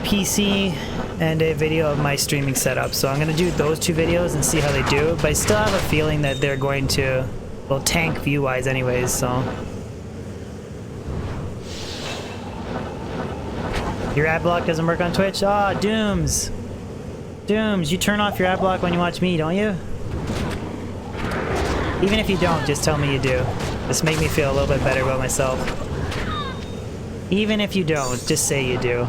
PC and a video of my streaming setup, so I'm gonna do those two videos and see how they do, but I still have a feeling that they're going to, well, tank view-wise anyways, so. Your ad block doesn't work on Twitch? Ah, Dooms! Dooms, you turn off your ad block when you watch me, don't you? Even if you don't, just tell me you do. Just make me feel a little bit better about myself. Even if you don't, just say you do.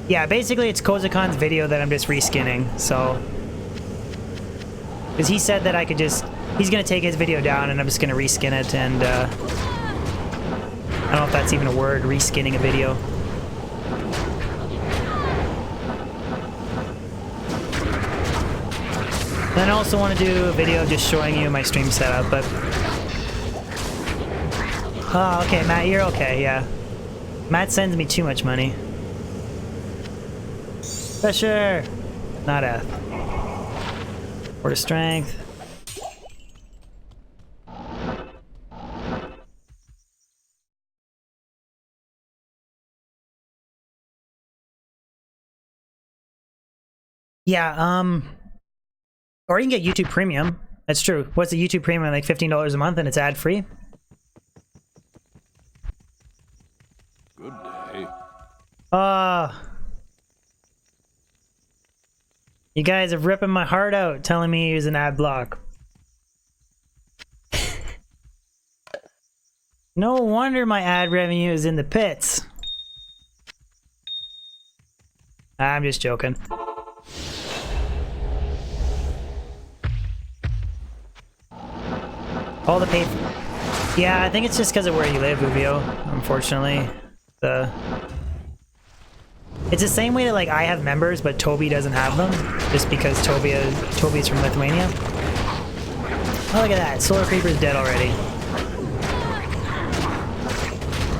Yeah, basically it's Kozakon's video that I'm just reskinning, so. Because he said that I could just, he's gonna take his video down and I'm just gonna reskin it, and I don't know if that's even a word, reskinning a video. Then I also want to do a video just showing you my stream setup, but... Oh, okay, Matt, you're okay, yeah. Matt sends me too much money. Pressure! Not F. Order strength. Yeah, or you can get YouTube Premium. That's true. What's the YouTube Premium? Like $15 a month and it's ad-free? Good day. You guys are ripping my heart out telling me to use an ad block. No wonder my ad revenue is in the pits. I'm just joking. All the pay. Yeah, I think it's just because of where you live, Uvio. Unfortunately, it's the same way that like I have members, but Toby doesn't have them, just because Toby's from Lithuania. Oh, look at that! Solar Creeper's dead already.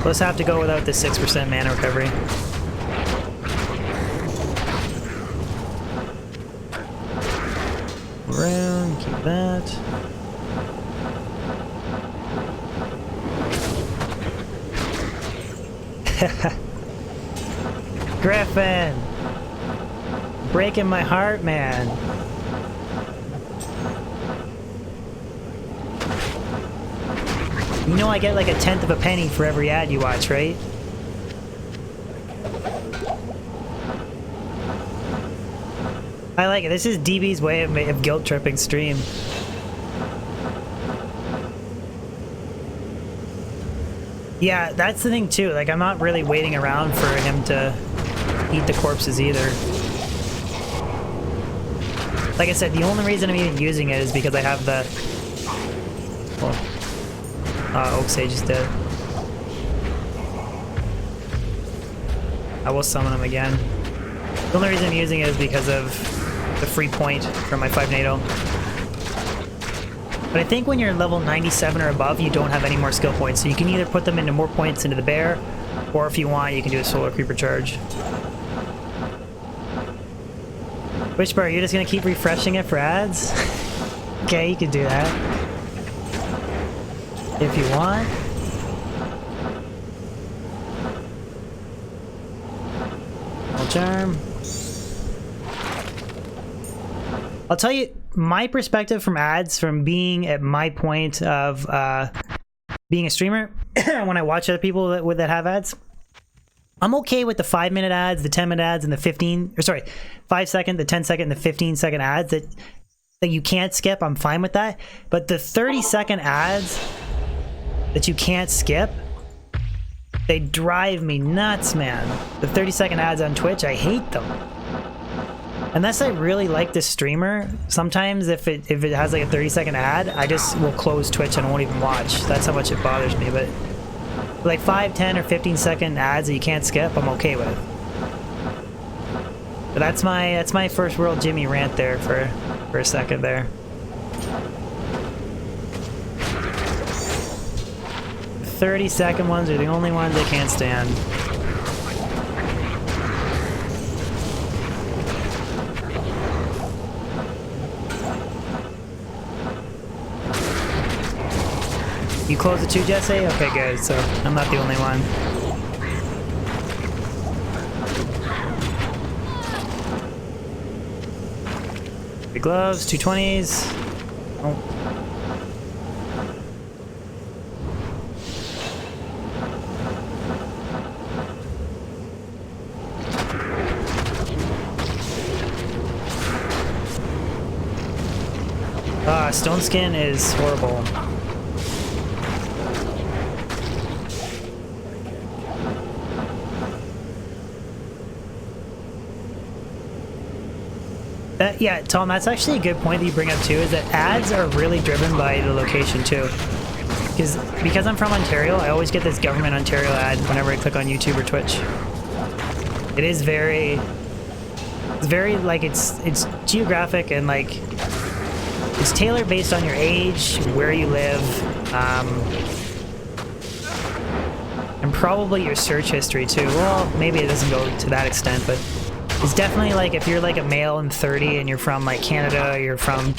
Let's have to go without the 6% mana recovery. Rune, keep that. Griffin! Breaking my heart, man. You know I get like 1/10 of a penny for every ad you watch, right? I like it. This is DB's way of guilt tripping stream. Yeah, that's the thing too. Like, I'm not really waiting around for him to eat the corpses either. Like I said, the only reason I'm even using it is because I have the... Well, Oak Sage is dead. I will summon him again. The only reason I'm using it is because of the free point from my 5 NATO. But I think when you're level 97 or above, you don't have any more skill points. So you can either put them into more points into the bear, or if you want, you can do a solar creeper charge. Wishbar, you're just gonna keep refreshing it for ads? Okay, you can do that. If you want. Charm. I'll tell you my perspective from ads, from being at my point of being a streamer when I watch other people that have ads. I'm okay with the 5-minute ads, the 10-minute ads, and the 5-second, the 10-second, and the 15-second ads that you can't skip. I'm fine with that. But the 30-second ads that you can't skip, they drive me nuts, man. The 30-second ads on Twitch, I hate them. Unless I really like this streamer, sometimes if it has like a 30-second ad, I just will close Twitch and I won't even watch. That's how much it bothers me. But like 5, 10, or 15-second ads that you can't skip, I'm okay with. But that's my first world Jimmy rant there for a second there. 30-second ones are the only ones I can't stand. You close it too, Jesse? Okay, good. So I'm not the only one. Big gloves, 220s. Oh. Stone skin is horrible. Yeah, Tom, that's actually a good point that you bring up too, is that ads are really driven by the location too. Because I'm from Ontario, I always get this government Ontario ad whenever I click on YouTube or Twitch. It is very like it's geographic and like it's tailored based on your age, where you live, and probably your search history too. Well, maybe it doesn't go to that extent, but it's definitely like if you're like a male and 30 and you're from like Canada, you're from,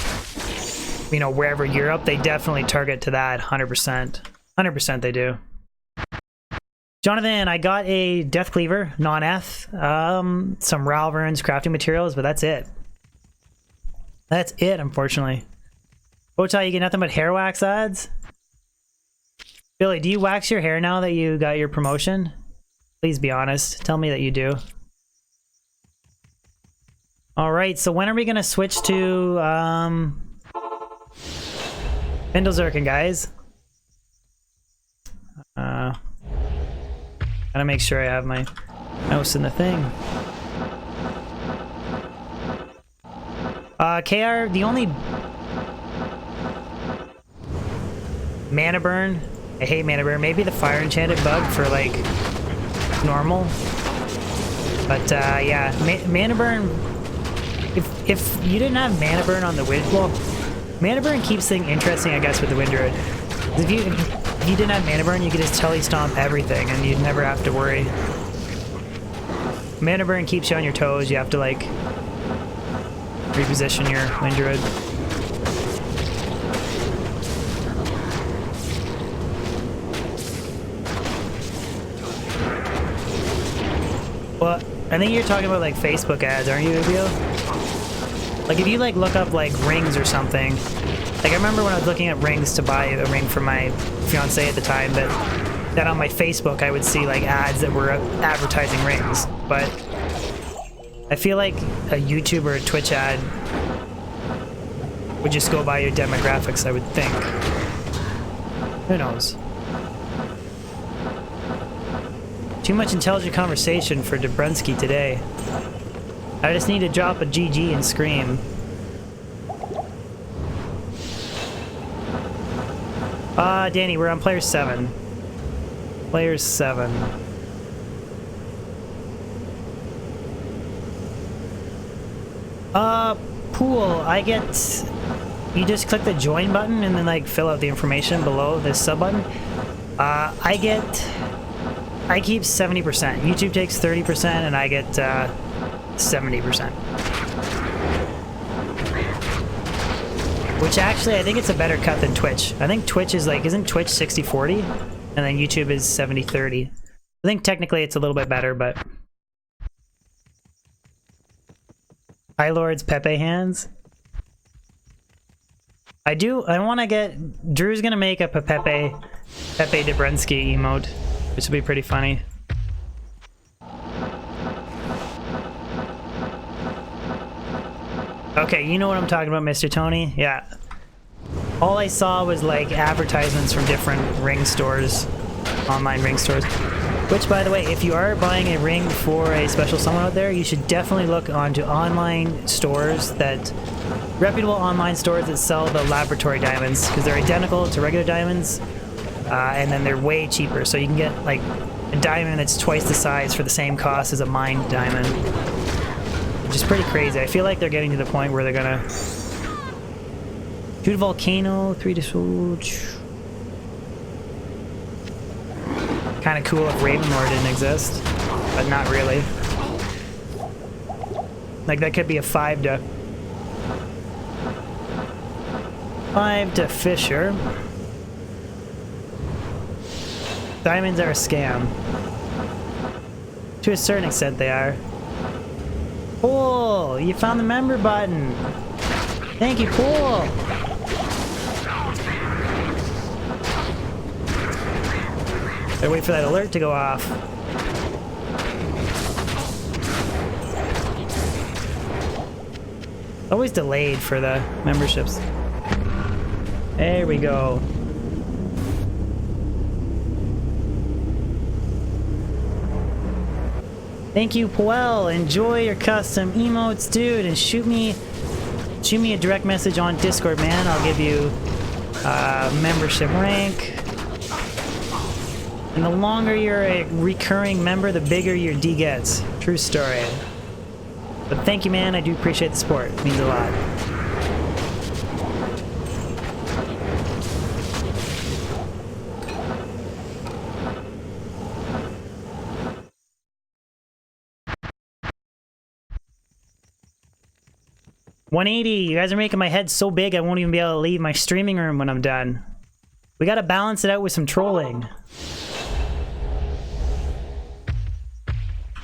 you know, wherever Europe, they definitely target to that 100%. 100% they do. Jonathan, I got a Death Cleaver, non-F, some Ral Runes crafting materials, but that's it. That's it, unfortunately. Botai, you get nothing but hair wax ads? Billy, do you wax your hair now that you got your promotion? Please be honest. Tell me that you do. Alright, so when are we gonna switch to Vindalzurkin, guys? Gotta make sure I have my mouse in the thing. KR, the only mana burn, I hate mana burn, maybe the fire enchanted bug for like normal. But yeah, mana burn, if you didn't have mana burn on the wind, well, mana burn keeps things interesting, I guess, with the wind druid. If you didn't have mana burn, you could just telestomp everything and you'd never have to worry. Mana burn keeps you on your toes, you have to like reposition your wind druid. Well, I think you're talking about like Facebook ads, aren't you, Ubio? Like if you like look up like rings or something, like I remember when I was looking at rings to buy a ring for my fiance at the time, that on my Facebook I would see like ads that were advertising rings, but I feel like a YouTube or a Twitch ad would just go by your demographics, I would think. Who knows? Too much intelligent conversation for Dobrensky today. I just need to drop a GG and scream. Danny, we're on player 7. Player 7. Pool. I get... You just click the join button and then like fill out the information below this sub button. I keep 70%. YouTube takes 30% and I get 70%. Which actually, I think it's a better cut than Twitch. I think Twitch is like, isn't Twitch 60-40? And then YouTube is 70-30. I think technically it's a little bit better, but... High Lord's Pepe hands. I want to get... Drew's gonna make up a Pepe Debrensky emote, which will be pretty funny. Okay, you know what I'm talking about, Mr. Tony? Yeah. All I saw was like advertisements from different ring stores, online ring stores. Which, by the way, if you are buying a ring for a special someone out there, you should definitely look onto online stores reputable online stores that sell the laboratory diamonds, because they're identical to regular diamonds, and then they're way cheaper. So you can get like a diamond that's twice the size for the same cost as a mined diamond. Which is pretty crazy. I feel like they're getting to the point where they're gonna shoot a volcano, 3 to kind of cool if Ravenlord didn't exist, but not really. Like that could be a 5 to Fisher. Diamonds are a scam. To a certain extent they are. Cool! You found the member button! Thank you, cool! Gotta wait for that alert to go off. Always delayed for the memberships. There we go. Thank you, Poel. Enjoy your custom emotes, dude, and shoot me a direct message on Discord, man. I'll give you membership rank. And the longer you're a recurring member, the bigger your D gets. True story. But thank you, man. I do appreciate the support. It means a lot. $180. You guys are making my head so big I won't even be able to leave my streaming room when I'm done. We gotta balance it out with some trolling.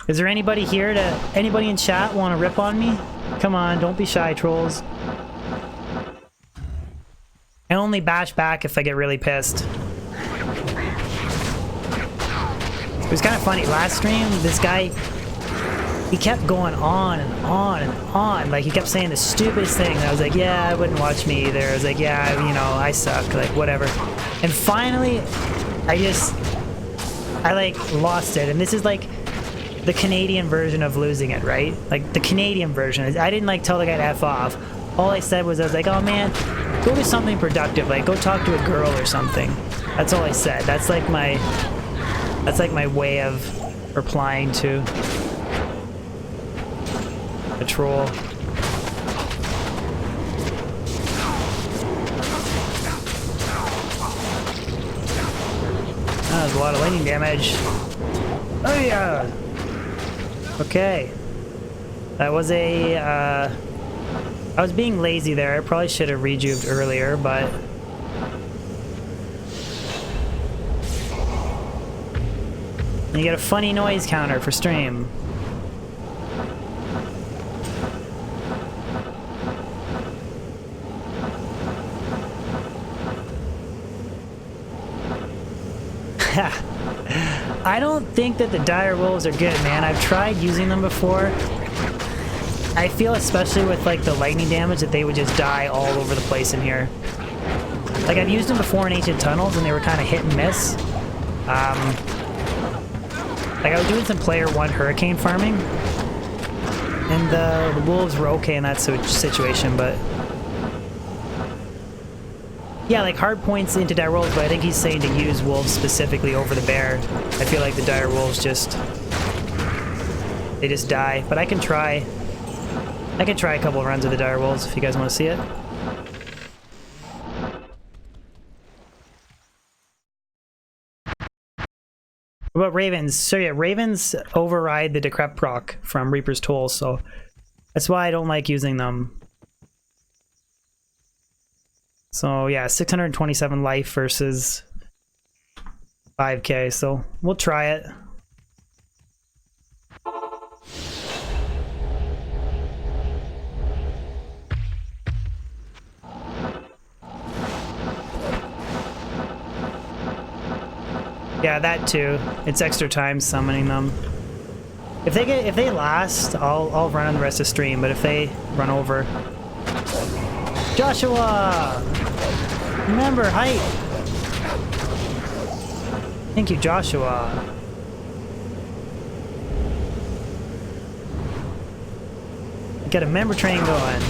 Is there anybody here anybody in chat want to rip on me? Come on, don't be shy, trolls. I only bash back if I get really pissed. It was kind of funny. Last stream, this guy, he kept going on and on and on. Like, he kept saying the stupidest thing. And I was like, yeah, I wouldn't watch me either. I was like, yeah, you know, I suck. Like, whatever. And finally, I like lost it. And this is like the Canadian version of losing it, right? Like the Canadian version. I didn't like tell the guy to F off. All I said was, I was like, oh man, go do something productive. Like, go talk to a girl or something. That's all I said. That's like my way of replying to a troll. That was a lot of lightning damage. Oh yeah! Okay. That was a, I was being lazy there. I probably should have rejuved earlier, but... You get a funny noise counter for stream. I don't think that the dire wolves are good, man. I've tried using them before. I feel, especially with like the lightning damage, that they would just die all over the place in here. Like, I've used them before in Ancient Tunnels and they were kind of hit and miss. Like, I was doing some player 1 hurricane farming and the wolves were okay in that situation, but yeah, like hard points into dire wolves, but I think he's saying to use wolves specifically over the bear. I feel like the dire wolves they just die, but I can try. I could try a couple runs of the dire wolves if you guys want to see it. What about ravens? So yeah, ravens override the decrep proc from Reaper's Toll, so that's why I don't like using them. So yeah, 627 life versus 5k, so we'll try it. Yeah, that too. It's extra time summoning them. If they last, I'll run on the rest of stream, but if they run over. Joshua! Remember, height! Thank you, Joshua. Get a member train going.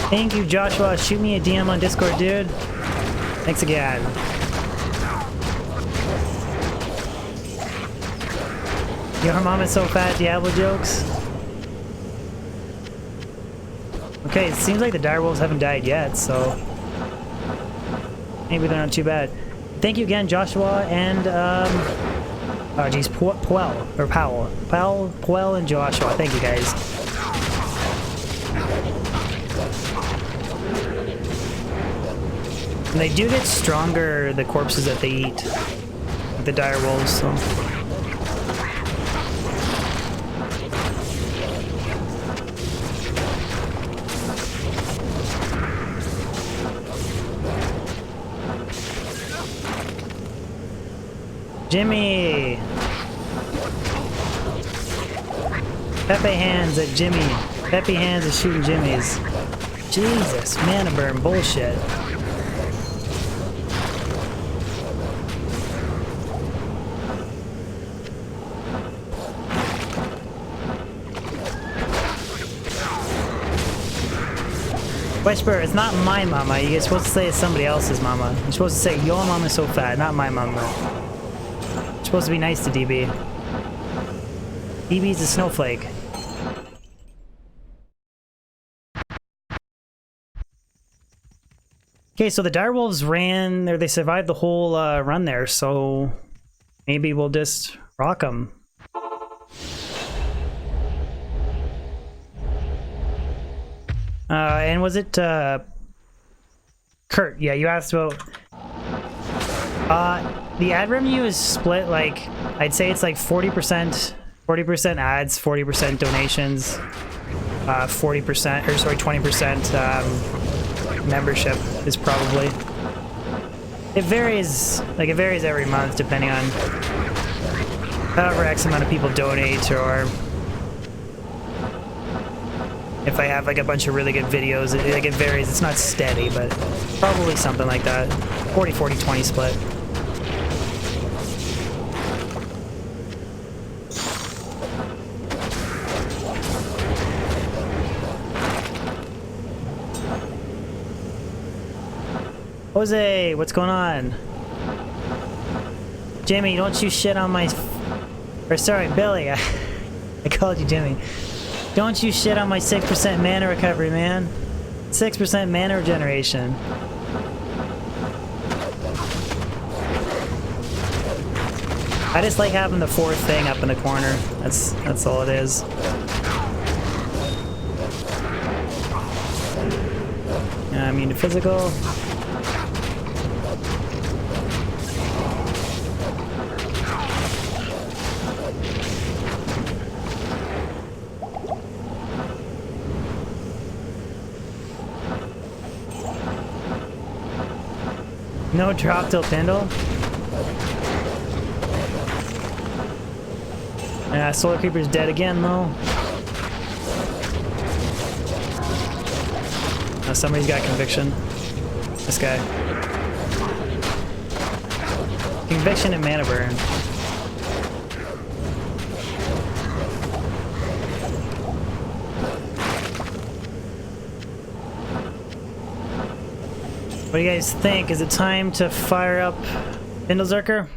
Thank you, Joshua. Shoot me a DM on Discord, dude. Thanks again. Your mom is so fat, Diablo jokes. Okay, it seems like the direwolves haven't died yet, so maybe they're not too bad. Thank you again, Joshua, and oh geez, Powell, and Joshua. Thank you guys. And they do get stronger, the corpses that they eat, the dire wolves, so. Jimmy! Pepe hands at Jimmy. Pepe hands is shooting Jimmy's. Jesus, mana burn bullshit. Whisper, it's not my mama. You're supposed to say it's somebody else's mama. You're supposed to say your mama's so fat, not my mama. You're supposed to be nice to DB. DB's a snowflake. Okay, so the direwolves ran, or they survived the whole run there, so maybe we'll just rock them. And was it, Kurt? Yeah, you asked about, the ad revenue is split, like, I'd say it's like 40% ads, 40% donations, 40%, or sorry, 20%, membership is probably, it varies every month depending on however X amount of people donate, or if I have like a bunch of really good videos, it varies. It's not steady, but probably something like that. 40, 40, 20 split. Jose, what's going on? Jimmy, don't you shit on my... Or sorry, Billy. I called you Jimmy. Don't you shit on my 6% mana recovery, man. 6% mana regeneration. I just like having the fourth thing up in the corner. That's all it is. I mean, the physical. No drop till Pendle. Yeah, Solar Creeper's dead again though. Somebody's got conviction. This guy. Conviction and mana burn. What do you guys think? Is it time to fire up Bindlezerker?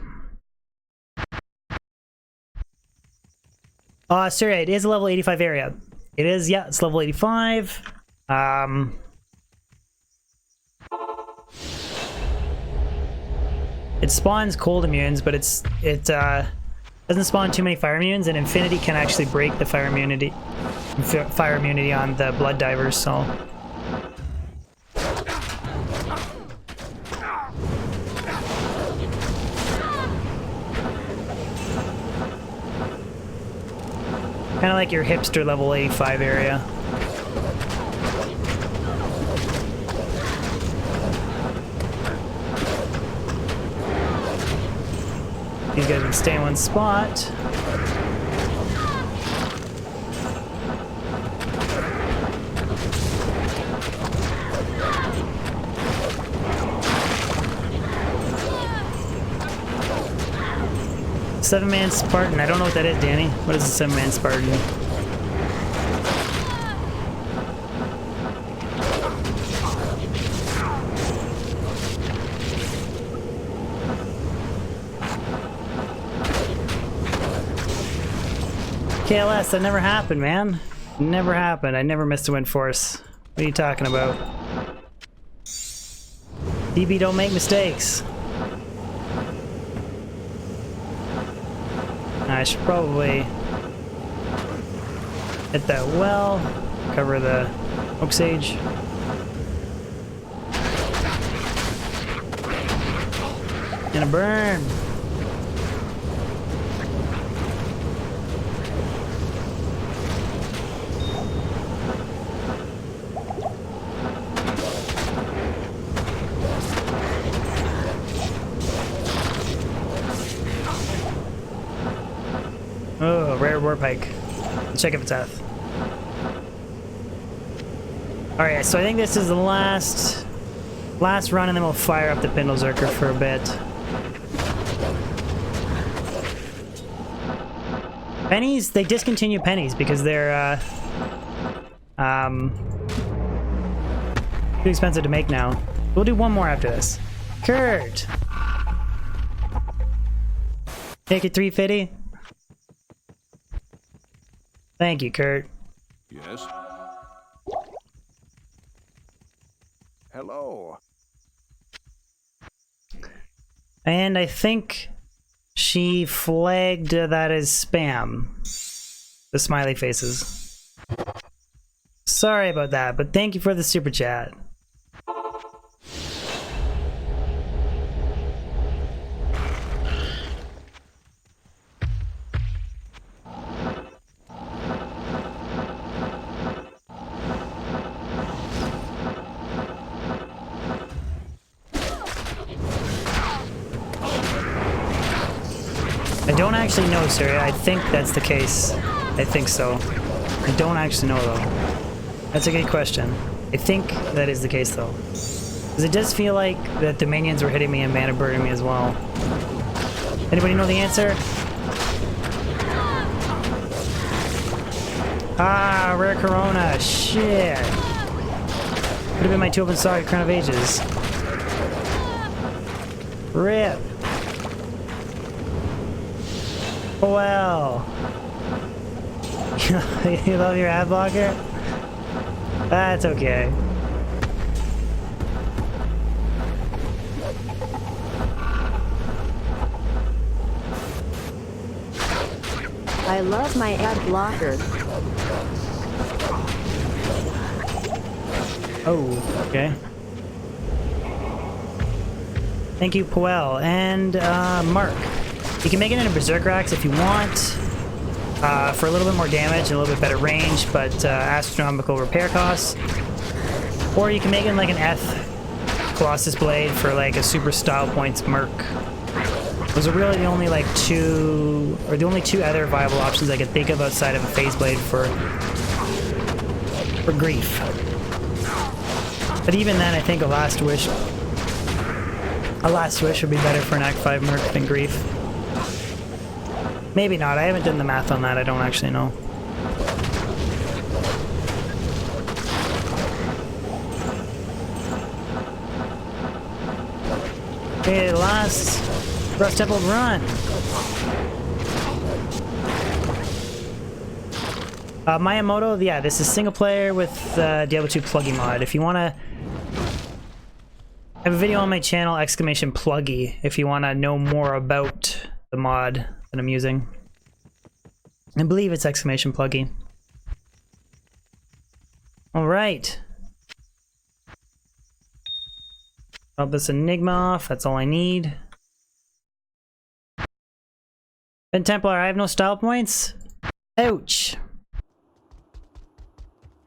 Sorry, it is a level 85 area. It is, yeah, it's level 85. It spawns cold immunes, but it doesn't spawn too many fire immunes, and Infinity can actually break the fire immunity on the blood divers, so. Kind of like your hipster level 85 area. These guys would stay in one spot. Seven-man Spartan. I don't know what that is, Danny. What is a seven-man Spartan? KLS, that never happened, man. Never happened. I never missed a wind force. What are you talking about? DB don't make mistakes. I should probably hit that well, cover the Oak Sage. And a burn. Oh, rare warpike. Let's check if it's F. Alright, so I think this is the last run, and then we'll fire up the Bindlezerker for a bit. Pennies, they discontinue pennies because they're too expensive to make now. We'll do one more after this. Kurt! Take it 350? Thank you, Kurt. Yes. Hello. And I think she flagged that as spam. The smiley faces. Sorry about that, but thank you for the super chat. I don't actually know, sir. I think that's the case. I think so. I don't actually know, though. That's a good question. I think that is the case, though. Because it does feel like that the minions were hitting me and mana burning me as well. Anybody know the answer? Ah, rare Corona. Shit. Would have been my 2 open saga Crown of Ages. RIP. Well. You love your ad blocker? That's okay. I love my ad blocker. Oh, okay. Thank you, Poel. And, Mark. You can make it into Berserker Axe if you want, for a little bit more damage and a little bit better range, but astronomical repair costs. Or you can make it like an F Colossus Blade for like a super style points Merc. Those are really the only like two other viable options I could think of outside of a Phase Blade for grief. But even then, I think a Last Wish would be better for an Act 5 Merc than grief. Maybe not. I haven't done the math on that. I don't actually know. Okay, last Kurast Temples run. Miyamoto, yeah, this is single player with Diablo 2 pluggy mod. If you want to, I have a video on my channel, !pluggy, if you want to know more about the mod that I'm using. I believe it's !pluggy. All right. Drop this Enigma off. That's all I need. Ben Templar, I have no style points. Ouch.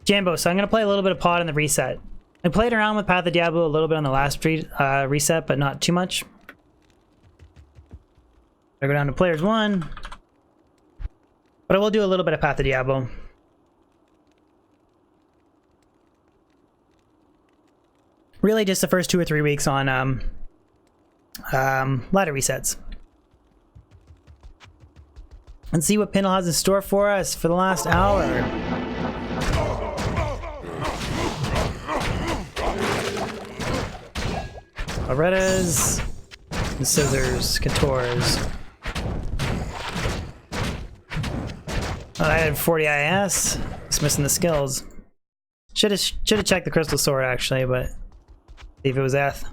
Jambo, so I'm going to play a little bit of pod in the reset. I played around with Path of Diablo a little bit on the last reset, but not too much. I go down to players 1. But I will do a little bit of Path of Diablo. Really just the first 2 or 3 weeks on ladder resets. And see what Pindle has in store for us for the last hour. Loretta's, and Scissors, Couture's. Oh, I had 40 IS. Just missing the skills. Should have checked the Crystal Sword actually, but see if it was Eth.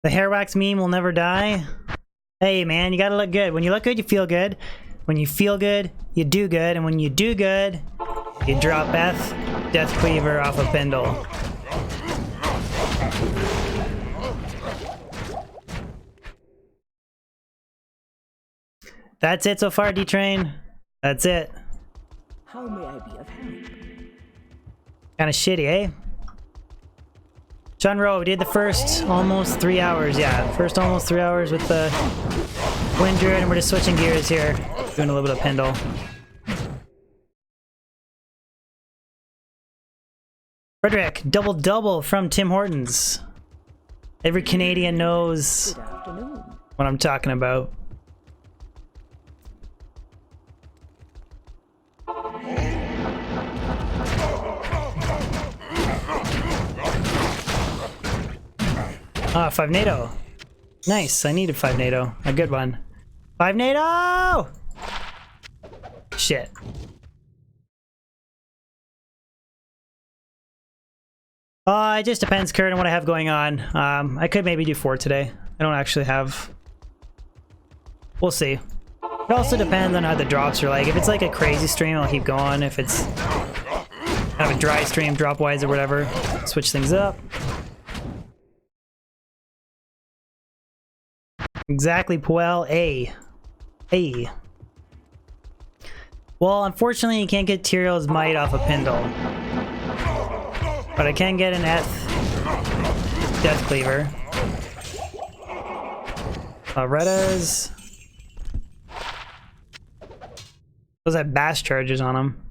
The hair wax meme will never die. Hey man, you gotta look good. When you look good, you feel good. When you feel good, you do good. And when you do good, you drop Death Cleaver off a Pindle. That's it so far, D-Train. That's it. How may I be of help? Kinda shitty, eh? John Rowe, we did the first almost 3 hours, yeah. First almost 3 hours with the Wind Druid, and we're just switching gears here. Doing a little bit of Pindle. Frederick, double from Tim Hortons. Every Canadian knows Good afternoon. what I'm talking about. Ah, 5 NATO. Nice, I needed 5 NATO. A good one. 5 NATO! Shit. It just depends, Kurt, on what I have going on. I could maybe do 4 today. I don't actually have... We'll see. It also depends on how the drops are like. If it's like a crazy stream, I'll keep going. If it's kind of a dry stream, drop-wise or whatever, switch things up. Exactly, Puel. A. Well, unfortunately, you can't get Tyrell's Might off a Pindle. But I can get an Death Cleaver. Retta's. Those have bash charges on them.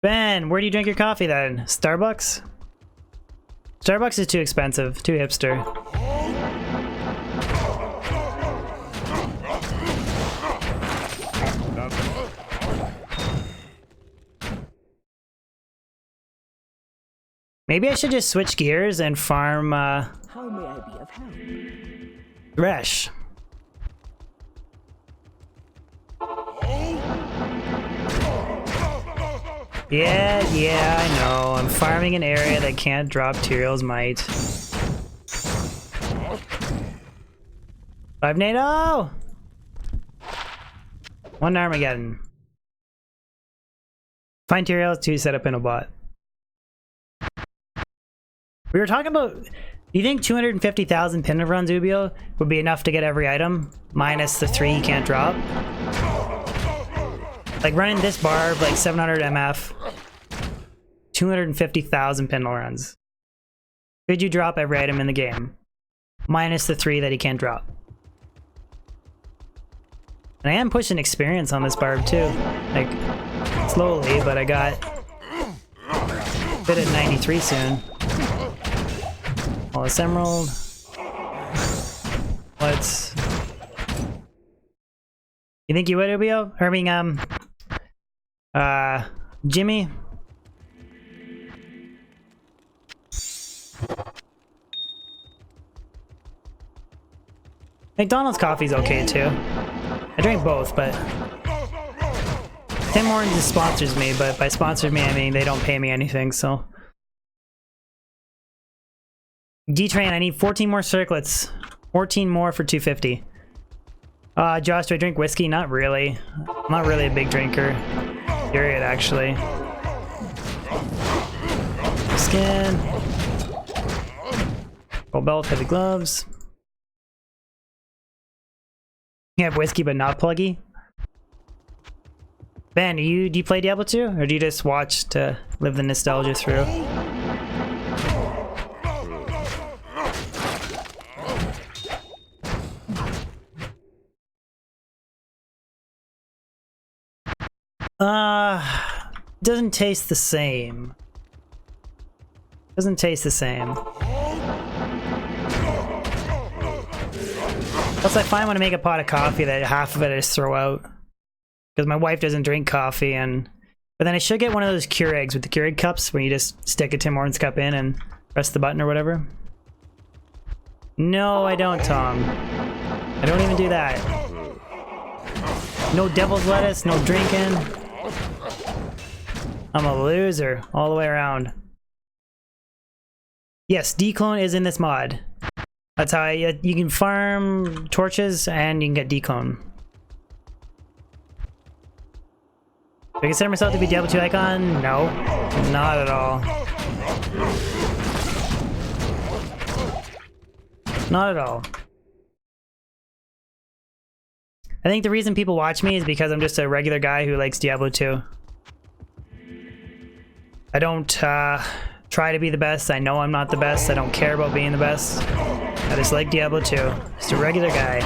Ben, where do you drink your coffee then? Starbucks? Starbucks is too expensive. Too hipster. Maybe I should just switch gears and farm How may I be of help? Thresh. Yeah, I know. I'm farming an area that can't drop Tyrell's Might. 5 NATO! 1 Armageddon. Find Tyrell's 2 set up in a bot. We were talking about, do you think 250,000 pin runs Ubio would be enough to get every item, minus the 3 you can't drop? Like running this barb, like 700 MF, 250,000 pin runs. Could you drop every item in the game, minus the 3 that he can't drop? And I am pushing experience on this barb too, like slowly, but I got fit at 93 soon. Wallace Emerald. Let's... You think you would, Ubio? Or I mean, Jimmy? McDonald's coffee's okay too. I drink both, but Tim Hortons just sponsors me, but by sponsors me I mean they don't pay me anything, so. D-Train, I need 14 more circlets. 14 more for 250. Josh, do I drink whiskey? Not really. I'm not really a big drinker. Period, actually. Skin. Gold belt, heavy gloves. You have whiskey but not pluggy? Ben, do you play Diablo 2? Or do you just watch to live the nostalgia through? Doesn't taste the same. Doesn't taste the same. Plus, I find when I make a pot of coffee that half of it I just throw out. Because my wife doesn't drink coffee, and... But then I should get one of those Keurigs with the Keurig cups, where you just stick a Tim Hortons cup in and press the button or whatever. No, I don't, Tom. I don't even do that. No devil's lettuce, no drinking. I'm a loser all the way around. Yes, declone is in this mod. That's how you can farm torches and you can get declone. Do I consider myself to be Diablo 2 icon? No, not at all. Not at all. I think the reason people watch me is because I'm just a regular guy who likes Diablo 2. I don't try to be the best. I know I'm not the best. I don't care about being the best. I just like Diablo 2. Just a regular guy.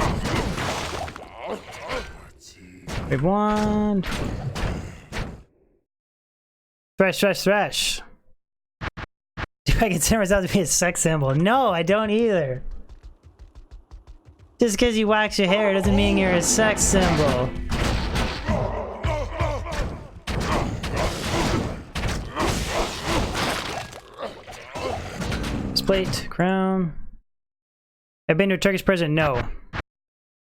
Wave wand. Thresh, thresh, thresh. Do I consider myself to be a sex symbol? No, I don't either. Just because you wax your hair doesn't mean you're a sex symbol. Plate, crown. I've been to a Turkish prison? No.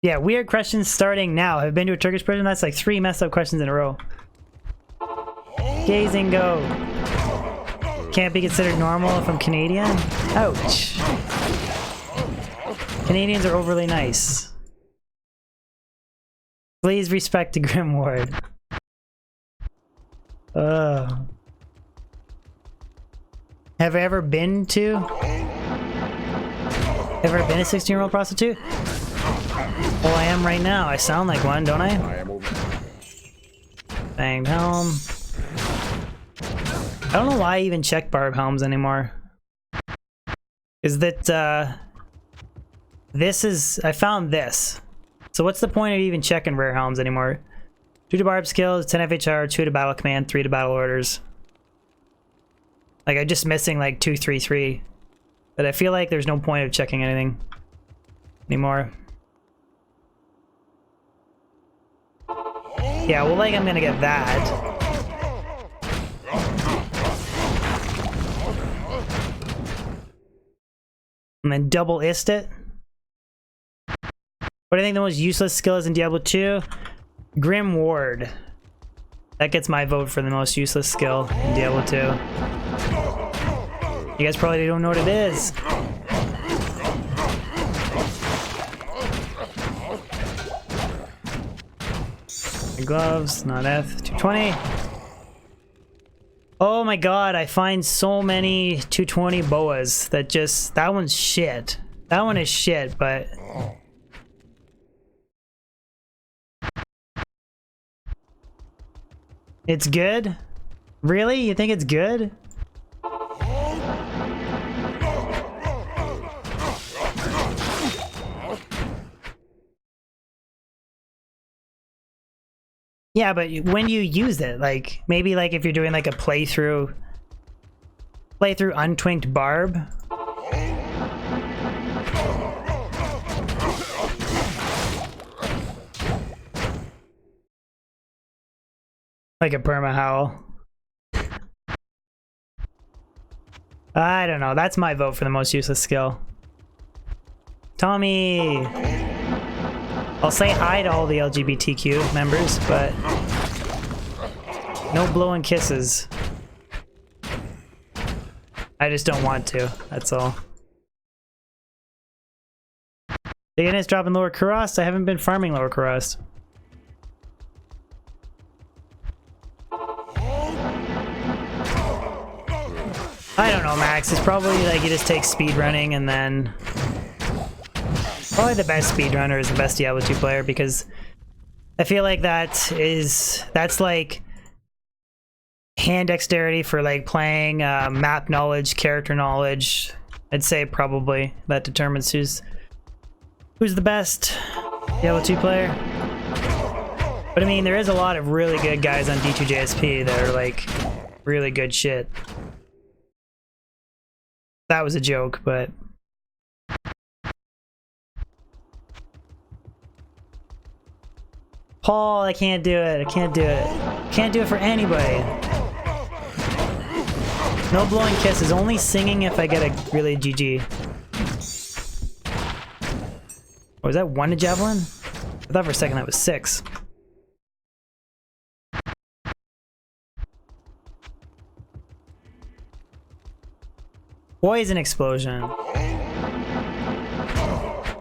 Yeah, weird questions starting now. I've been to a Turkish prison? That's like 3 messed up questions in a row. Gaze and go. Can't be considered normal if I'm Canadian? Ouch. Canadians are overly nice. Please respect the Grim Ward. Have I ever been to? Ever been a 16-year-old prostitute? Well, I am right now. I sound like one, don't I? Banged helm. I don't know why I even check barb helms anymore. Is that, this is... I found this. So what's the point of even checking rare helms anymore? 2 to barb skills, 10 FHR, 2 to battle command, 3 to battle orders. Like, I'm just missing like 2, 3, 3. But I feel like there's no point of checking anything anymore. Yeah, well, like, I'm gonna get that. And then double ist it. What do you think the most useless skill is in Diablo 2? Grim Ward. That gets my vote for the most useless skill in Diablo 2. You guys probably don't know what it is. Gloves, not F. 220. Oh my god, I find so many 220 boas that just... That one's shit. That one is shit, but... It's good? Really? You think it's good? Yeah, but when you use it, like, maybe like if you're doing like a playthrough untwinked barb. Like a perma howl. I don't know. That's my vote for the most useless skill. Tommy! I'll say hi to all the LGBTQ members, but no blowing kisses. I just don't want to, that's all. Digging is dropping lower Kurast. I haven't been farming lower Kurast. I don't know, Max. It's probably like you just take speed running and then probably the best speedrunner is the best Diablo 2 player, because I feel like that's like hand dexterity for like playing, map knowledge, character knowledge. I'd say probably that determines who's the best Diablo 2 player. But I mean, there is a lot of really good guys on D2JSP that are like really good shit. That was a joke, but Paul, I can't do it. I can't do it. Can't do it for anybody. No blowing kisses. Only singing if I get a really GG. Oh, was that 1 to Javelin? I thought for a second that was 6. Poison explosion.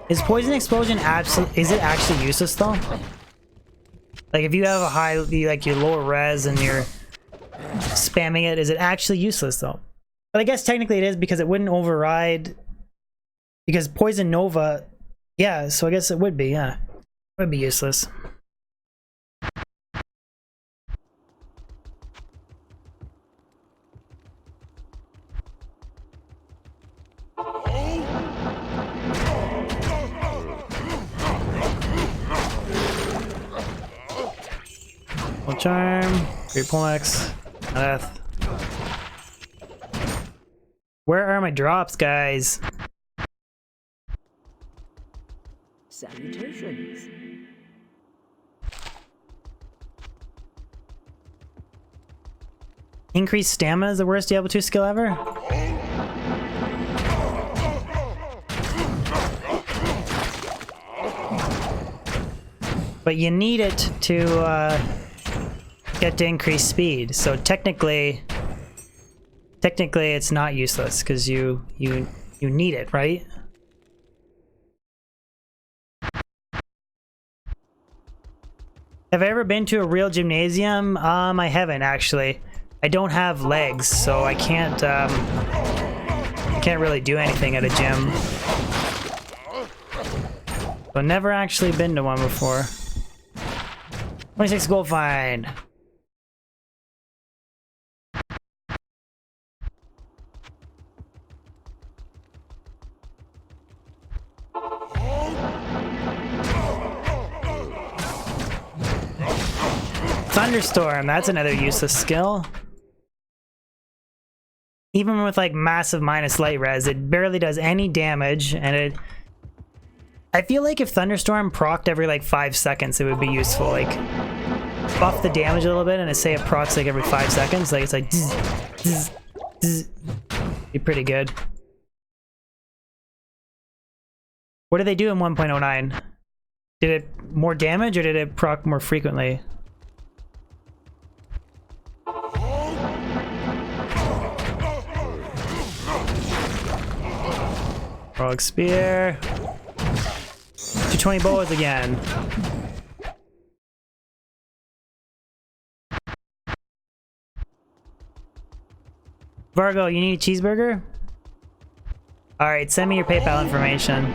Is poison explosion is it actually useless though? Like if you have a high, like your lower res and you're spamming it, is it actually useless though? But I guess technically it is, because it wouldn't override, because poison nova, yeah, so I guess it would be, yeah. It would be useless. Charm, Great Poleaxe, Death. Where are my drops, guys? Salutations. Increased stamina is the worst Diablo 2 skill ever? But you need it to get to increase speed, so technically it's not useless because you need it, right? Have I ever been to a real gymnasium? I haven't actually. I don't have legs, so I can't really do anything at a gym. So never actually been to one before. 26 gold fine. Thunderstorm, that's another useless skill. Even with like massive minus light res, it barely does any damage, and I feel like if Thunderstorm procced every like 5 seconds, it would be useful. Like, buff the damage a little bit, and say it procs like every 5 seconds. Like, it's like, zzz, zzz, zzz. Be pretty good. What did they do in 1.09? Did it more damage, or did it proc more frequently? Frog Spear. 220 bows again. Vargo, you need a cheeseburger? Alright, send me your PayPal information.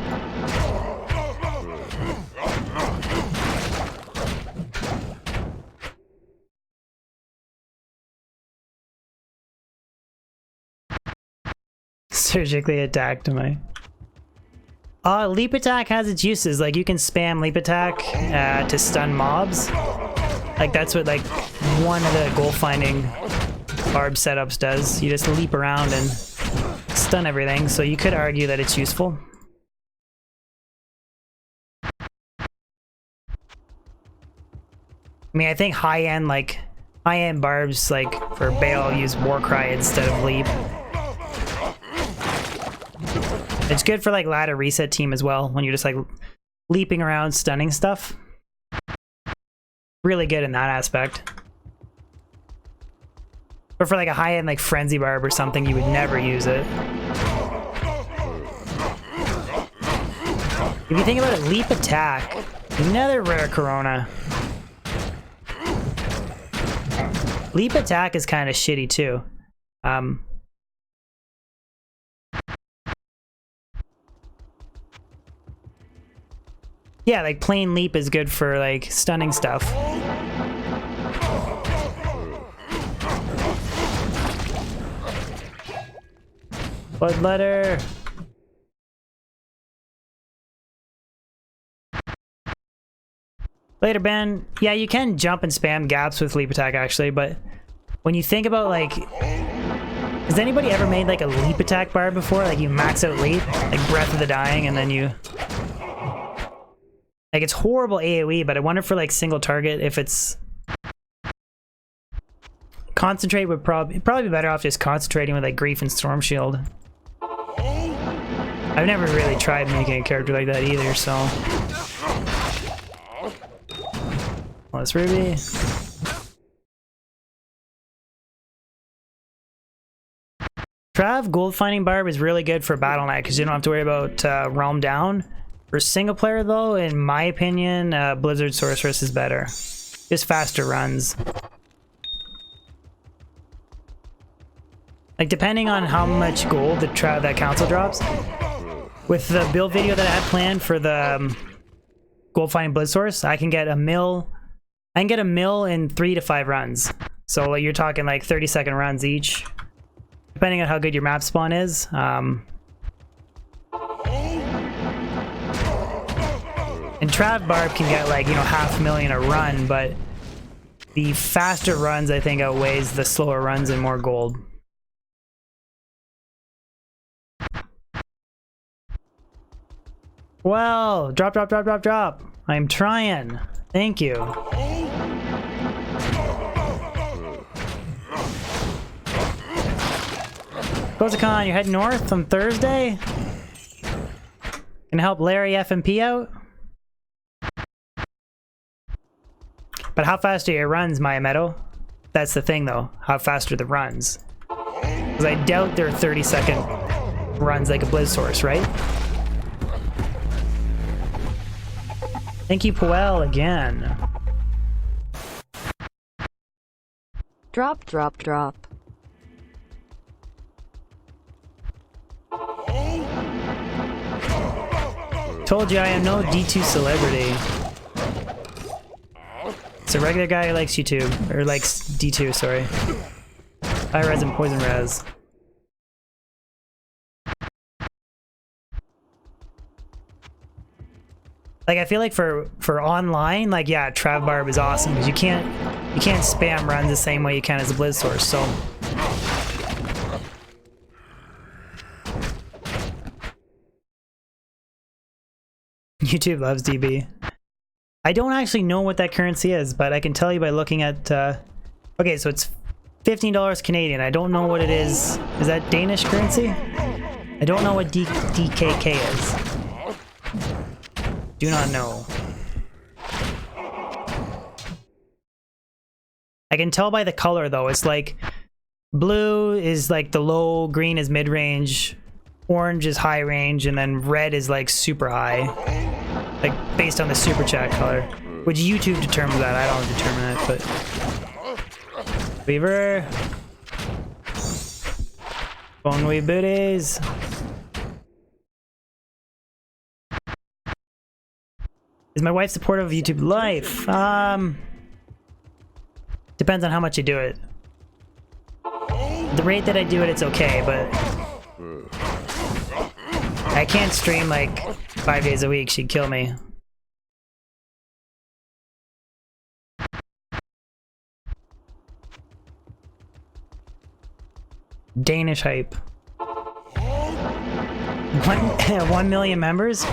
Surgically attacked my... Leap attack has its uses. Like, you can spam leap attack to stun mobs. Like, that's what, like, one of the goal finding barb setups does. You just leap around and stun everything, so you could argue that it's useful. I mean, I think high-end, like, high-end barbs, like for Bale, I'll use Warcry instead of Leap. It's good for like ladder reset team as well, when you're just like leaping around, stunning stuff. Really good in that aspect. But for like a high-end like Frenzy Barb or something, you would never use it. If you think about it, Leap Attack, another rare Corona. Leap Attack is kind of shitty too. Yeah, like plain Leap is good for like stunning stuff. Bloodletter. Later, Ben. Yeah, you can jump and spam gaps with Leap Attack actually, but when you think about like, has anybody ever made like a Leap Attack bar before? Like you max out Leap, like Breath of the Dying, and then you... Like it's horrible AoE, but I wonder for like single target if it's... Concentrate would probably be better off just concentrating with like Grief and Storm Shield. I've never really tried making a character like that either, so... Let's Ruby. Trav Gold Finding Barb is really good for Battle Net because you don't have to worry about Realm Down. For single player though, in my opinion, Blizzard Sorceress is better. Just faster runs. Like depending on how much gold that council drops. With the build video that I had planned for the Gold Finding Blizz Source, I can get a mill. I can get a mill in 3 to 5 runs. So like, you're talking like 30-second runs each, depending on how good your map spawn is. And Trav Barb can get like, you know, 500,000 a run, but the faster runs I think outweighs the slower runs and more gold. Well, drop. I'm trying. Thank you. Kozakon, you're heading north on Thursday? Gonna help Larry FMP out? But how fast are your runs, Maya Meadow? That's the thing though, how fast are the runs? Because I doubt they're 30-second runs like a Blizz Source, right? Thank you, Poel, again. Drop. Told you I am no D2 celebrity. It's a regular guy who likes YouTube, or likes D2, sorry. High res and poison res. Like I feel like for online, like yeah, Trav Barb is awesome because you can't spam runs the same way you can as a Blizz Source. So YouTube loves DB. I don't actually know what that currency is, but I can tell you by looking at. Okay, so it's $15 Canadian. I don't know what it is. Is that Danish currency? I don't know what DKK is. Do not know. I can tell by the color though. It's like blue is like the low, green is mid-range, orange is high range, and then red is like super high. Like based on the super chat color. Which YouTube determines that. I don't determine it, but Weaver. Bone Wee Booties. Is my wife supportive of YouTube Life? Depends on how much you do it. The rate that I do it, it's okay, but I can't stream like 5 days a week. She'd kill me. Danish hype. 1 million members?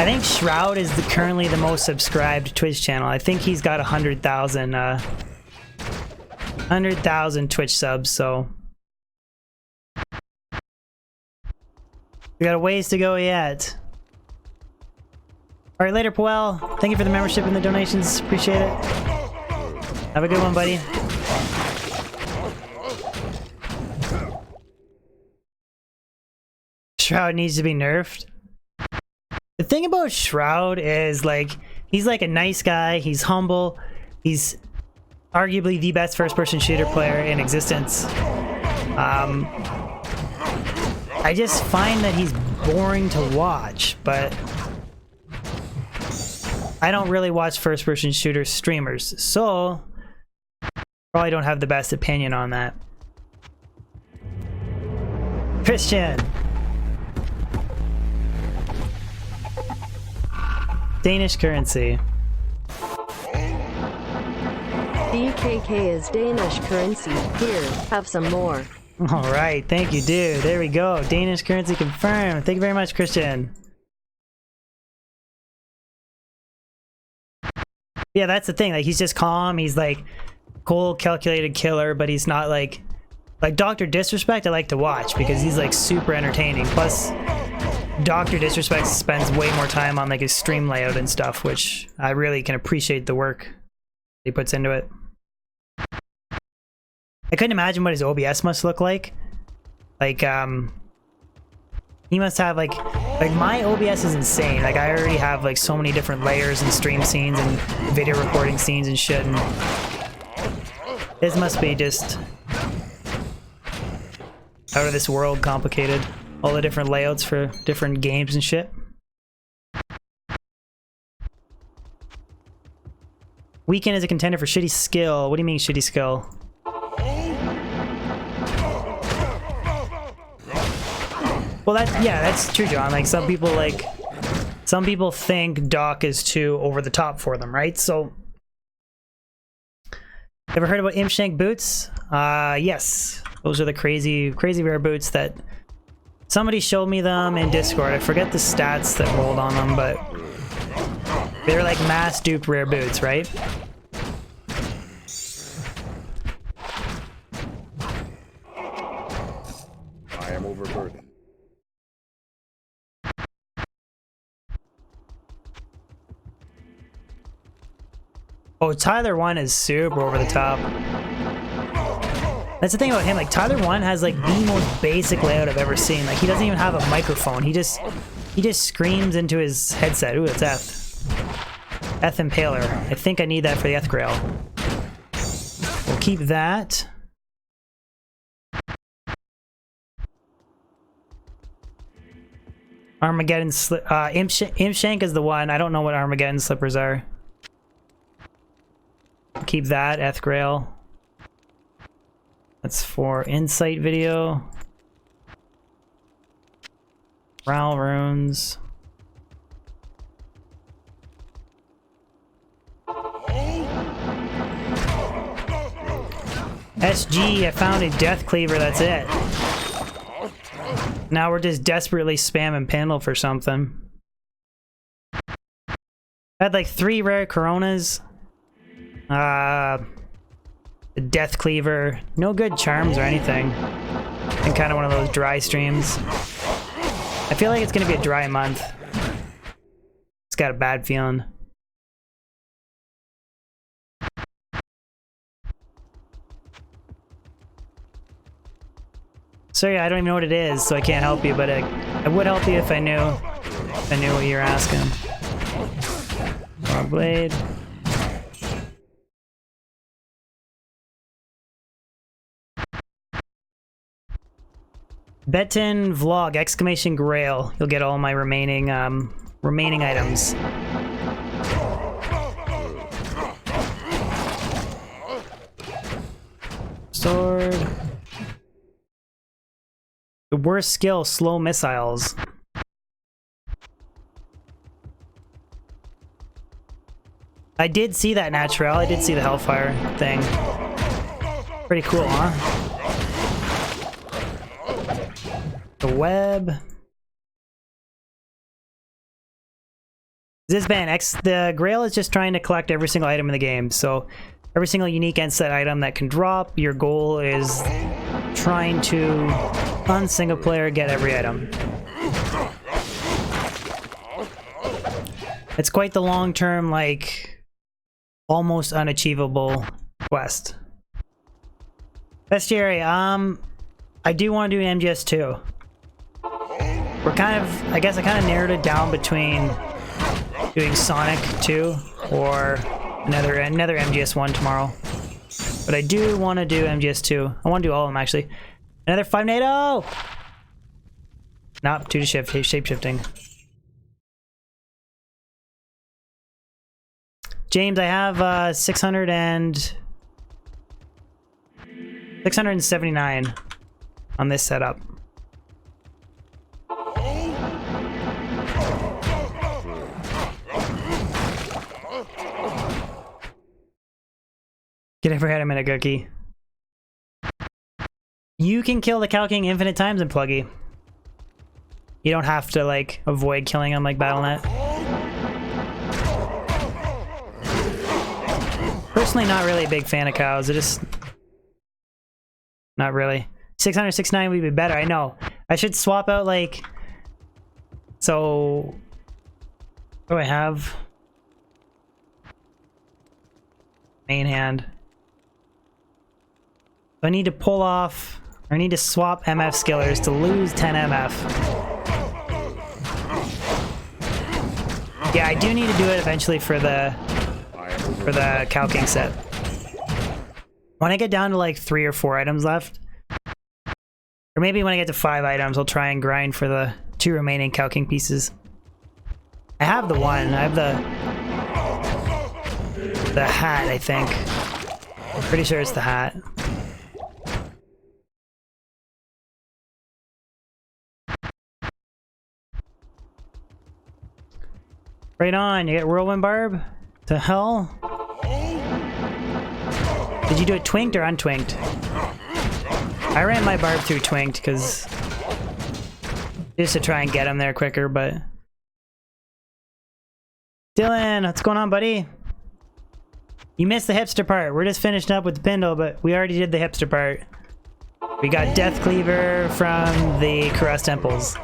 I think Shroud is currently the most subscribed Twitch channel. I think he's got 100,000 Twitch subs, so we got a ways to go yet. Alright, later, Puel. Thank you for the membership and the donations. Appreciate it. Have a good one, buddy. Shroud needs to be nerfed. The thing about Shroud is, like, he's like a nice guy. He's humble. He's arguably the best first-person shooter player in existence. I just find that he's boring to watch, but I don't really watch first-person shooter streamers, so probably don't have the best opinion on that. Christian! Danish currency. DKK is Danish currency. Here, have some more. Alright, thank you, dude. There we go. Danish currency confirmed. Thank you very much, Christian. Yeah, that's the thing. Like, he's just calm. He's like cool, calculated killer, but he's not like Dr. Disrespect I like to watch because he's like super entertaining. Plus, Dr. Disrespect spends way more time on like his stream layout and stuff, which I really can appreciate the work he puts into it. I couldn't imagine what his OBS must look like. Like, he must have like my OBS is insane. Like, I already have like so many different layers and stream scenes and video recording scenes and shit, and this must be just out of this world complicated. All the different layouts for different games and shit. Weekend is a contender for shitty skill. What do you mean shitty skill? Well, that's true, John. Like, some people think Doc is too over the top for them, right? So, ever heard about Imshank boots? Yes. Those are the crazy rare boots that somebody showed me them in Discord. I forget the stats that rolled on them, but they're like mass duped rare boots, right? I am overburdened. Oh, Tyler 1 is super over the top. That's the thing about him, like, Tyler 1 has like the most basic layout I've ever seen. Like, he doesn't even have a microphone. He just screams into his headset. Ooh, that's Eth. Eth Impaler. I think I need that for the Eth Grail. We'll keep that. Armageddon Imshank is the one. I don't know what Armageddon slippers are. Keep that, Eth Grail. That's for Insight video. Ral runes. SG, I found a Death Cleaver, that's it. Now we're just desperately spamming Pendle for something. I had like 3 rare Coronas. The Death Cleaver. No good charms or anything. And kind of one of those dry streams. I feel like it's gonna be a dry month. It's got a bad feeling. So yeah, I don't even know what it is, so I can't help you, but I would help you if I knew what you were asking. Raw blade. Betin vlog exclamation Grail. You'll get all my remaining items. Sword. The worst skill, slow missiles. I did see that natural. I did see the Hellfire thing. Pretty cool, huh? The web. This band the Grail is just trying to collect every single item in the game. So every single unique end set item that can drop, your goal is trying to, on single player, get every item. It's quite the long-term, like, almost unachievable quest. Bestiary, I do want to do an MGS 2. We're kind of, I guess I kind of narrowed it down between doing Sonic 2 or another MGS 1 tomorrow. But I do want to do MGS 2. I want to do all of them, actually. Another 5 NATO! Nope, 2 to shift, shape-shifting. James, I have 679 on this setup. Get every item in a cookie. You can kill the Cow King infinite times in Pluggy. You don't have to, like, avoid killing him like Battle.net. Personally, not really a big fan of cows. It just... Not really. 669 would be better, I know. I should swap out, like... So... What do I have? Main hand. So I need to pull off... I need to swap MF skillers to lose 10 MF. Yeah, I do need to do it eventually for the Cow King set. When I get down to like 3 or 4 items left, or maybe when I get to 5 items, I'll try and grind for the 2 remaining Cow King pieces. I have the one. I have the hat, I think. I'm pretty sure it's the hat. Right on, you get Whirlwind Barb? To hell? Did you do it twinked or untwinked? I ran my barb through twinked because just to try and get him there quicker, but Dylan, what's going on, buddy? You missed the hipster part. We're just finishing up with the Pindle, but we already did the hipster part. We got Death Cleaver from the Kurast Temples.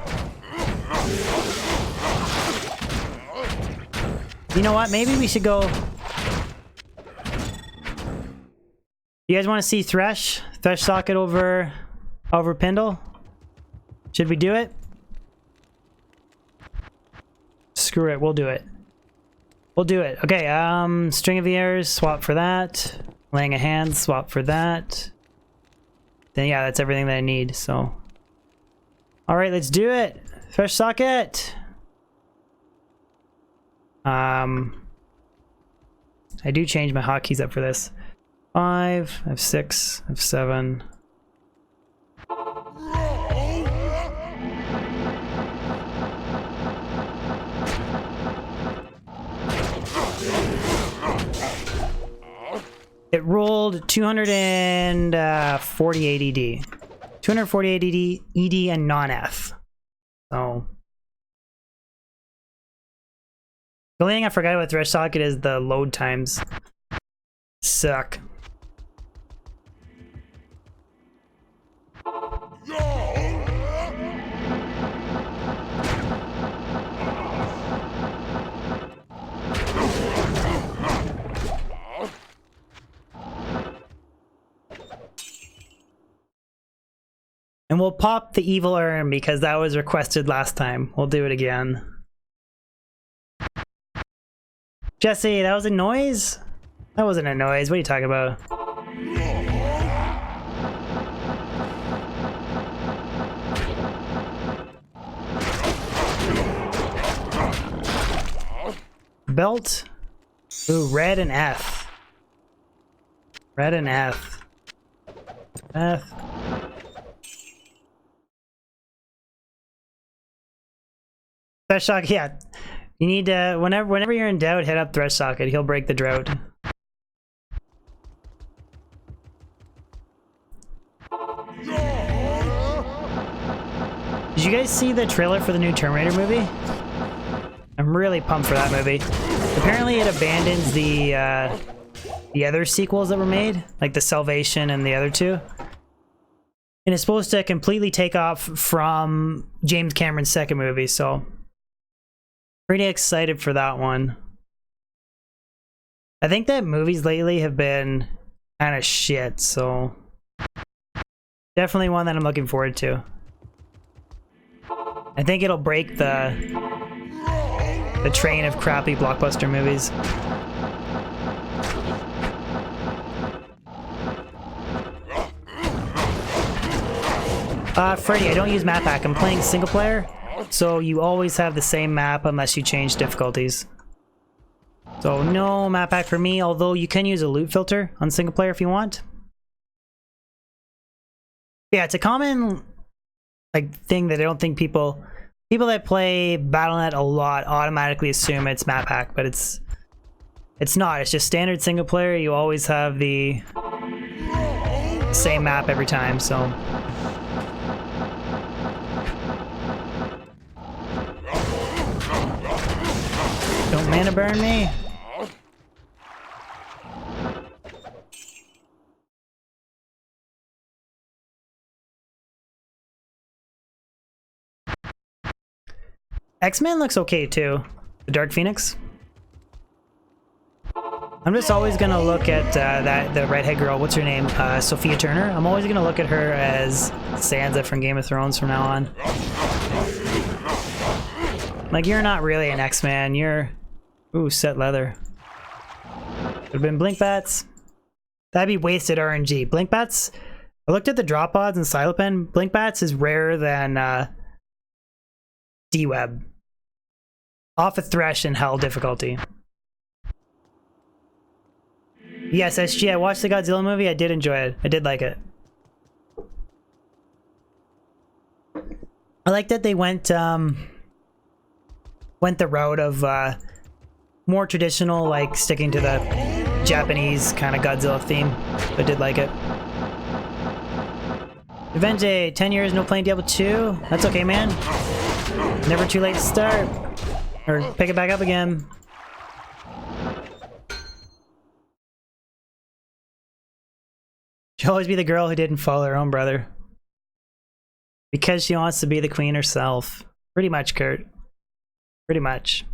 You know what? Maybe we should go... You guys want to see Thresh? Thresh socket over Pindle? Should we do it? Screw it, we'll do it. We'll do it. Okay, String of the Airs, swap for that. Laying a Hand, swap for that. Then yeah, that's everything that I need, so... Alright, let's do it! Thresh socket! I do change my hotkeys up for this. 5, I have 6, I have 7. It rolled 248 ED. 248 ED and non-F. So... The only thing I forgot about Thresh Socket is the load times. Suck. And we'll pop the evil urn because that was requested last time. We'll do it again. Jesse, that was a noise? That wasn't a noise. What are you talking about? Belt? Ooh, red and F. Red and F. F. Thresh Socket, yeah. You need to, whenever you're in doubt, hit up Thresh Socket. He'll break the drought. Did you guys see the trailer for the new Terminator movie? I'm really pumped for that movie. Apparently it abandons the other sequels that were made, like the Salvation and the other two. And it's supposed to completely take off from James Cameron's second movie, so pretty excited for that one. I think that movies lately have been kind of shit, so definitely one that I'm looking forward to. I think it'll break the train of crappy blockbuster movies. Freddy, I don't use map hack. I'm playing single player, so you always have the same map unless you change difficulties. So no map hack for me, although you can use a loot filter on single player if you want. Yeah, it's a common thing that I don't think people that play Battle.net a lot automatically assume it's map hack, but it's not. It's just standard single player. You always have the same map every time, so don't mana burn me. X-Men looks okay too. The Dark Phoenix. I'm just always gonna look at the redhead girl. What's her name? Sophia Turner. I'm always gonna look at her as Sansa from Game of Thrones from now on. Like, you're not really an X-Man. You're... Ooh, set leather. Could've been Blink Bats. That'd be wasted RNG. Blink Bats... I looked at the drop odds in Silopen. Blink Bats is rarer than D-Web. Off a Thresh in Hell difficulty. Yes, SG, I watched the Godzilla movie. I did enjoy it. I did like it. I like that they went the route of more traditional, like sticking to the Japanese kind of Godzilla theme. I did like it. Avenge, 10 years no playing Diablo 2. That's okay, man. Never too late to start. Or pick it back up again. She'll always be the girl who didn't follow her own brother. Because she wants to be the queen herself. Pretty much, Kurt. Pretty much.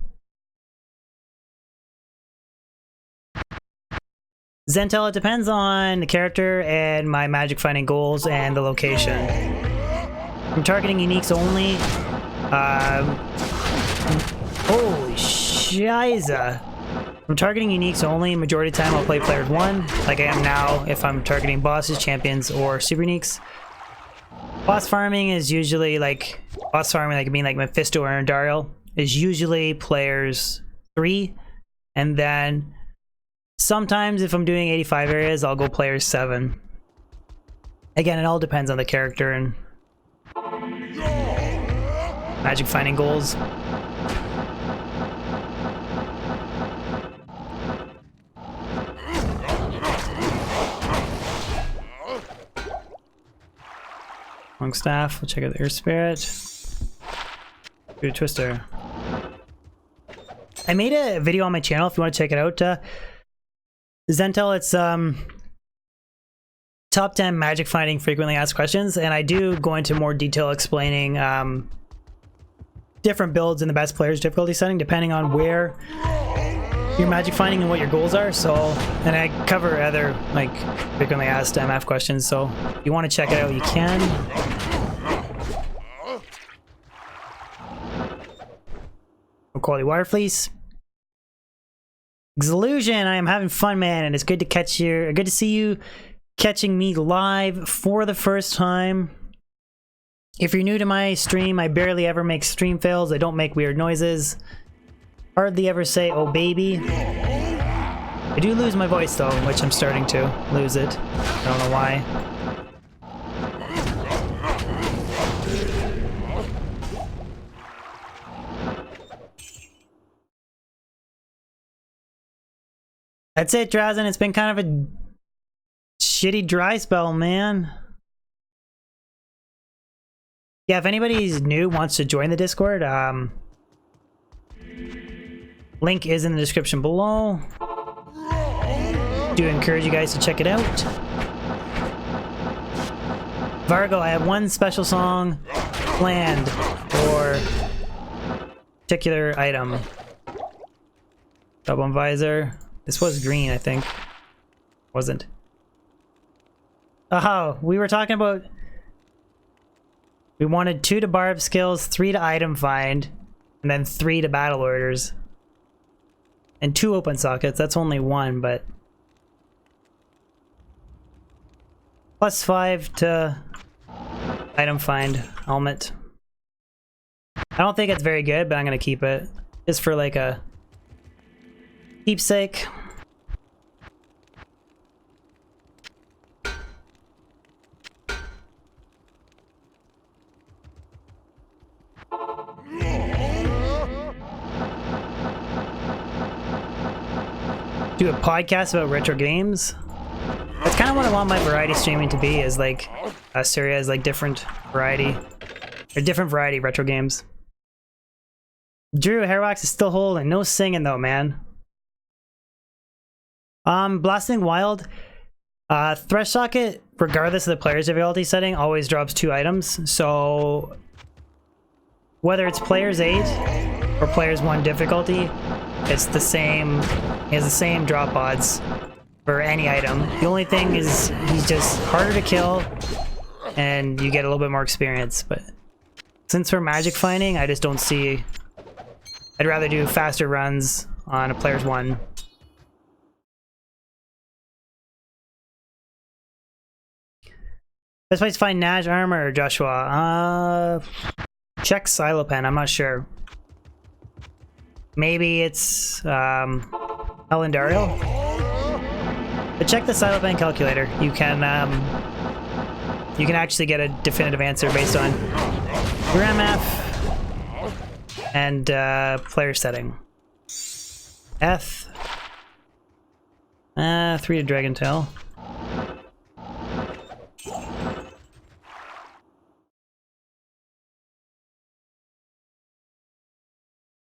Zentel, it depends on the character and my magic finding goals and the location. I'm targeting uniques only. Holy shiza. I'm targeting uniques only. Majority of the time I'll play players 1, like I am now if I'm targeting bosses, champions, or super uniques. Boss farming is usually like... Boss farming, like being like Mephisto or Andariel, is usually players 3. And then sometimes if I'm doing 85 areas, I'll go players 7. Again, it all depends on the character and magic finding goals. Long staff, we'll check out the air spirit. Do a twister. I made a video on my channel if you want to check it out. Zentel, it's top 10 magic finding frequently asked questions, and I do go into more detail explaining different builds in the best player's difficulty setting depending on where you're magic finding and what your goals are. So, and I cover other like frequently asked MF questions, so if you want to check it out, you can. Quality wire fleece. Exillusion, I am having fun, man, and it's good to catch you. Good to see you catching me live for the first time. If you're new to my stream, I barely ever make stream fails. I don't make weird noises. Hardly ever say, oh baby. I do lose my voice though, which I'm starting to lose it. I don't know why. That's it, Drazen. It's been kind of a shitty dry spell, man. Yeah, if anybody's new, wants to join the Discord, Link is in the description below. Do encourage you guys to check it out. Vargo, I have one special song planned for particular item. Double visor. This was green, I think. Wasn't. Oh, we were talking about... We wanted 2 to barb skills, 3 to item find, and then 3 to battle orders. And 2 open sockets. That's only 1, but... Plus 5 to item find helmet. I don't think it's very good, but I'm gonna keep it. Just for like a keepsake. Do a podcast about retro games. That's kind of what I want my variety streaming to be, is like a series, like different variety retro games. Drew, Hairwax is still holding. No singing though, man. Blasting Wild. Thresh Socket, regardless of the player's difficulty setting, always drops 2 items. So whether it's player's 8 or player's 1 difficulty, it's the same. He has the same drop odds for any item. The only thing is he's just harder to kill and you get a little bit more experience. But since we're magic finding, I just don't see... I'd rather do faster runs on a player's 1. Best place to find Naj armor, Joshua? Check Silopen, I'm not sure. Maybe it's Elendario? But check the Silopen calculator. You can actually get a definitive answer based on your MF and player setting. F. 3 to Dragon Tail.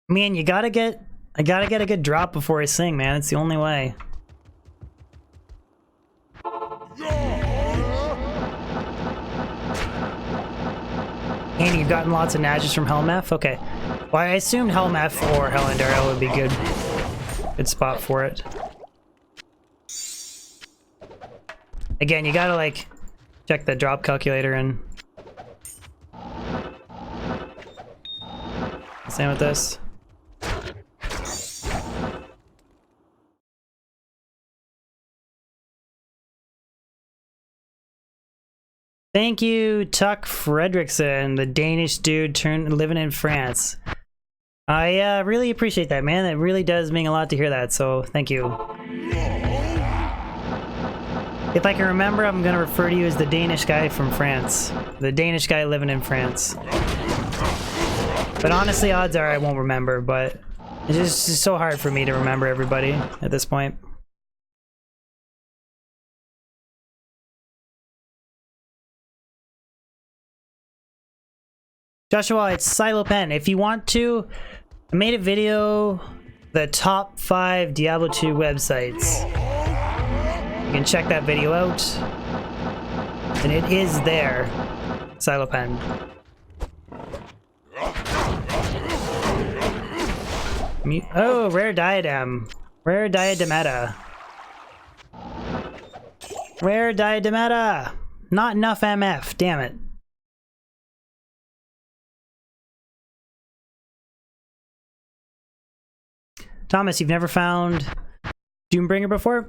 Man, I gotta get a good drop before I sing, man. It's the only way. And you've gotten lots of Nages from Helmef? Okay. Well, I assumed Helmef or Helendaro would be good spot for it. Again, you gotta like check the drop calculator and same with this. Thank you, Tuck Fredrickson, the Danish dude living in France. I really appreciate that, man. It really does mean a lot to hear that, so thank you. If I can remember, I'm gonna refer to you as the Danish guy from France. The Danish guy living in France. But honestly, odds are I won't remember, but it's just so hard for me to remember everybody at this point. Joshua, it's Silopen. If you want to, I made a video, the top 5 Diablo 2 websites. You can check that video out. And it is there, Silopen. Oh, rare diadem. Rare diademata. Rare diademata. Not enough MF, damn it. Thomas, you've never found Doombringer before?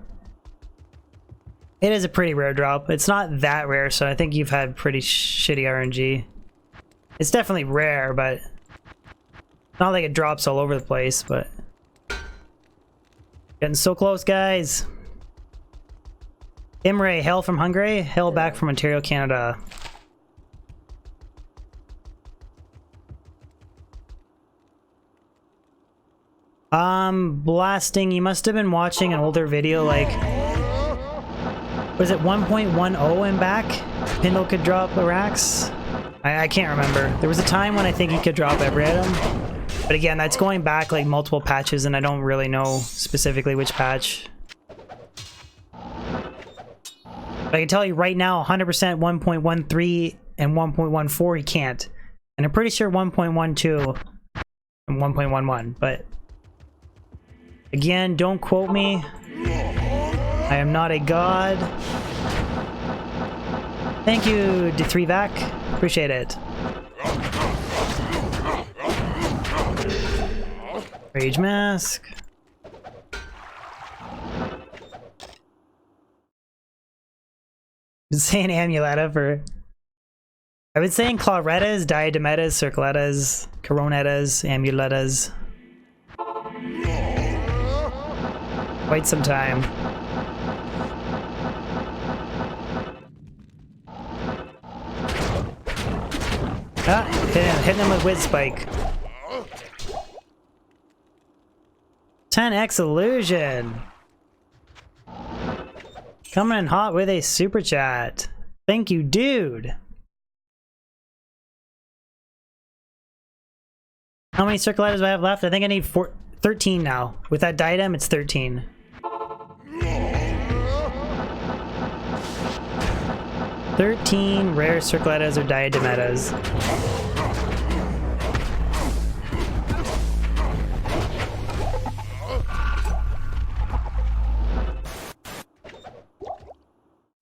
It is a pretty rare drop. It's not that rare, so I think you've had pretty shitty RNG. It's definitely rare, but not like it drops all over the place, but getting so close, guys. Imre, hail from Hungary, hail back from Ontario, Canada. Blasting, you must have been watching an older video, like, was it 1.10 and back? Pindle could drop Arax? I can't remember. There was a time when I think he could drop every item. But again, that's going back like multiple patches, and I don't really know specifically which patch. But I can tell you right now, 100% 1.13 and 1.14 he can't. And I'm pretty sure 1.12 and 1.11, but again, don't quote me. I am not a god. Thank you, D3vac. Appreciate it. Rage Mask. Been saying Amuletta for... I've been saying Clawrettas, Diademettas, Circlettas, Coronettas, Amulettas. Quite some time. Ah, hitting him with Wiz Spike. 10x Illusion. Coming in hot with a super chat. Thank you, dude. How many Circletters do I have left? I think I need 13 now. With that diadem, it's 13. "13 rare Circlettas or Diademettas.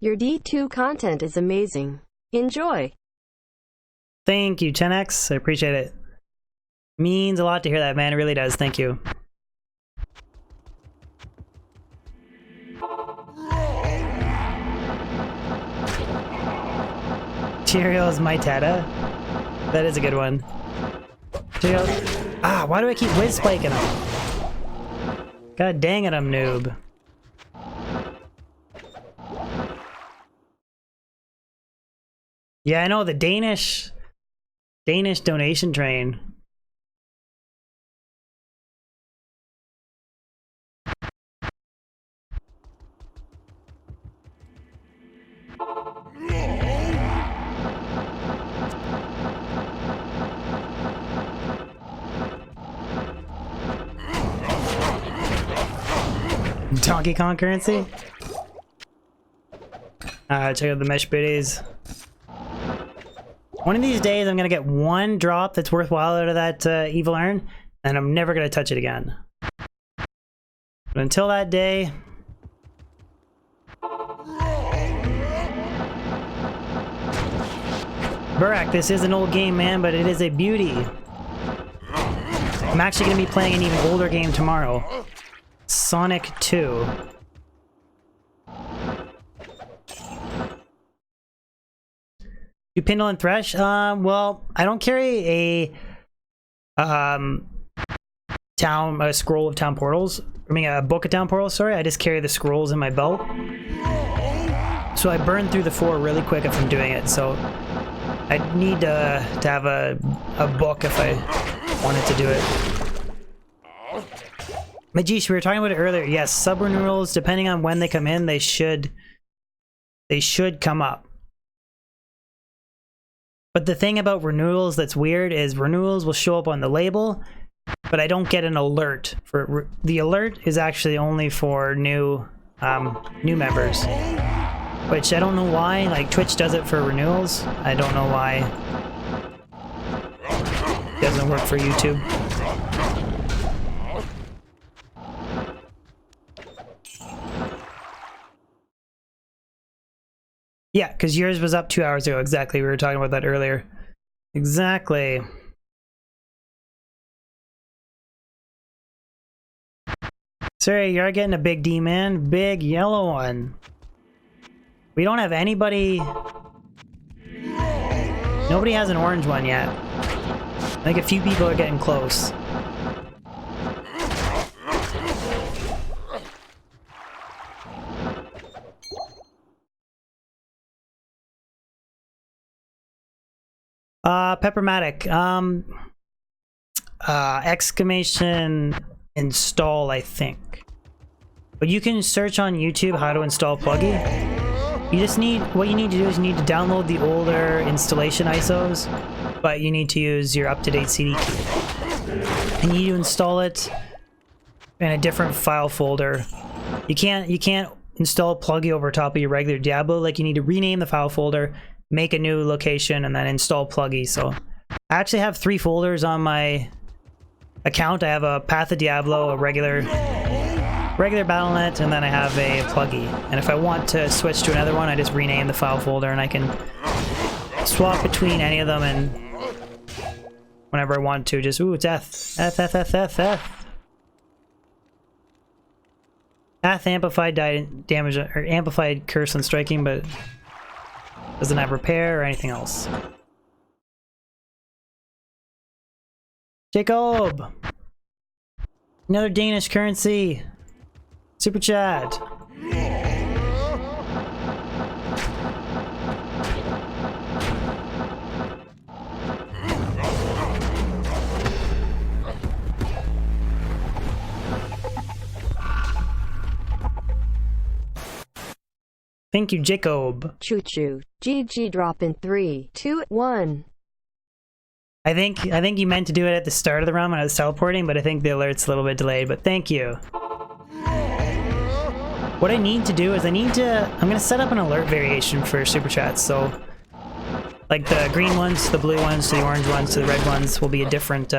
Your D2 content is amazing. Enjoy. Thank you, 10x. I appreciate it. Means a lot to hear that, man. It really does. Thank you. Cheerios, my Tata. That is a good one. Cheerios. Ah, why do I keep whiz spiking him? God dang it, I'm noob. Yeah, I know the Danish donation train. Donkey Kong currency? Check out the mesh booties. One of these days I'm gonna get one drop that's worthwhile out of that evil urn, and I'm never gonna touch it again. But until that day... Burak, this is an old game, man, but it is a beauty. I'm actually gonna be playing an even older game tomorrow. Sonic 2. You Pindle and Thresh? Well, I don't carry a scroll of town portals. I mean, a book of town portals, sorry. I just carry the scrolls in my belt. So I burn through the 4 really quick if I'm doing it, so I need to have a book if I wanted to do it. Majish, we were talking about it earlier. Yes, sub renewals, depending on when they come in, they should come up. But the thing about renewals that's weird is renewals will show up on the label, but I don't get an alert for the alert is actually only for new members, which I don't know why. Like Twitch does it for renewals. I don't know why it doesn't work for YouTube. Yeah, because yours was up 2 hours ago. Exactly. We were talking about that earlier. Exactly. Sorry, you're getting a big D, man. Big yellow one. We don't have anybody... Nobody has an orange one yet. I think a few people are getting close. Peppermatic. Exclamation install, I think. But you can search on YouTube how to install Pluggy. You just need, what you need to do is you need to download the older installation ISOs, but you need to use your up-to-date CD key. and you need to install it in a different file folder. You can't install Pluggy over top of your regular Diablo. Like, you need to rename the file folder, make a new location, and then install Pluggy. So I actually have 3 folders on my account. I have a Path of Diablo, a regular Battle.net, and then I have a Pluggy. And if I want to switch to another one, I just rename the file folder, and I can swap between any of them and whenever I want to. Just, ooh, death. Path amplified damage, or amplified curse and striking, but doesn't have repair or anything else. Jacob! Another Danish currency! Super chat! Thank you, Jacob. Choo choo. GG drop in 3, 2, 1. I think you meant to do it at the start of the run when I was teleporting, but I think the alert's a little bit delayed, but thank you. What I need to do is I'm gonna set up an alert variation for super chats. So like the green ones to the blue ones to the orange ones to the red ones will be a different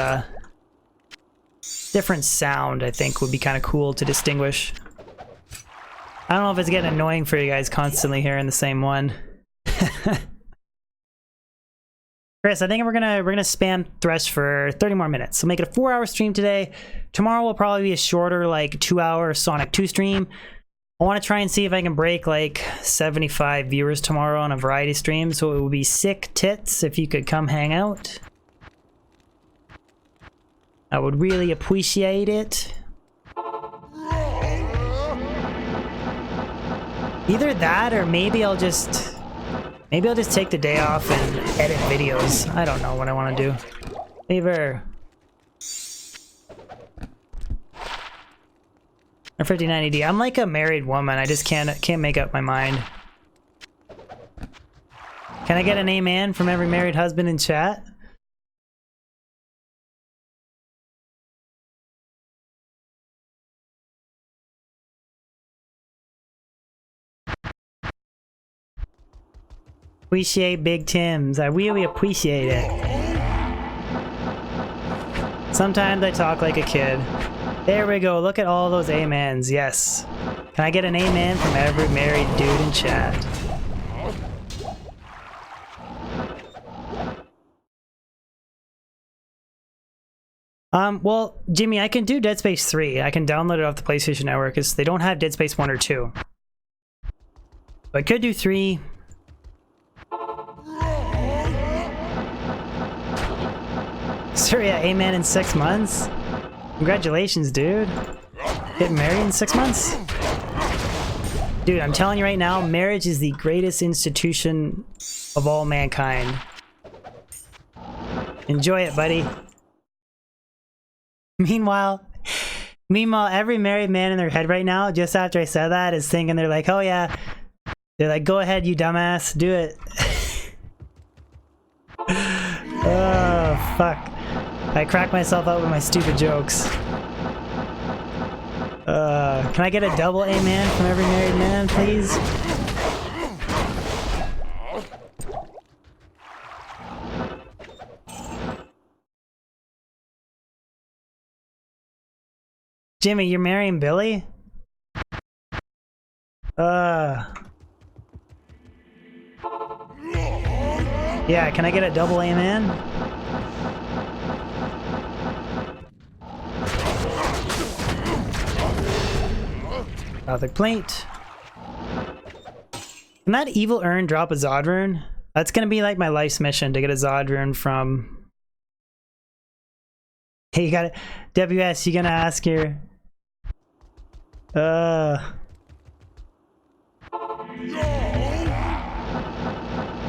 sound. I think would be kind of cool to distinguish. I don't know if it's getting annoying for you guys constantly hearing the same one. Chris, I think we're gonna spam Thresh for 30 more minutes. So make it a 4-hour stream today. Tomorrow will probably be a shorter, like 2-hour Sonic 2 stream. I want to try and see if I can break like 75 viewers tomorrow on a variety stream. So it would be sick tits if you could come hang out. I would really appreciate it. Either that, or maybe I'll just take the day off and edit videos. I don't know what I want to do. Favor. Or 5090D. I'm like a married woman. I just can't make up my mind. Can I get an amen from every married husband in chat? Appreciate Big Tim's. I really appreciate it. Sometimes I talk like a kid. There we go. Look at all those amens. Yes. Can I get an amen from every married dude in chat? Well, Jimmy, I can do Dead Space 3. I can download it off the PlayStation Network because they don't have Dead Space 1 or 2. But I could do 3. Sorry, yeah, amen in 6 months? Congratulations, dude. Getting married in 6 months? Dude, I'm telling you right now, marriage is the greatest institution of all mankind. Enjoy it, buddy. Meanwhile, every married man in their head right now, just after I said that, is thinking, they're like, oh yeah. They're like, go ahead, you dumbass, do it. Oh, fuck. I crack myself out with my stupid jokes. Can I get a double amen from every married man, please? Jimmy, you're marrying Billy? Yeah, can I get a double amen? Gothic Plate. Can that evil urn drop a Zod rune? That's gonna be like my life's mission, to get a Zod rune from... Hey, you got it. WS, you gonna ask your...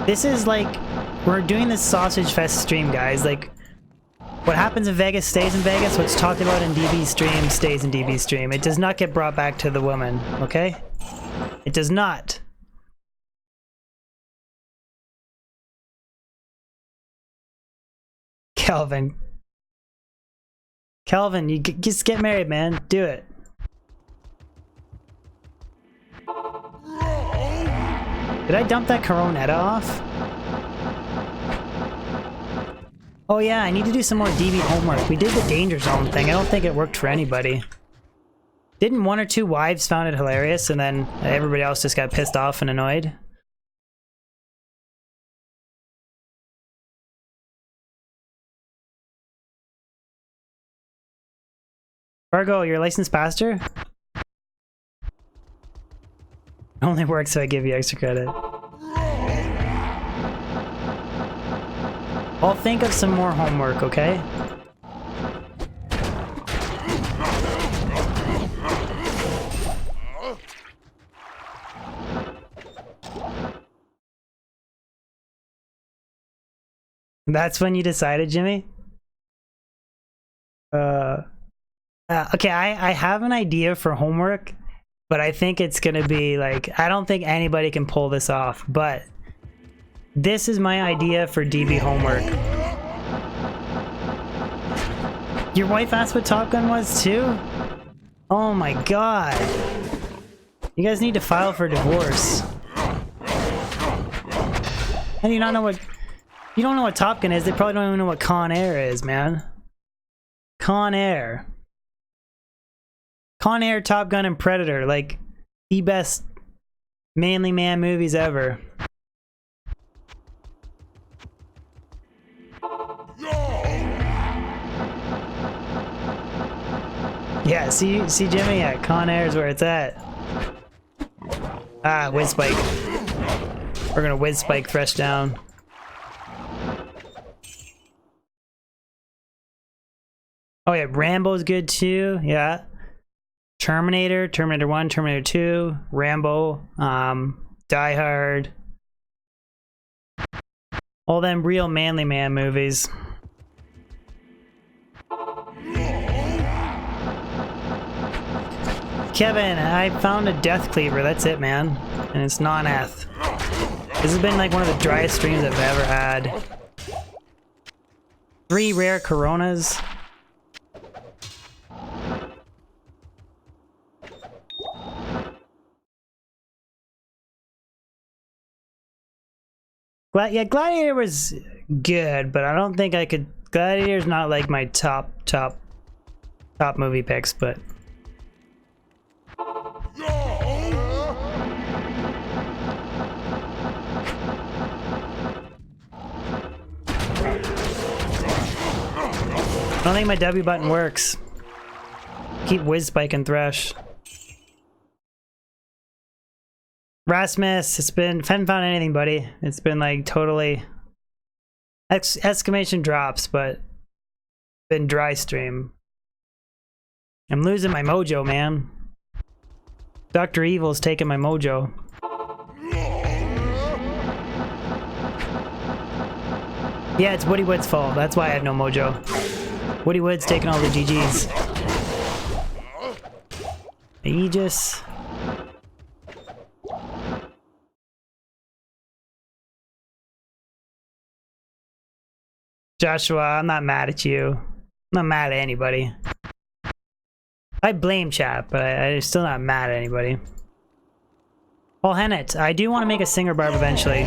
This is like... We're doing this Sausage Fest stream, guys. Like... What happens in Vegas stays in Vegas. What's talked about in DB stream stays in DB stream. It does not get brought back to the woman, okay? It does not. Calvin. Calvin, you just get married, man. Do it. Did I dump that Coronetta off? Oh yeah, I need to do some more DB homework. We did the danger zone thing. I don't think it worked for anybody. Didn't one or two wives found it hilarious and then everybody else just got pissed off and annoyed? Fargo, you're a licensed pastor? Only works if I give you extra credit. I'll think of some more homework, okay? That's when you decided, Jimmy? Okay, I have an idea for homework, but I think it's gonna be like, I don't think anybody can pull this off, but this is my idea for DB homework. Your wife asked what Top Gun was too? Oh my god. You guys need to file for divorce. How do you not know what... You don't know what Top Gun is, they probably don't even know what Con Air is, man. Con Air. Con Air, Top Gun, and Predator, like the best manly man movies ever. Yeah, see Jimmy? Yeah, Con Air is where it's at. Ah, Whiz Spike. We're gonna Whiz Spike fresh down. Oh yeah, Rambo's good too, yeah. Terminator, Terminator 1, Terminator 2, Rambo, Die Hard. All them real manly man movies. Kevin, I found a Death Cleaver, that's it, man. And it's non-eth. This has been like one of the driest streams I've ever had. 3 rare Coronas. Yeah, Gladiator was good, but I don't think I could... Gladiator's not like my top movie picks, but... I don't think my W button works. Keep Whiz Spike and Thresh. Rasmus, it's been... Haven't found anything, buddy. It's been like totally... Exclamation drops, but... Been dry stream. I'm losing my mojo, man. Dr. Evil's taking my mojo. Yeah, it's Woody Wood's fault. That's why I have no mojo. Woody Wood's taking all the GGs. Aegis. Joshua, I'm not mad at you. I'm not mad at anybody. I blame chat, but I'm still not mad at anybody. Paul Hennett, I do want to make a Singer Barb eventually.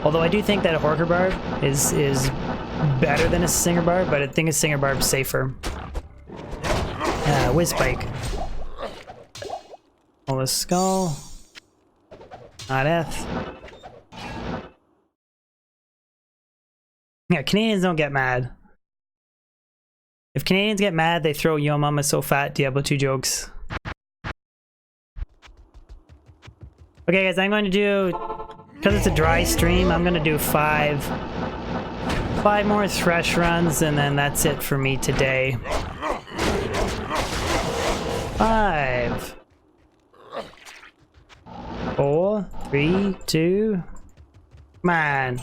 Although I do think that a Horker Barb is better than a Singer Barb, but I think a Singer Barb's safer. Whiz Spike. All the skull. Not F. Yeah, Canadians don't get mad. If Canadians get mad, they throw Yo Mama So Fat Diablo 2 jokes. Okay guys, I'm going to do, because it's a dry stream, I'm going to do 5 more Thresh runs, and then that's it for me today. 5. 4, 3, 2, come on.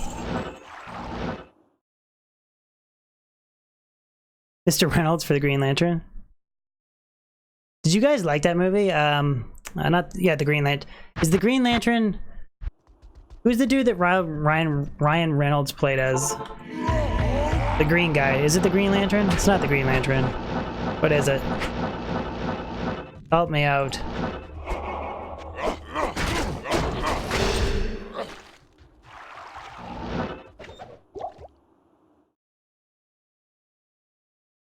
Mr. Reynolds for the Green Lantern. Did you guys like that movie? The Green Lantern. Is the Green Lantern... Who's the dude that Ryan Reynolds played as? The green guy. Is it the Green Lantern? It's not the Green Lantern. What is it? Help me out.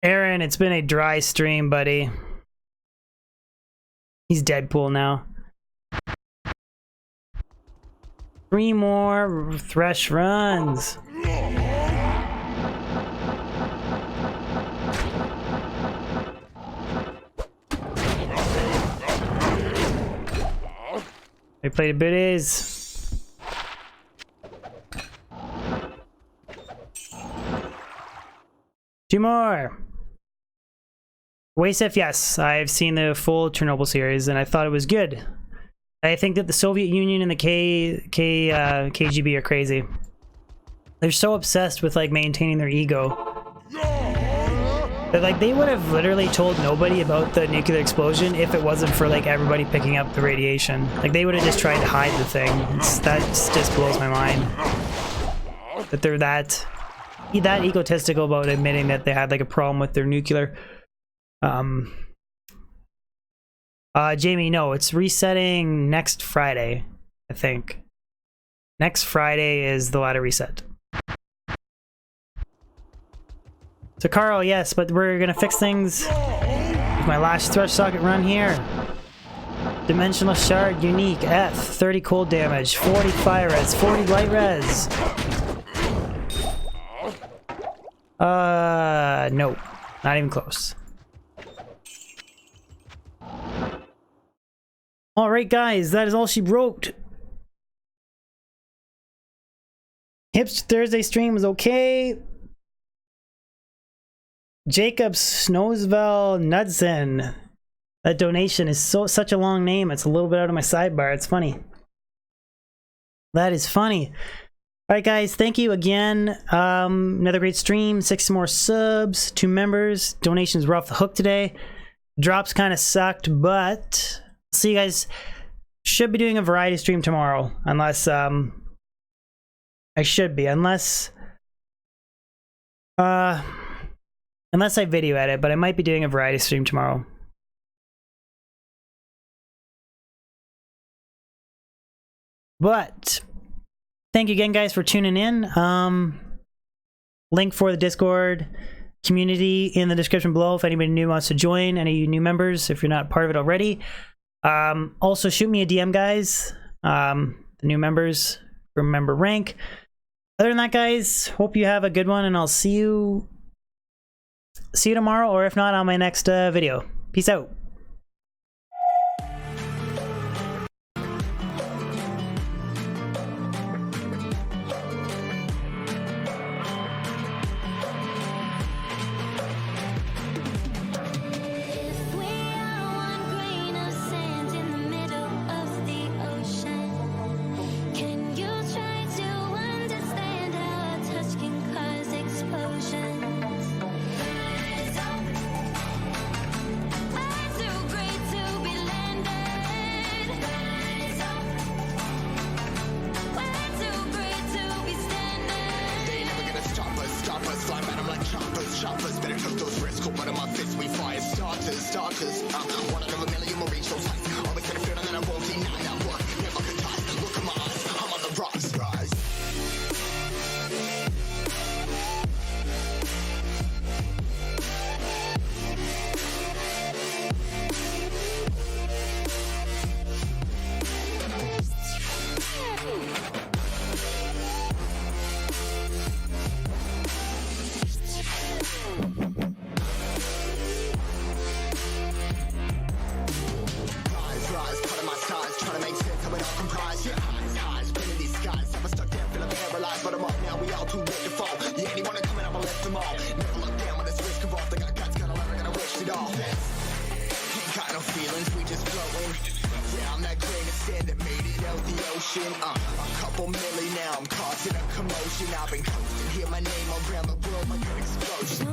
Aaron, it's been a dry stream, buddy. He's Deadpool now. 3 more Thresh runs. They played a bit is. Two more. Waysif, yes, I've seen the full Chernobyl series and I thought it was good. I think that the Soviet Union and the KGB are crazy. They're so obsessed with like maintaining their ego. But like they would have literally told nobody about the nuclear explosion if it wasn't for like everybody picking up the radiation. Like they would have just tried to hide the thing. That just blows my mind. That they're that egotistical about admitting that they had like a problem with their nuclear. Jamie, no, it's resetting next Friday, I think. Next Friday is the ladder reset. So Carl, yes, but we're gonna fix things with my last Thresh socket run here. Dimensional shard, unique, F, 30 cold damage, 40 fire res, 40 light res. No, not even close. Alright guys, that is all she wrote. Hipster Thursday stream was okay. Jacob Snowsville Knudsen. That donation is such a long name. It's a little bit out of my sidebar. It's funny. That is funny. Alright guys, thank you again. Another great stream. 6 more subs. 2 members. Donations were off the hook today. Drops kind of sucked, but see you guys. Should be doing a variety stream tomorrow. Unless I should be. Unless I video edit, but I might be doing a variety stream tomorrow. But thank you again guys for tuning in. Link for the Discord community in the description below if anybody new wants to join, any new members if you're not part of it already. Also shoot me a DM guys, the new members from member rank. Other than that guys, hope you have a good one and I'll see you tomorrow, or if not on my next video. Peace out. If we are one grain of sand in the middle of the ocean, can you try to understand how a touch can cause explosions? We're too great to be landed. We're too great to be standing. They never gonna stop us, fly at 'em like choppers, better took those risks, cold blood on my fists, we fire starters, one out of a million will reach those heights, always gonna feel that I won't deny that one, never could die, look at my eyes, I'm on the rocks, rise. Rise, part of my size, trying to make sense of it all comprised. Yeah, highs, been in these skies, never stuck down, feeling paralyzed, but I'm up now, we all too late to fall. Yeah, anyone coming up, I left them all. Never look down when it's risk involved, they got guts, gotta learn, gotta wish it all. Ain't got no feelings, we just floating. Yeah, I'm that grain of sand that made it out the ocean. A couple milli now, I'm causing a commotion. I've been coasting, hear my name around the world like an explosion.